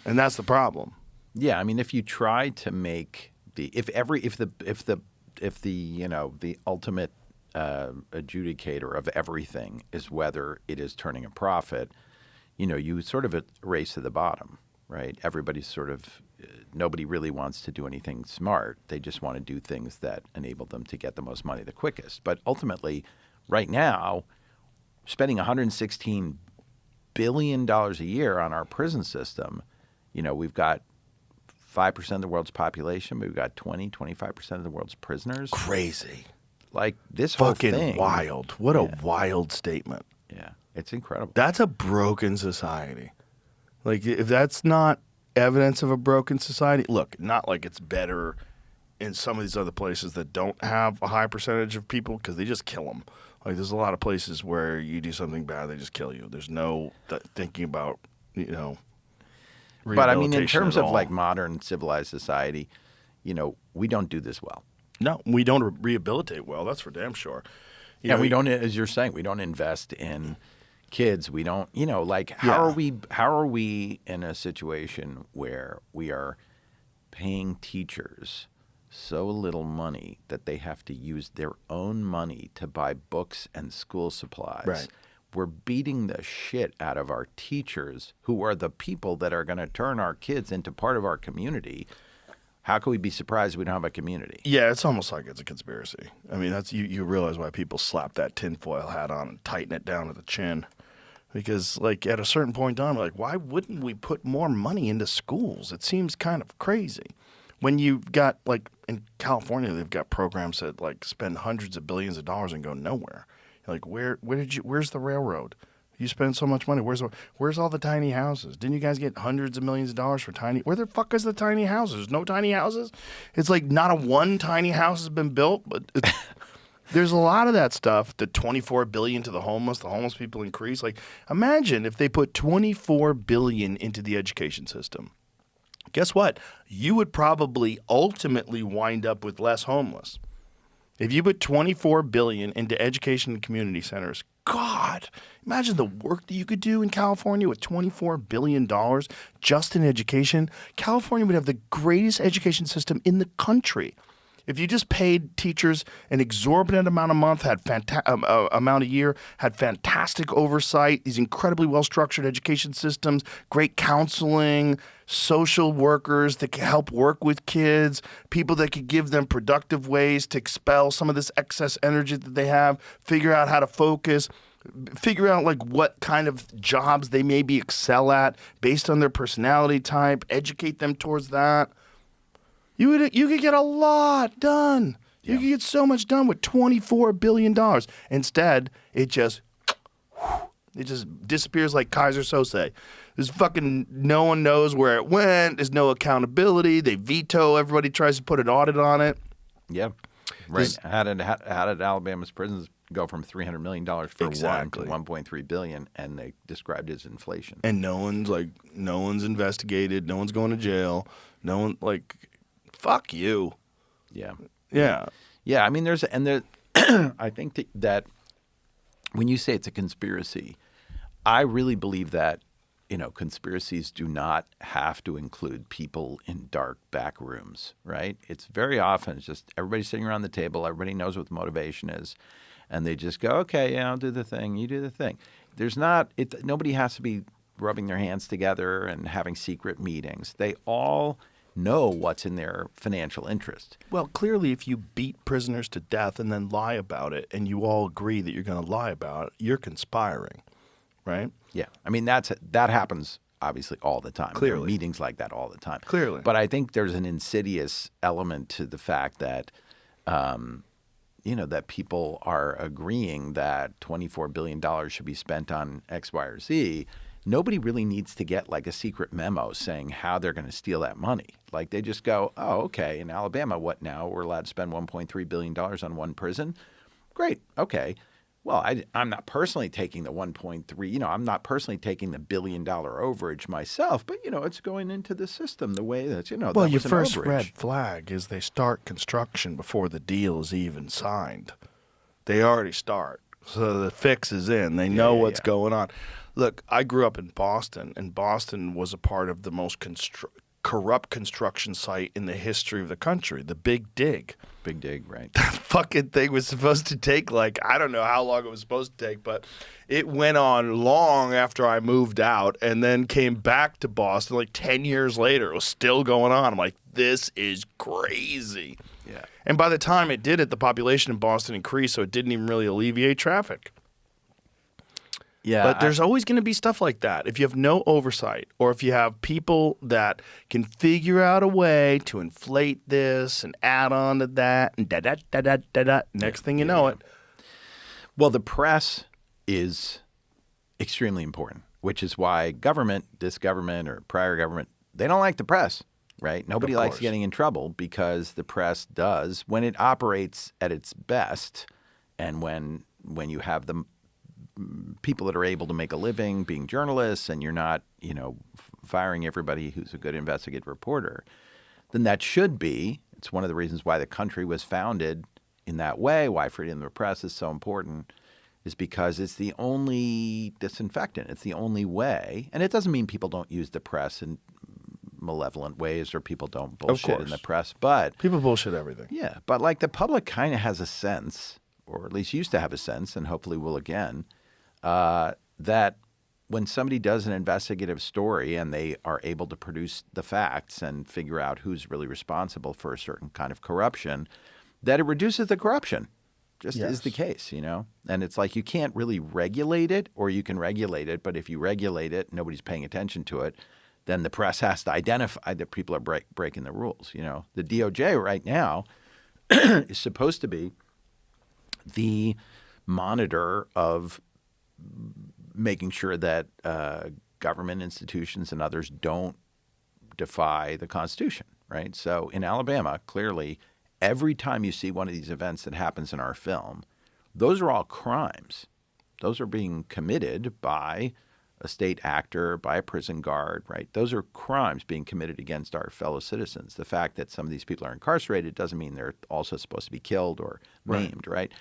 and that's the problem. Yeah, I mean, if you try to make the ultimate adjudicator of everything is whether it is turning a profit, you sort of race to the bottom, right? Everybody's sort of nobody really wants to do anything smart. They just want to do things that enable them to get the most money the quickest. But ultimately, right now, spending $116 billion a year on our prison system, we've got 5% of the world's population, but we've got 25% of the world's prisoners. Crazy. Like this whole Fucking thing. wild. What a wild statement. Yeah, it's incredible. That's a broken society. Like, if that's not evidence of a broken society, look, not like it's better in some of these other places that don't have a high percentage of people because they just kill them. Like, there's a lot of places where you do something bad, they just kill you. There's no thinking about, But I mean, in rehabilitation terms at of all. like modern civilized society, we don't do this well. No, we don't rehabilitate well. That's for damn sure. And we don't, as you're saying, we don't invest in kids. We don't, how are we in a situation where we are paying teachers so little money that they have to use their own money to buy books and school supplies? Right. We're beating the shit out of our teachers, who are the people that are going to turn our kids into part of our community. How can we be surprised we don't have a community? Yeah, it's almost like it's a conspiracy. I mean, that's you realize why people slap that tinfoil hat on and tighten it down to the chin. Because, like, at a certain point in time, like, why wouldn't we put more money into schools? It seems kind of crazy. When you've got, like, in California, they've got programs that, like, spend hundreds of billions of dollars and go nowhere. You're like, where's the railroad? You spend so much money. Where's all the tiny houses? Didn't you guys get hundreds of millions of dollars for tiny? Where the fuck is the tiny houses? No tiny houses? It's like not a one tiny house has been built, but there's a lot of that stuff. The $24 billion to the homeless people increase. Like, imagine if they put $24 billion into the education system. Guess what? You would probably ultimately wind up with less homeless. If you put $24 billion into education and community centers, God, imagine the work that you could do in California with $24 billion just in education. California would have the greatest education system in the country. If you just paid teachers an exorbitant amount a month, amount a year, had fantastic oversight, these incredibly well-structured education systems, great counseling, social workers that can help work with kids, people that could give them productive ways to expel some of this excess energy that they have, figure out how to focus, figure out like what kind of jobs they maybe excel at based on their personality type, educate them towards that. You could get a lot done. You could get so much done with $24 billion. Instead, it just disappears like Kaiser Sose. There's fucking no one knows where it went. There's no accountability. They veto. Everybody tries to put an audit on it. Yeah, right. How did Alabama's prisons go from $300 million for Exactly. one to $1.3 billion, and they described it as inflation? And no one's investigated. No one's going to jail. No one fuck you. Yeah. Yeah. Yeah, I mean, I think that when you say it's a conspiracy, I really believe that, conspiracies do not have to include people in dark back rooms, right? It's very often just everybody sitting around the table, everybody knows what the motivation is, and they just go, okay, yeah, I'll do the thing, you do the thing. Nobody has to be rubbing their hands together and having secret meetings. They all know what's in their financial interest. Well, clearly, if you beat prisoners to death and then lie about it, and you all agree that you're going to lie about it, you're conspiring, right? Yeah, I mean that happens obviously all the time. Clearly, there are meetings like that all the time. Clearly, but I think there's an insidious element to the fact that, that people are agreeing that $24 billion should be spent on X, Y, or Z. Nobody really needs to get like a secret memo saying how they're going to steal that money. Like they just go, oh, okay, in Alabama, what now? We're allowed to spend $1.3 billion on one prison? Great, okay. Well, I'm not personally taking the 1.3, I'm not personally taking the $1 billion overage myself, but, it's going into the system the way that, well, that your was an first overage. red flag is they start construction before the deal is even signed. They already start. So the fix is in. They know what's going on. Look, I grew up in Boston, and Boston was a part of the most corrupt construction site in the history of the country, the Big Dig. Big Dig, right. That fucking thing was supposed to take I don't know how long it was supposed to take, but it went on long after I moved out and then came back to Boston 10 years later. It was still going on. I'm like, this is crazy. Yeah. And by the time it did it, the population in Boston increased, so it didn't even really alleviate traffic. Yeah, but there's always going to be stuff like that. If you have no oversight, or if you have people that can figure out a way to inflate this and add on to that, and da-da-da-da-da-da, next thing you know it. Well, the press is extremely important, which is why this government or prior government, they don't like the press, right? Nobody likes getting in trouble because the press does, when it operates at its best and when you have the people that are able to make a living being journalists, and you're not, firing everybody who's a good investigative reporter, then that should be. It's one of the reasons why the country was founded in that way, why freedom of the press is so important, is because it's the only disinfectant. It's the only way. And it doesn't mean people don't use the press in malevolent ways or people don't bullshit in the press, but people bullshit everything. Yeah, but like the public kind of has a sense, or at least used to have a sense, and hopefully will again, that when somebody does an investigative story and they are able to produce the facts and figure out who's really responsible for a certain kind of corruption, that it reduces the corruption. Just is the case, And it's like you can't really regulate it, or you can regulate it, but if you regulate it, nobody's paying attention to it, then the press has to identify that people are breaking the rules. The DOJ right now is supposed to be the monitor of making sure that government institutions and others don't defy the Constitution, right? So in Alabama, clearly, every time you see one of these events that happens in our film, those are all crimes. Those are being committed by a state actor, by a prison guard, right? Those are crimes being committed against our fellow citizens. The fact that some of these people are incarcerated doesn't mean they're also supposed to be killed or maimed, right?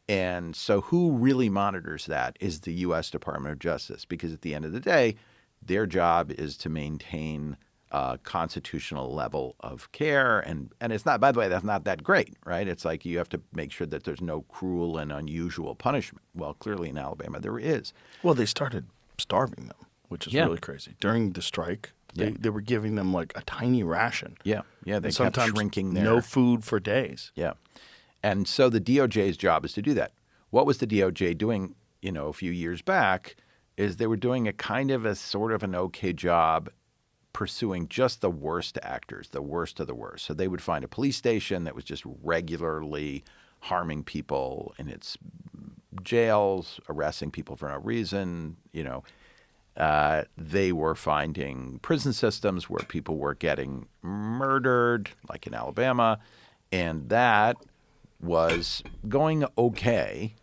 And so who really monitors that is the U.S. Department of Justice, because at the end of the day, their job is to maintain a constitutional level of care. And it's not, by the way, that's not that great, right? It's like you have to make sure that there's no cruel and unusual punishment. Well, clearly in Alabama there is. Well, they started starving them, which is really crazy. During the strike, they were giving them like a tiny ration. Yeah, they kept shrinking their... no food for days. Yeah. And so the DOJ's job is to do that. What was the DOJ doing, a few years back is they were doing a kind of a sort of an okay job pursuing just the worst actors, the worst of the worst. So they would find a police station that was just regularly harming people in its jails, arresting people for no reason. They were finding prison systems where people were getting murdered, like in Alabama, and that was going okay.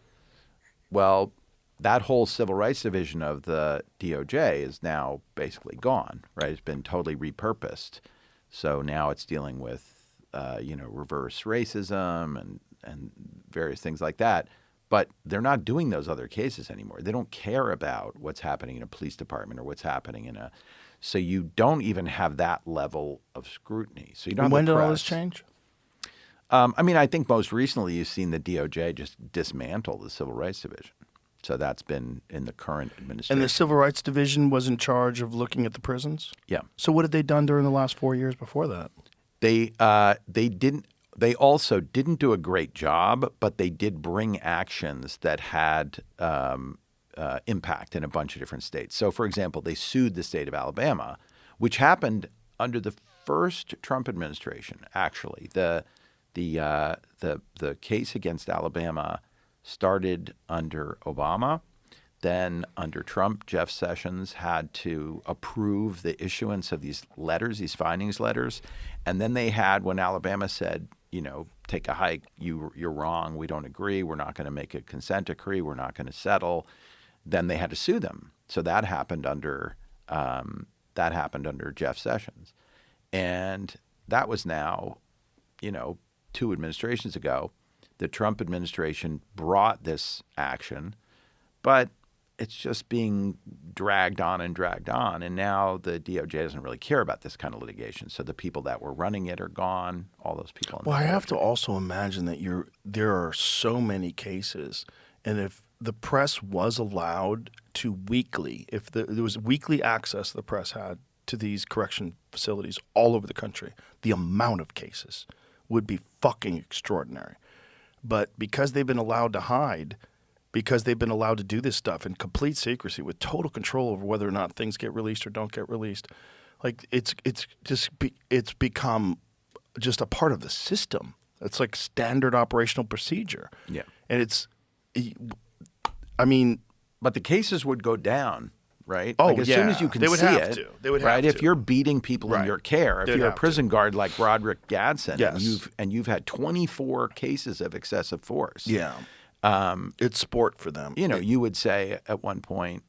Well, that whole civil rights division of the DOJ is now basically gone, right? It's been totally repurposed. So now it's dealing with, reverse racism and various things like that. But they're not doing those other cases anymore. They don't care about what's happening in a police department or what's happening in a – so you don't even have that level of scrutiny. So you don't. When did all this change? I think most recently you've seen the DOJ just dismantle the Civil Rights Division. So that's been in the current administration. And the Civil Rights Division was in charge of looking at the prisons? Yeah. So what had they done during the last 4 years before that? They didn't. They also didn't do a great job, but they did bring actions that had impact in a bunch of different states. So, for example, they sued the state of Alabama, which happened under the first Trump administration. Actually, the case against Alabama started under Obama. Then under Trump, Jeff Sessions had to approve the issuance of these letters, these findings letters. And then they had, when Alabama said, take a hike, you're wrong, we don't agree, we're not going to make a consent decree, we're not going to settle, then they had to sue them. So that happened under Jeff Sessions. And that was now, 2 administrations ago. The Trump administration brought this action, but it's just being dragged on. And now the DOJ doesn't really care about this kind of litigation. So the people that were running it are gone, all those people. Well, I have to also imagine that there are so many cases. And if the press was allowed to weekly, if there was weekly access the press had to these correction facilities all over the country, the amount of cases would be fucking extraordinary. But because they've been allowed to hide, because they've been allowed to do this stuff in complete secrecy with total control over whether or not things get released or don't get released, like it's become just a part of the system. It's like standard operational procedure. Yeah. And but the cases would go down, right? Oh, like as soon as you can they would see have it, to. They would right? have If to. you're beating people in your care, if you're a prison guard like Roderick Gadsden, Yes. and you've had 24 cases of excessive force, Yeah. It's sport for them. You would say at one point,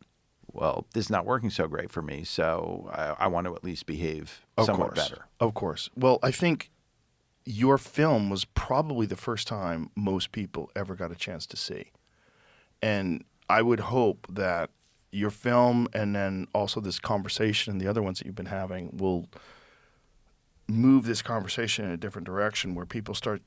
well, this is not working so great for me, so I want to at least behave somewhat better. Of course. Well, I think your film was probably the first time most people ever got a chance to see. And I would hope that your film and then also this conversation and the other ones that you've been having will move this conversation in a different direction where people start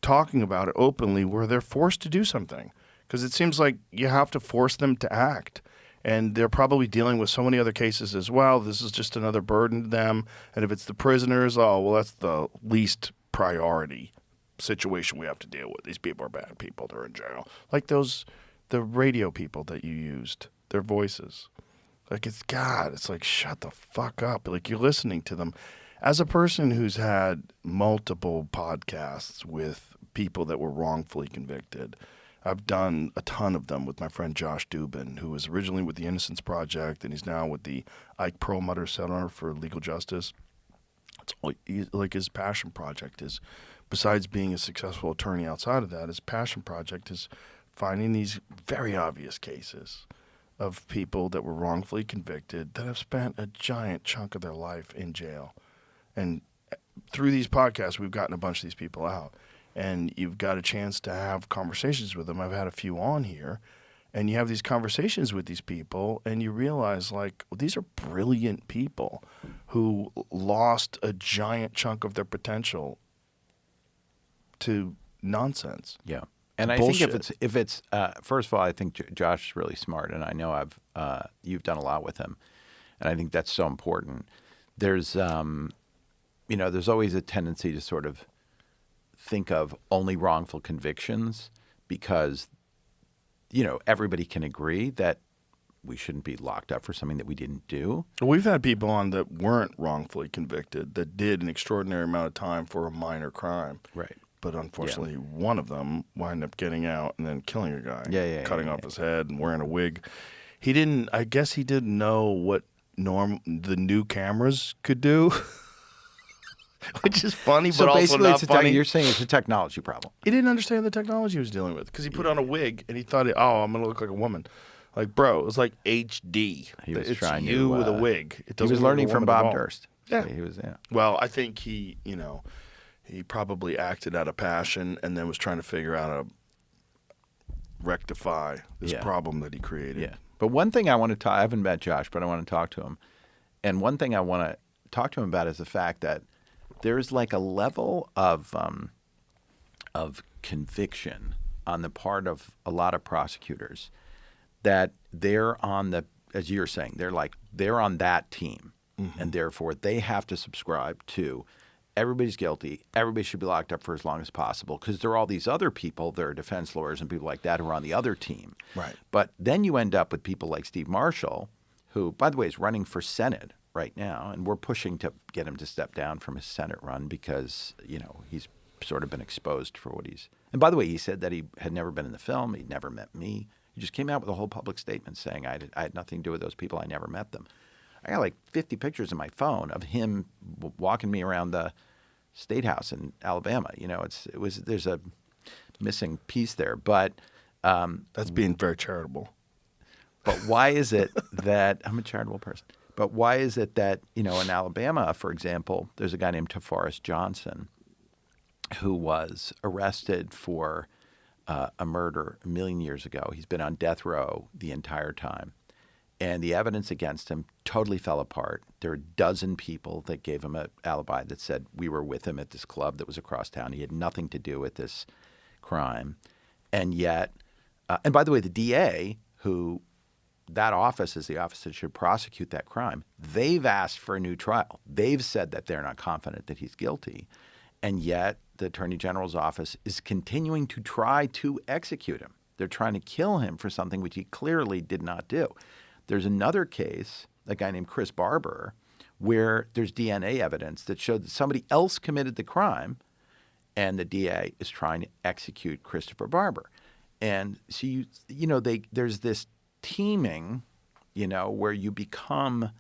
talking about it openly, where they're forced to do something. Because it seems like you have to force them to act. And they're probably dealing with so many other cases as well. This is just another burden to them. And if it's the prisoners, oh, well, that's the least priority situation we have to deal with. These people are bad people. They're in jail. Like the radio people that you used, their voices. Like, it's like, shut the fuck up. Like, you're listening to them. As a person who's had multiple podcasts with people that were wrongfully convicted, I've done a ton of them with my friend Josh Dubin, who was originally with the Innocence Project, and he's now with the Ike Perlmutter Center for Legal Justice. It's like his passion project is, besides being a successful attorney outside of that, his passion project is finding these very obvious cases of people that were wrongfully convicted that have spent a giant chunk of their life in jail. And through these podcasts, we've gotten a bunch of these people out. And you've got a chance to have conversations with them. I've had a few on here. And you have these conversations with these people, and you realize, like, well, these are brilliant people who lost a giant chunk of their potential to nonsense. Yeah. And I think if it's first of all, I think Josh is really smart, and I know you've done a lot with him, and I think that's so important. There's there's always a tendency to sort of think of only wrongful convictions because everybody can agree that we shouldn't be locked up for something that we didn't do. We've had people on that weren't wrongfully convicted that did an extraordinary amount of time for a minor crime. Right. But unfortunately, one of them wound up getting out and then killing a guy, cutting off his head and wearing a wig. I guess he didn't know what the new cameras could do, which is funny, but also not funny. You're saying it's a technology problem. He didn't understand the technology he was dealing with because he put on a wig and he thought, I'm going to look like a woman. Like, bro, it was like HD. It's trying you with a wig. He was learning from Bob Durst. Yeah. He was, Well, I think he probably acted out of passion and then was trying to figure out how to rectify this problem that he created. Yeah. But one thing I haven't met Josh, but I want to talk to him. And one thing I want to talk to him about is the fact that there's like a level of conviction on the part of a lot of prosecutors that they're on as you're saying, they're on that team. Mm-hmm. And therefore they have to subscribe to everybody's guilty. Everybody should be locked up for as long as possible because there are all these other people, there are defense lawyers and people like that who are on the other team. Right. But then you end up with people like Steve Marshall, who, by the way, is running for Senate right now, and we're pushing to get him to step down from his Senate run because, he's sort of been exposed for what he's – and by the way, he said that he had never been in the film. He'd never met me. He just came out with a whole public statement saying I had nothing to do with those people. I never met them. I got like 50 pictures in my phone of him walking me around the State House in Alabama. There's a missing piece there, but that's being very charitable. But why is it that I'm a charitable person? But why is it that in Alabama, for example, there's a guy named Tafaris Johnson who was arrested for a murder a million years ago. He's been on death row the entire time. And the evidence against him totally fell apart. There were a dozen people that gave him an alibi that said we were with him at this club that was across town. He had nothing to do with this crime. And yet, and by the way, the DA, who that office is the office that should prosecute that crime, they've asked for a new trial. They've said that they're not confident that he's guilty. And yet, the Attorney General's office is continuing to try to execute him. They're trying to kill him for something which he clearly did not do. There's another case, a guy named Chris Barber, where there's DNA evidence that showed that somebody else committed the crime, and the DA is trying to execute Christopher Barber. And so there's this teaming, where you become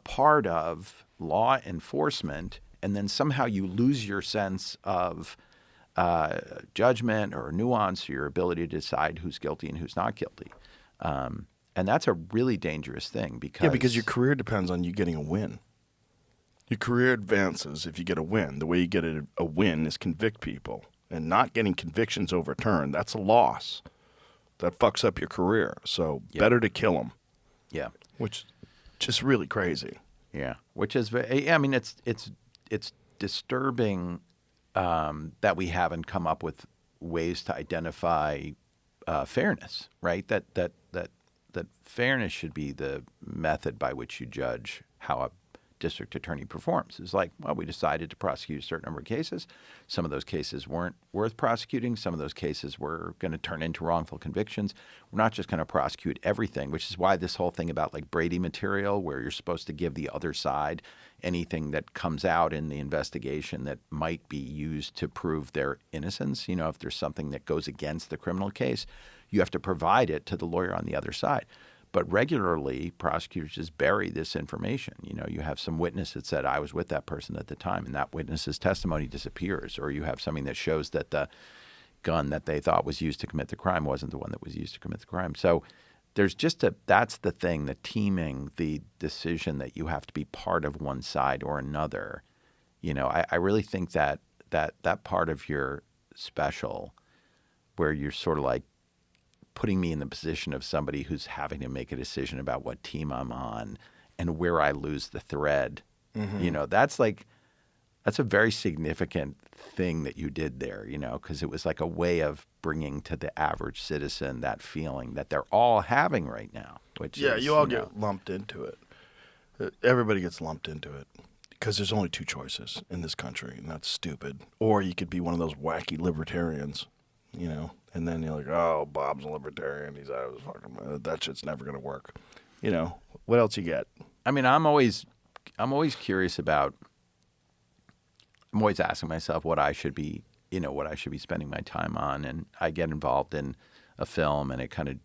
part of law enforcement, and then somehow you lose your sense of judgment or nuance, or your ability to decide who's guilty and who's not guilty. And that's a really dangerous thing because your career depends on you getting a win. Your career advances if you get a win. The way you get a win is convict people. And not getting convictions overturned, that's a loss. That fucks up your career. So better to kill them. Yeah. Which is just really crazy. Yeah. Which is, I mean, it's disturbing that we haven't come up with ways to identify fairness, right? That fairness should be the method by which you judge how a district attorney performs. It's like, well, we decided to prosecute a certain number of cases. Some of those cases weren't worth prosecuting. Some of those cases were going to turn into wrongful convictions. We're not just going to prosecute everything, which is why this whole thing about like Brady material, where you're supposed to give the other side anything that comes out in the investigation that might be used to prove their innocence. You know, if there's something that goes against the criminal case, you have to provide it to the lawyer on the other side. But regularly, prosecutors just bury this information. You know, you have some witness that said, I was with that person at the time, and that witness's testimony disappears. Or you have something that shows that the gun that they thought was used to commit the crime wasn't the one that was used to commit the crime. So there's just that's the thing, the teaming, the decision that you have to be part of one side or another. You know, I really think that part of your special where you're sort of like, putting me in the position of somebody who's having to make a decision about what team I'm on and where I lose the thread. Mm-hmm. You know, that's a very significant thing that you did there, you know, because it was like a way of bringing to the average citizen that feeling that they're all having right now. Which is, you all get lumped into it. Everybody gets lumped into it because there's only two choices in this country, and that's stupid. Or you could be one of those wacky libertarians, you know. And then you're like, oh, Bob's a libertarian. He's out of his fucking. That shit's never gonna work. You know what else you get? I mean, I'm always curious about. I'm always asking myself what I should be spending my time on, and I get involved in a film, and it kind of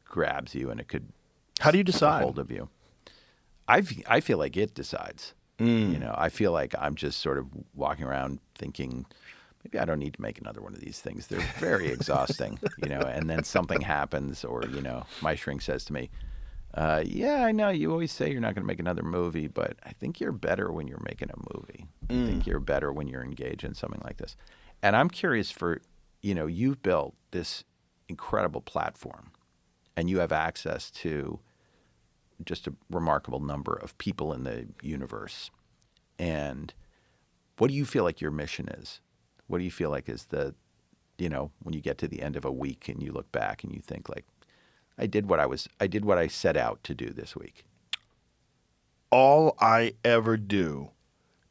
grabs you, and it could. How do you decide? Get hold of you. I feel like it decides. You know, I feel like I'm just sort of walking around thinking, maybe I don't need to make another one of these things. They're very exhausting, you know, and then something happens or, you know, my shrink says to me, yeah, I know you always say you're not going to make another movie, but I think you're better when you're making a movie. I think you're better when you're engaged in something like this. And I'm curious for, you know, you've built this incredible platform and you have access to just a remarkable number of people in the universe. And what do you feel like your mission is? What do you feel like is the, you know, when you get to the end of a week and you look back and you think like, I did what I set out to do this week? All I ever do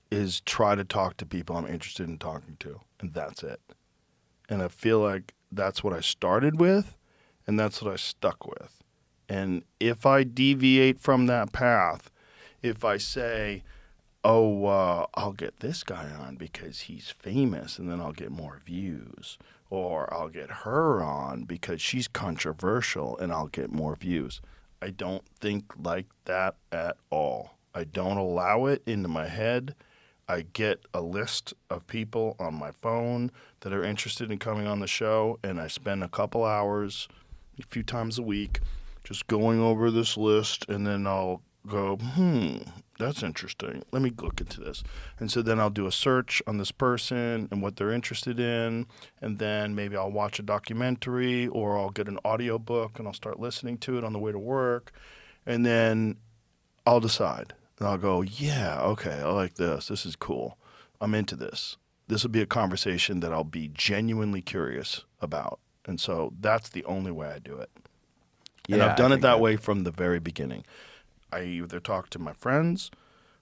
is try to talk to people I'm interested in talking to, and that's it. And I feel like that's what I started with, and that's what I stuck with. And if I deviate from that path, if I say, I'll get this guy on because he's famous and then I'll get more views. Or I'll get her on because she's controversial and I'll get more views. I don't think like that at all. I don't allow it into my head. I get a list of people on my phone that are interested in coming on the show, and I spend a couple hours, a few times a week, just going over this list, and then I'll go, that's interesting. Let me look into this. And so then I'll do a search on this person and what they're interested in, and then maybe I'll watch a documentary or I'll get an audiobook and I'll start listening to it on the way to work, and then I'll decide. And I'll go, yeah, okay, I like this. This is cool. I'm into this. This will be a conversation that I'll be genuinely curious about. And so that's the only way I do it. And I've done it that way from the very beginning. I either talk to my friends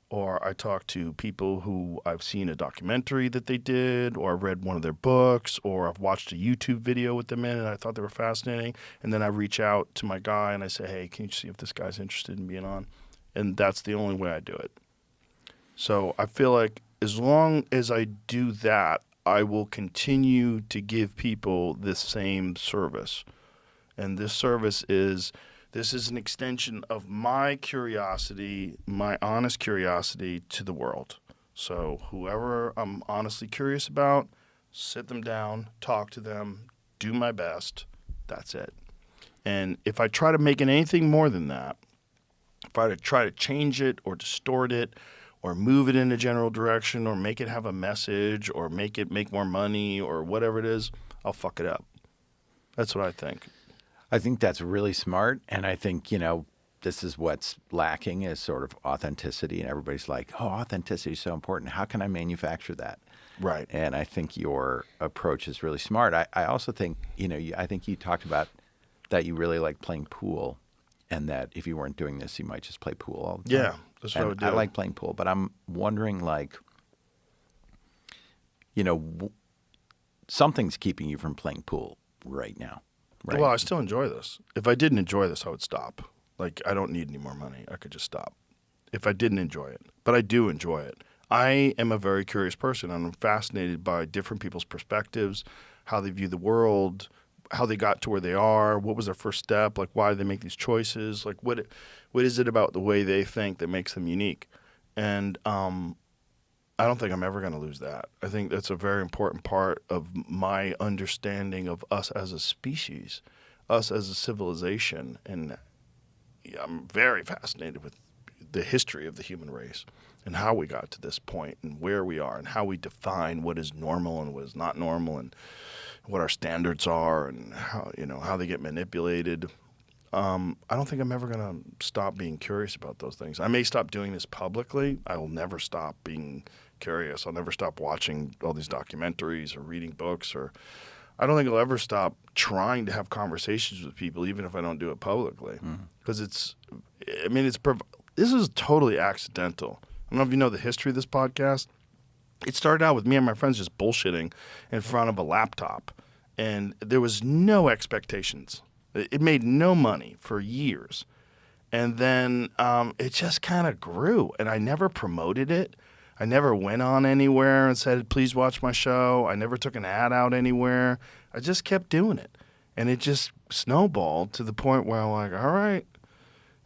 or I talk to people who I've seen a documentary that they did, or I've read one of their books, or I've watched a YouTube video with them in and I thought they were fascinating. And then I reach out to my guy and I say, hey, can you see if this guy's interested in being on? And that's the only way I do it. So I feel like as long as I do that, I will continue to give people this same service. And this service is an extension of my curiosity, my honest curiosity to the world. So whoever I'm honestly curious about, sit them down, talk to them, do my best. That's it. And if I try to make it anything more than that, if I try to change it or distort it or move it in a general direction or make it have a message or make it make more money or whatever it is, I'll fuck it up. That's what I think. I think that's really smart. And I think, this is what's lacking is sort of authenticity. And everybody's like, oh, authenticity is so important. How can I manufacture that? Right. And I think your approach is really smart. I also think, I think you talked about that you really like playing pool and that if you weren't doing this, you might just play pool all the time. Yeah, that's what I would do. I like playing pool, but I'm wondering something's keeping you from playing pool right now. Right? Well, I still enjoy this. If I didn't enjoy this, I would stop. Like, I don't need any more money. I could just stop if I didn't enjoy it. But I do enjoy it. I am a very curious person, and I'm fascinated by different people's perspectives, how they view the world, how they got to where they are, what was their first step, like why did they make these choices, like what is it about the way they think that makes them unique. And I don't think I'm ever going to lose that. I think that's a very important part of my understanding of us as a species, us as a civilization. And I'm very fascinated with the history of the human race and how we got to this point and where we are and how we define what is normal and what is not normal and what our standards are and how they get manipulated. I don't think I'm ever going to stop being curious about those things. I may stop doing this publicly. I will never stop being curious. I'll never stop watching all these documentaries or reading books, or I don't think I'll ever stop trying to have conversations with people, even if I don't do it publicly. Because this is totally accidental. I don't know if you know the history of this podcast. It started out with me and my friends just bullshitting in front of a laptop, and there was no expectations. It made no money for years. And then it just kind of grew, and I never promoted it. I never went on anywhere and said, please watch my show. I never took an ad out anywhere. I just kept doing it. And it just snowballed to the point where I'm like, all right.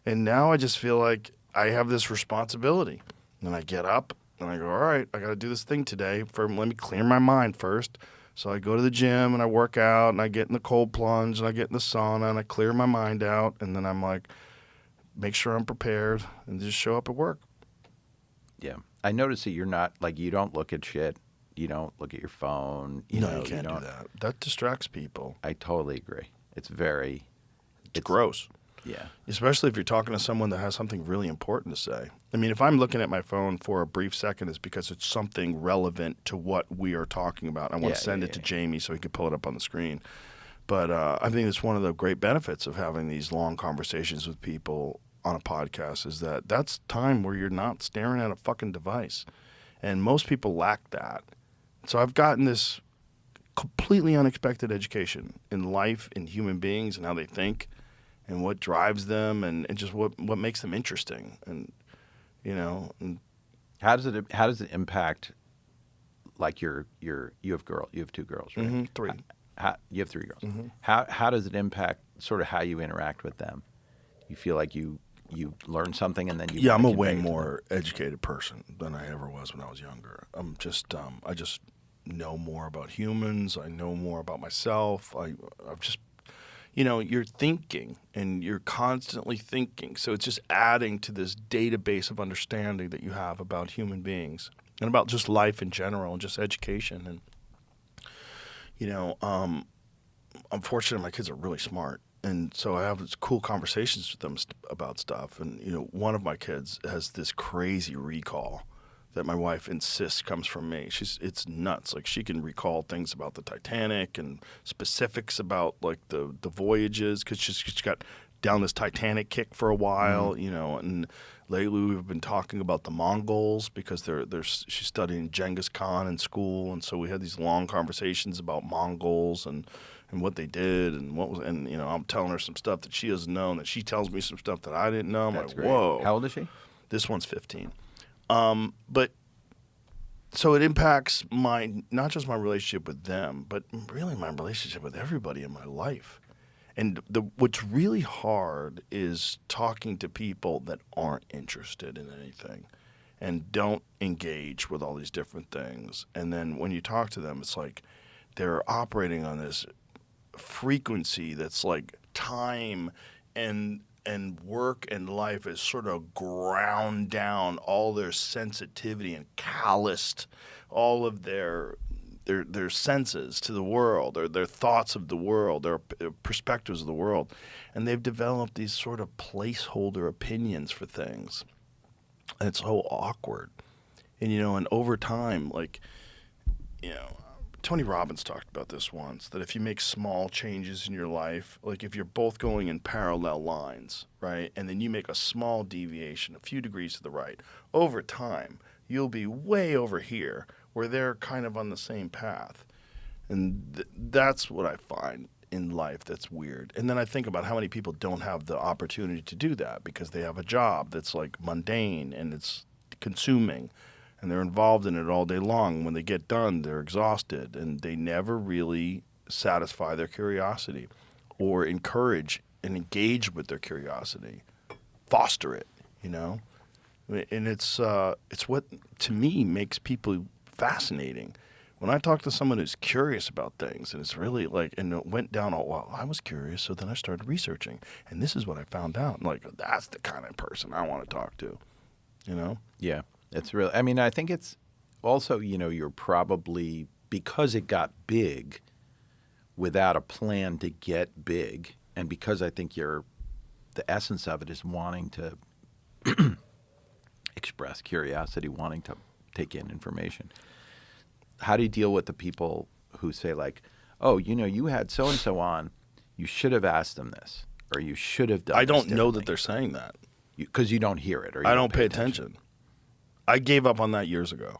And now I just feel like I have this responsibility. And I get up and I go, all right, I got to do this thing today. Let me clear my mind first. So I go to the gym and I work out and I get in the cold plunge and I get in the sauna and I clear my mind out. And then I'm like, make sure I'm prepared and just show up at work. Yeah. I notice that you're not, you don't look at shit. You don't look at your phone. You can't do that. That distracts people. I totally agree. It's gross. Yeah. Especially if you're talking to someone that has something really important to say. I mean, if I'm looking at my phone for a brief second, it's because it's something relevant to what we are talking about. I want to send it to Jamie so he can pull it up on the screen. But I think it's one of the great benefits of having these long conversations with people on a podcast is that that's time where you're not staring at a fucking device. And most people lack that. So I've gotten this completely unexpected education in life, in human beings, and how they think, and what drives them, and just what makes them interesting. And and how does it impact you have two girls, right? Mm-hmm, three. You have three girls. Mm-hmm. How does it impact sort of how you interact with them? You feel like you learn something and then you I'm a convey way it to more educated person than I ever was when I was younger. I'm just I just know more about humans. I know more about myself. I've just you're thinking and you're constantly thinking. So it's just adding to this database of understanding that you have about human beings and about just life in general and just education. And I'm fortunate my kids are really smart. And so I have these cool conversations with them about stuff. And, one of my kids has this crazy recall that my wife insists comes from me. It's nuts. Like, she can recall things about the Titanic and specifics about, like, the voyages, because she's got down this Titanic kick for a while, and lately we've been talking about the Mongols because she's studying Genghis Khan in school. And so we had these long conversations about Mongols and what they did and I'm telling her some stuff that she doesn't know, and that she tells me some stuff that I didn't know. I'm That's like, great. whoa. How old is she? This one's 15. But so it impacts not just my relationship with them, but really my relationship with everybody in my life. And what's really hard is talking to people that aren't interested in anything and don't engage with all these different things. And then when you talk to them, it's like they're operating on this frequency that's like time and work and life is sort of ground down all their sensitivity and calloused all of their senses to the world, or their thoughts of the world, their perspectives of the world. And they've developed these sort of placeholder opinions for things. And it's so awkward. And, and over time, like, Tony Robbins talked about this once, that if you make small changes in your life, like if you're both going in parallel lines, right, and then you make a small deviation, a few degrees to the right, over time, you'll be way over here where they're kind of on the same path. And that's what I find in life that's weird. And then I think about how many people don't have the opportunity to do that because they have a job that's like mundane and it's consuming. And they're involved in it all day long. When they get done, they're exhausted, and they never really satisfy their curiosity or encourage and engage with their curiosity, foster it, And it's what, to me, makes people fascinating. When I talk to someone who's curious about things, and it's really like, and it went down, I was curious, so then I started researching, and this is what I found out. Like, that's the kind of person I want to talk to, Yeah. It's really, I mean, I think it's also, you're probably, because it got big without a plan to get big, and because I think the essence of it is wanting to express curiosity, wanting to take in information. How do you deal with the people who say like, oh, you had so-and-so on, you should have asked them this, or you should have done this I don't know that differently." they're saying that. Because you don't hear it, or I don't pay attention. I gave up on that years ago.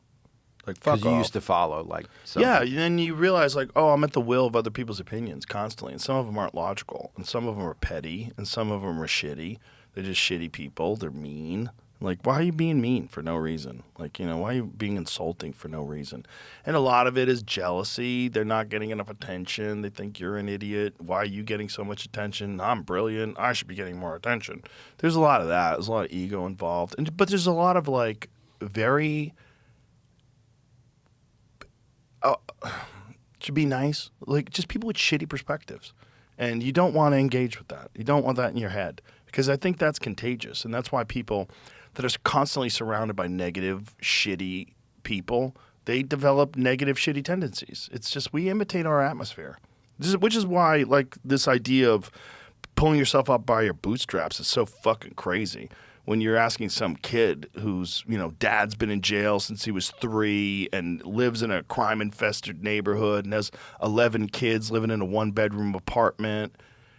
Like, fuck off. Because you used to follow, like, something. Yeah, and then you realize, like, I'm at the will of other people's opinions constantly, and some of them aren't logical, and some of them are petty, and some of them are shitty. They're just shitty people. They're mean. Like, why are you being mean for no reason? Like, why are you being insulting for no reason? And a lot of it is jealousy. They're not getting enough attention. They think you're an idiot. Why are you getting so much attention? I'm brilliant. I should be getting more attention. There's a lot of that. There's a lot of ego involved. But there's a lot of, like, very should be nice, like just people with shitty perspectives, and you don't want to engage with that. You don't want that in your head, because I think that's contagious, and that's why people that are constantly surrounded by negative, shitty people, they develop negative, shitty tendencies. It's just we imitate our atmosphere, which is why like this idea of pulling yourself up by your bootstraps is so fucking crazy. When you're asking some kid whose, dad's been in jail since he was 3 and lives in a crime-infested neighborhood and has 11 kids living in a 1-bedroom apartment,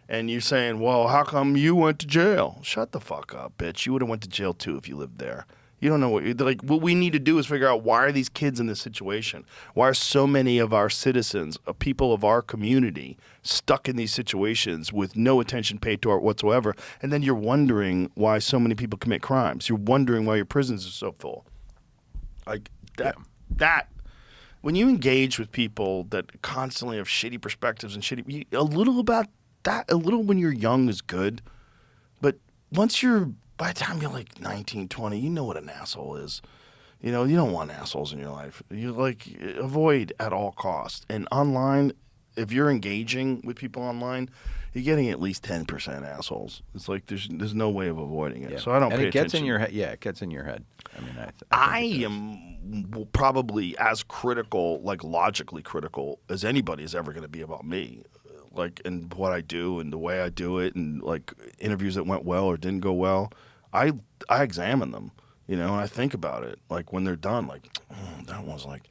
and you're saying, well, how come you went to jail? Shut the fuck up, bitch. You would have went to jail too if you lived there. You don't know what we need to do is figure out, why are these kids in this situation? Why are so many of our citizens, people of our community, stuck in these situations with no attention paid to it whatsoever? And then you're wondering why so many people commit crimes. You're wondering why your prisons are so full. Like that when you engage with people that constantly have shitty perspectives and a little when you're young is good, but by the time you're like 19, 20, you know what an asshole is. You don't want assholes in your life. You avoid at all costs. And online, if you're engaging with people online, you're getting at least 10% assholes. It's like there's no way of avoiding it. Yeah. So I don't pay attention. And it gets in your head. Yeah, it gets in your head. I mean, I am probably as critical, like logically critical, as anybody is ever going to be about me. Like, and what I do and the way I do it, and like interviews that went well or didn't go well, I examine them, and I think about it. Like when they're done, like, that was like,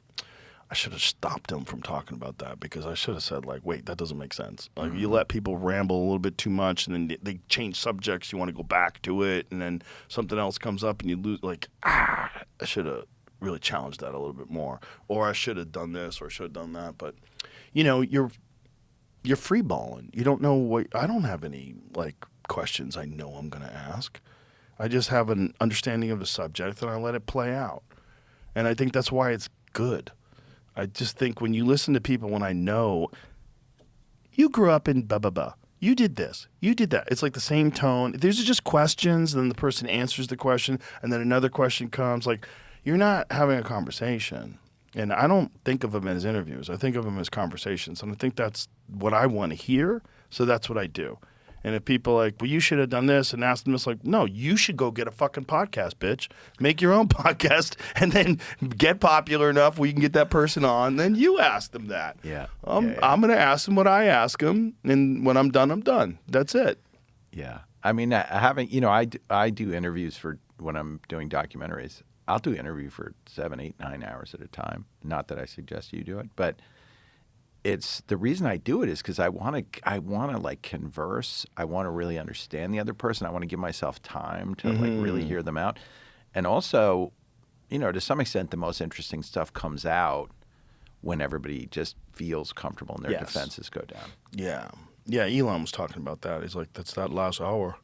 I should have stopped them from talking about that, because I should have said like, wait, that doesn't make sense. Like you let people ramble a little bit too much, and then they change subjects. You want to go back to it, and then something else comes up, and you lose. Like, I should have really challenged that a little bit more, or I should have done this, or I should have done that. But you're free balling. You don't know what. I don't have any like questions I know I'm going to ask. I just have an understanding of the subject, and I let it play out. And I think that's why it's good. I just think when you listen to people, when I know you grew up in blah, blah, blah, you did this, you did that. It's like the same tone. These are just questions, and then the person answers the question, and then another question comes. Like, you're not having a conversation. And I don't think of them as interviews. I think of them as conversations. And I think that's what I want to hear. So that's what I do. And if people are like, well, you should have done this and asked them this, like, no, you should go get a fucking podcast, bitch. Make your own podcast and then get popular enough where you can get that person on. Then you ask them that. Yeah. I'm going to ask them what I ask them. And when I'm done, I'm done. That's it. Yeah. I mean, I do interviews for when I'm doing documentaries. I'll do interview for 7, 8, 9 hours at a time. Not that I suggest you do it, but it's the reason I do it is because I want to like converse. I want to really understand the other person. I want to give myself time to like really hear them out. And also, to some extent, the most interesting stuff comes out when everybody just feels comfortable and their defenses go down. Yeah. Yeah, Elon was talking about that. He's like, that's that last hour.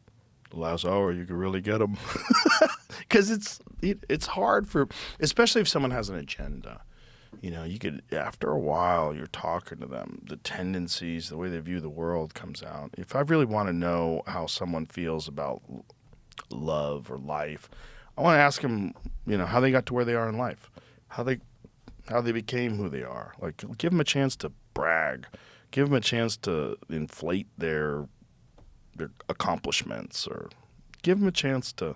The last hour, you can really get them. Because it's hard for, especially if someone has an agenda. You could, after a while, you're talking to them, the tendencies, the way they view the world comes out. If I really want to know how someone feels about love or life, I want to ask them, how they got to where they are in life, how they became who they are. Like, give them a chance to brag, give them a chance to inflate their accomplishments, or give them a chance to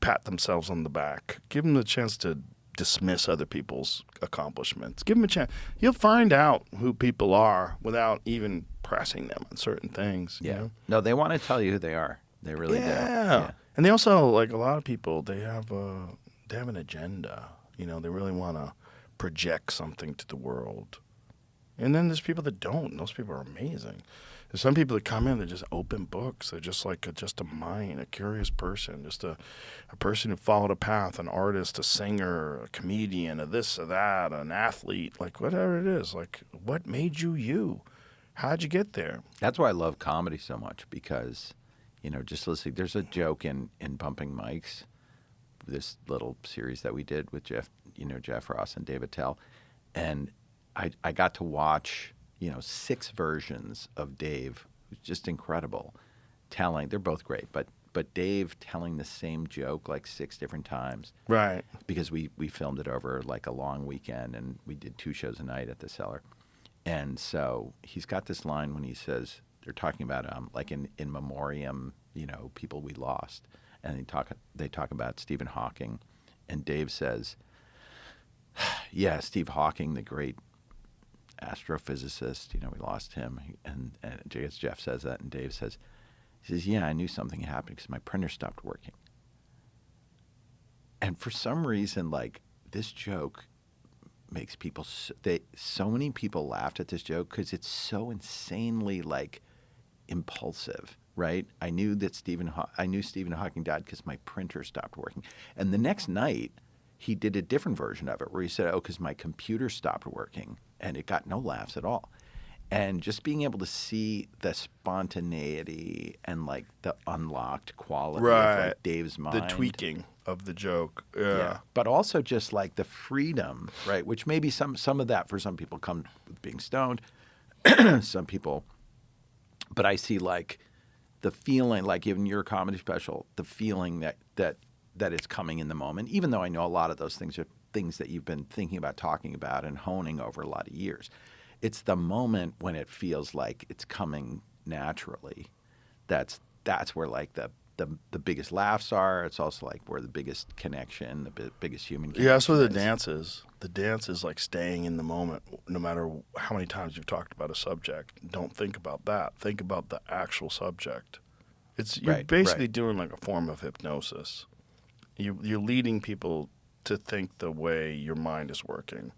pat themselves on the back, give them a chance to dismiss other people's accomplishments. Give them a chance. You'll find out who people are without even pressing them on certain things. Yeah. You know? No, they want to tell you who they are. They really do. Yeah. And they also, like a lot of people, they have an agenda. They really want to project something to the world. And then there's people that don't. Those people are amazing. There's some people that come in, they're just open books. They're just like just a mind, a curious person, just a person who followed a path, an artist, a singer, a comedian, a this, or that, an athlete, like whatever it is. Like, what made you you? How'd you get there? That's why I love comedy so much because, just listening. There's a joke in Bumping Mics, this little series that we did with Jeff Ross and David Tell, and I got to watch 6 versions of Dave, who's just incredible, telling. They're both great, but Dave telling the same joke like 6 different times. Right. Because we filmed it over like a long weekend, and we did 2 shows a night at the Cellar. And so he's got this line when he says, they're talking about like in memoriam, people we lost, and they talk about Stephen Hawking, and Dave says, yeah, Steve Hawking, the great astrophysicist, we lost him. And Jeff says that, and Dave says, yeah, I knew something happened because my printer stopped working. And for some reason, like, this joke makes people, so many people laughed at this joke because it's so insanely, like, impulsive, right? I knew Stephen Hawking died because my printer stopped working. And the next night, he did a different version of it where he said, because my computer stopped working, and it got no laughs at all. And just being able to see the spontaneity and like the unlocked quality of like Dave's mind. The tweaking of the joke. Yeah. But also just like the freedom, right? Which maybe some of that for some people come with being stoned. Some people. But I see like the feeling, like even your comedy special, the feeling that it's coming in the moment, even though I know a lot of those things are things that you've been thinking about, talking about, and honing over a lot of years. It's the moment when it feels like it's coming naturally. That's where like the biggest laughs are. It's also like where the biggest connection, the biggest human connection. Yeah, that's where the dance is. The dance is like staying in the moment, no matter how many times you've talked about a subject. Don't think about that. Think about the actual subject. You're basically doing like a form of hypnosis. You're leading people to think the way your mind is working.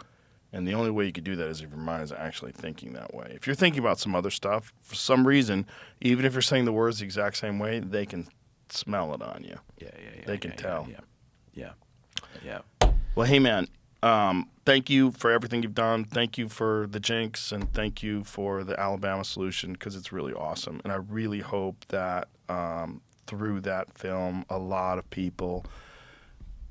And the only way you can do that is if your mind is actually thinking that way. If you're thinking about some other stuff, for some reason, even if you're saying the words the exact same way, they can smell it on you. Yeah. They can tell. Yeah. Well, hey, man, thank you for everything you've done. Thank you for the Jinx, and thank you for the Alabama solution, because it's really awesome. And I really hope that through that film, a lot of people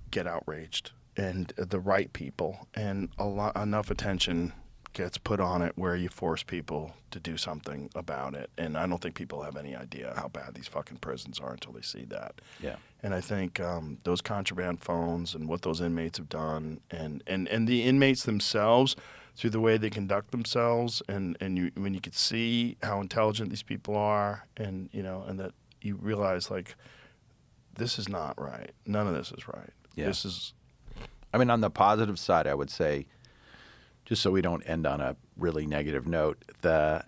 get outraged, and the right people, and enough attention gets put on it where you force people to do something about it. And I don't think people have any idea how bad these fucking prisons are until they see that. Yeah. And I think those contraband phones and what those inmates have done, and the inmates themselves, through the way they conduct themselves, and when you could see how intelligent these people are, and and that you realize, like, this is not right. None of this is right. Yeah. This is. I mean, on the positive side, I would say, just so we don't end on a really negative note, the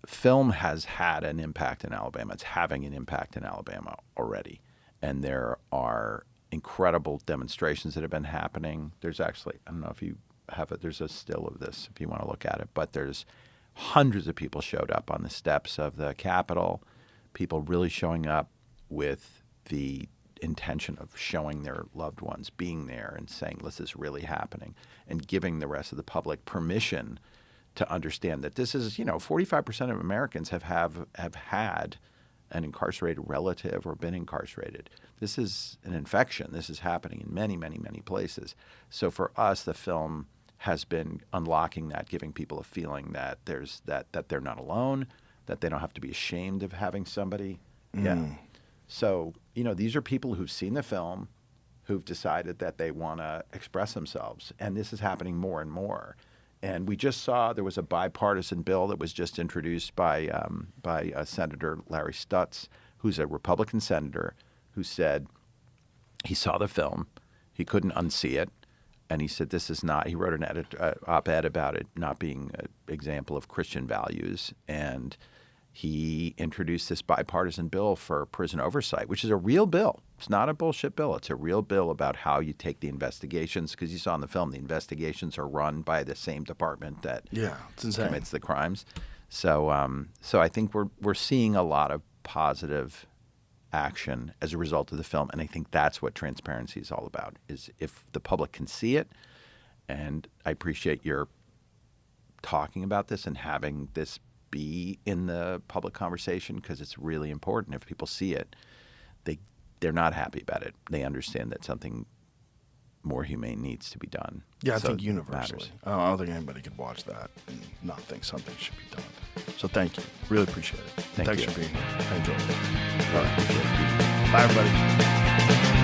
film has had an impact in Alabama. It's having an impact in Alabama already. And there are incredible demonstrations that have been happening. There's actually, I don't know if you have it, there's a still of this if you want to look at it, but there's hundreds of people showed up on the steps of the Capitol, people really showing up with the intention of showing their loved ones, being there and saying, this is really happening, and giving the rest of the public permission to understand that this is, 45% of Americans have had an incarcerated relative or been incarcerated. This is an infection. This is happening in many, many, many places. So for us, the film has been unlocking that, giving people a feeling that there's that they're not alone, that they don't have to be ashamed of having somebody. Yeah. So, these are people who've seen the film, who've decided that they want to express themselves. And this is happening more and more. And we just saw there was a bipartisan bill that was just introduced by Senator Larry Stutz, who's a Republican senator, who said he saw the film, he couldn't unsee it, and he said this is not. He wrote an op-ed about it not being an example of Christian values, and he introduced this bipartisan bill for prison oversight, which is a real bill. It's not a bullshit bill. It's a real bill about how you take the investigations, because you saw in the film the investigations are run by the same department that It's insane. commits the crimes. So so I think we're seeing a lot of positive action as a result of the film, and I think that's what transparency is all about, is if the public can see it. And I appreciate your talking about this and having this be in the public conversation, because it's really important. If people see it, they're not happy about it. They understand that something more humane needs to be done. Yeah, I So think it universally. matters. I don't think anybody could watch that and not think something should be done. So thank you. Really appreciate it. Thank Thanks you. for being here. I enjoyed it. All right. Bye, everybody.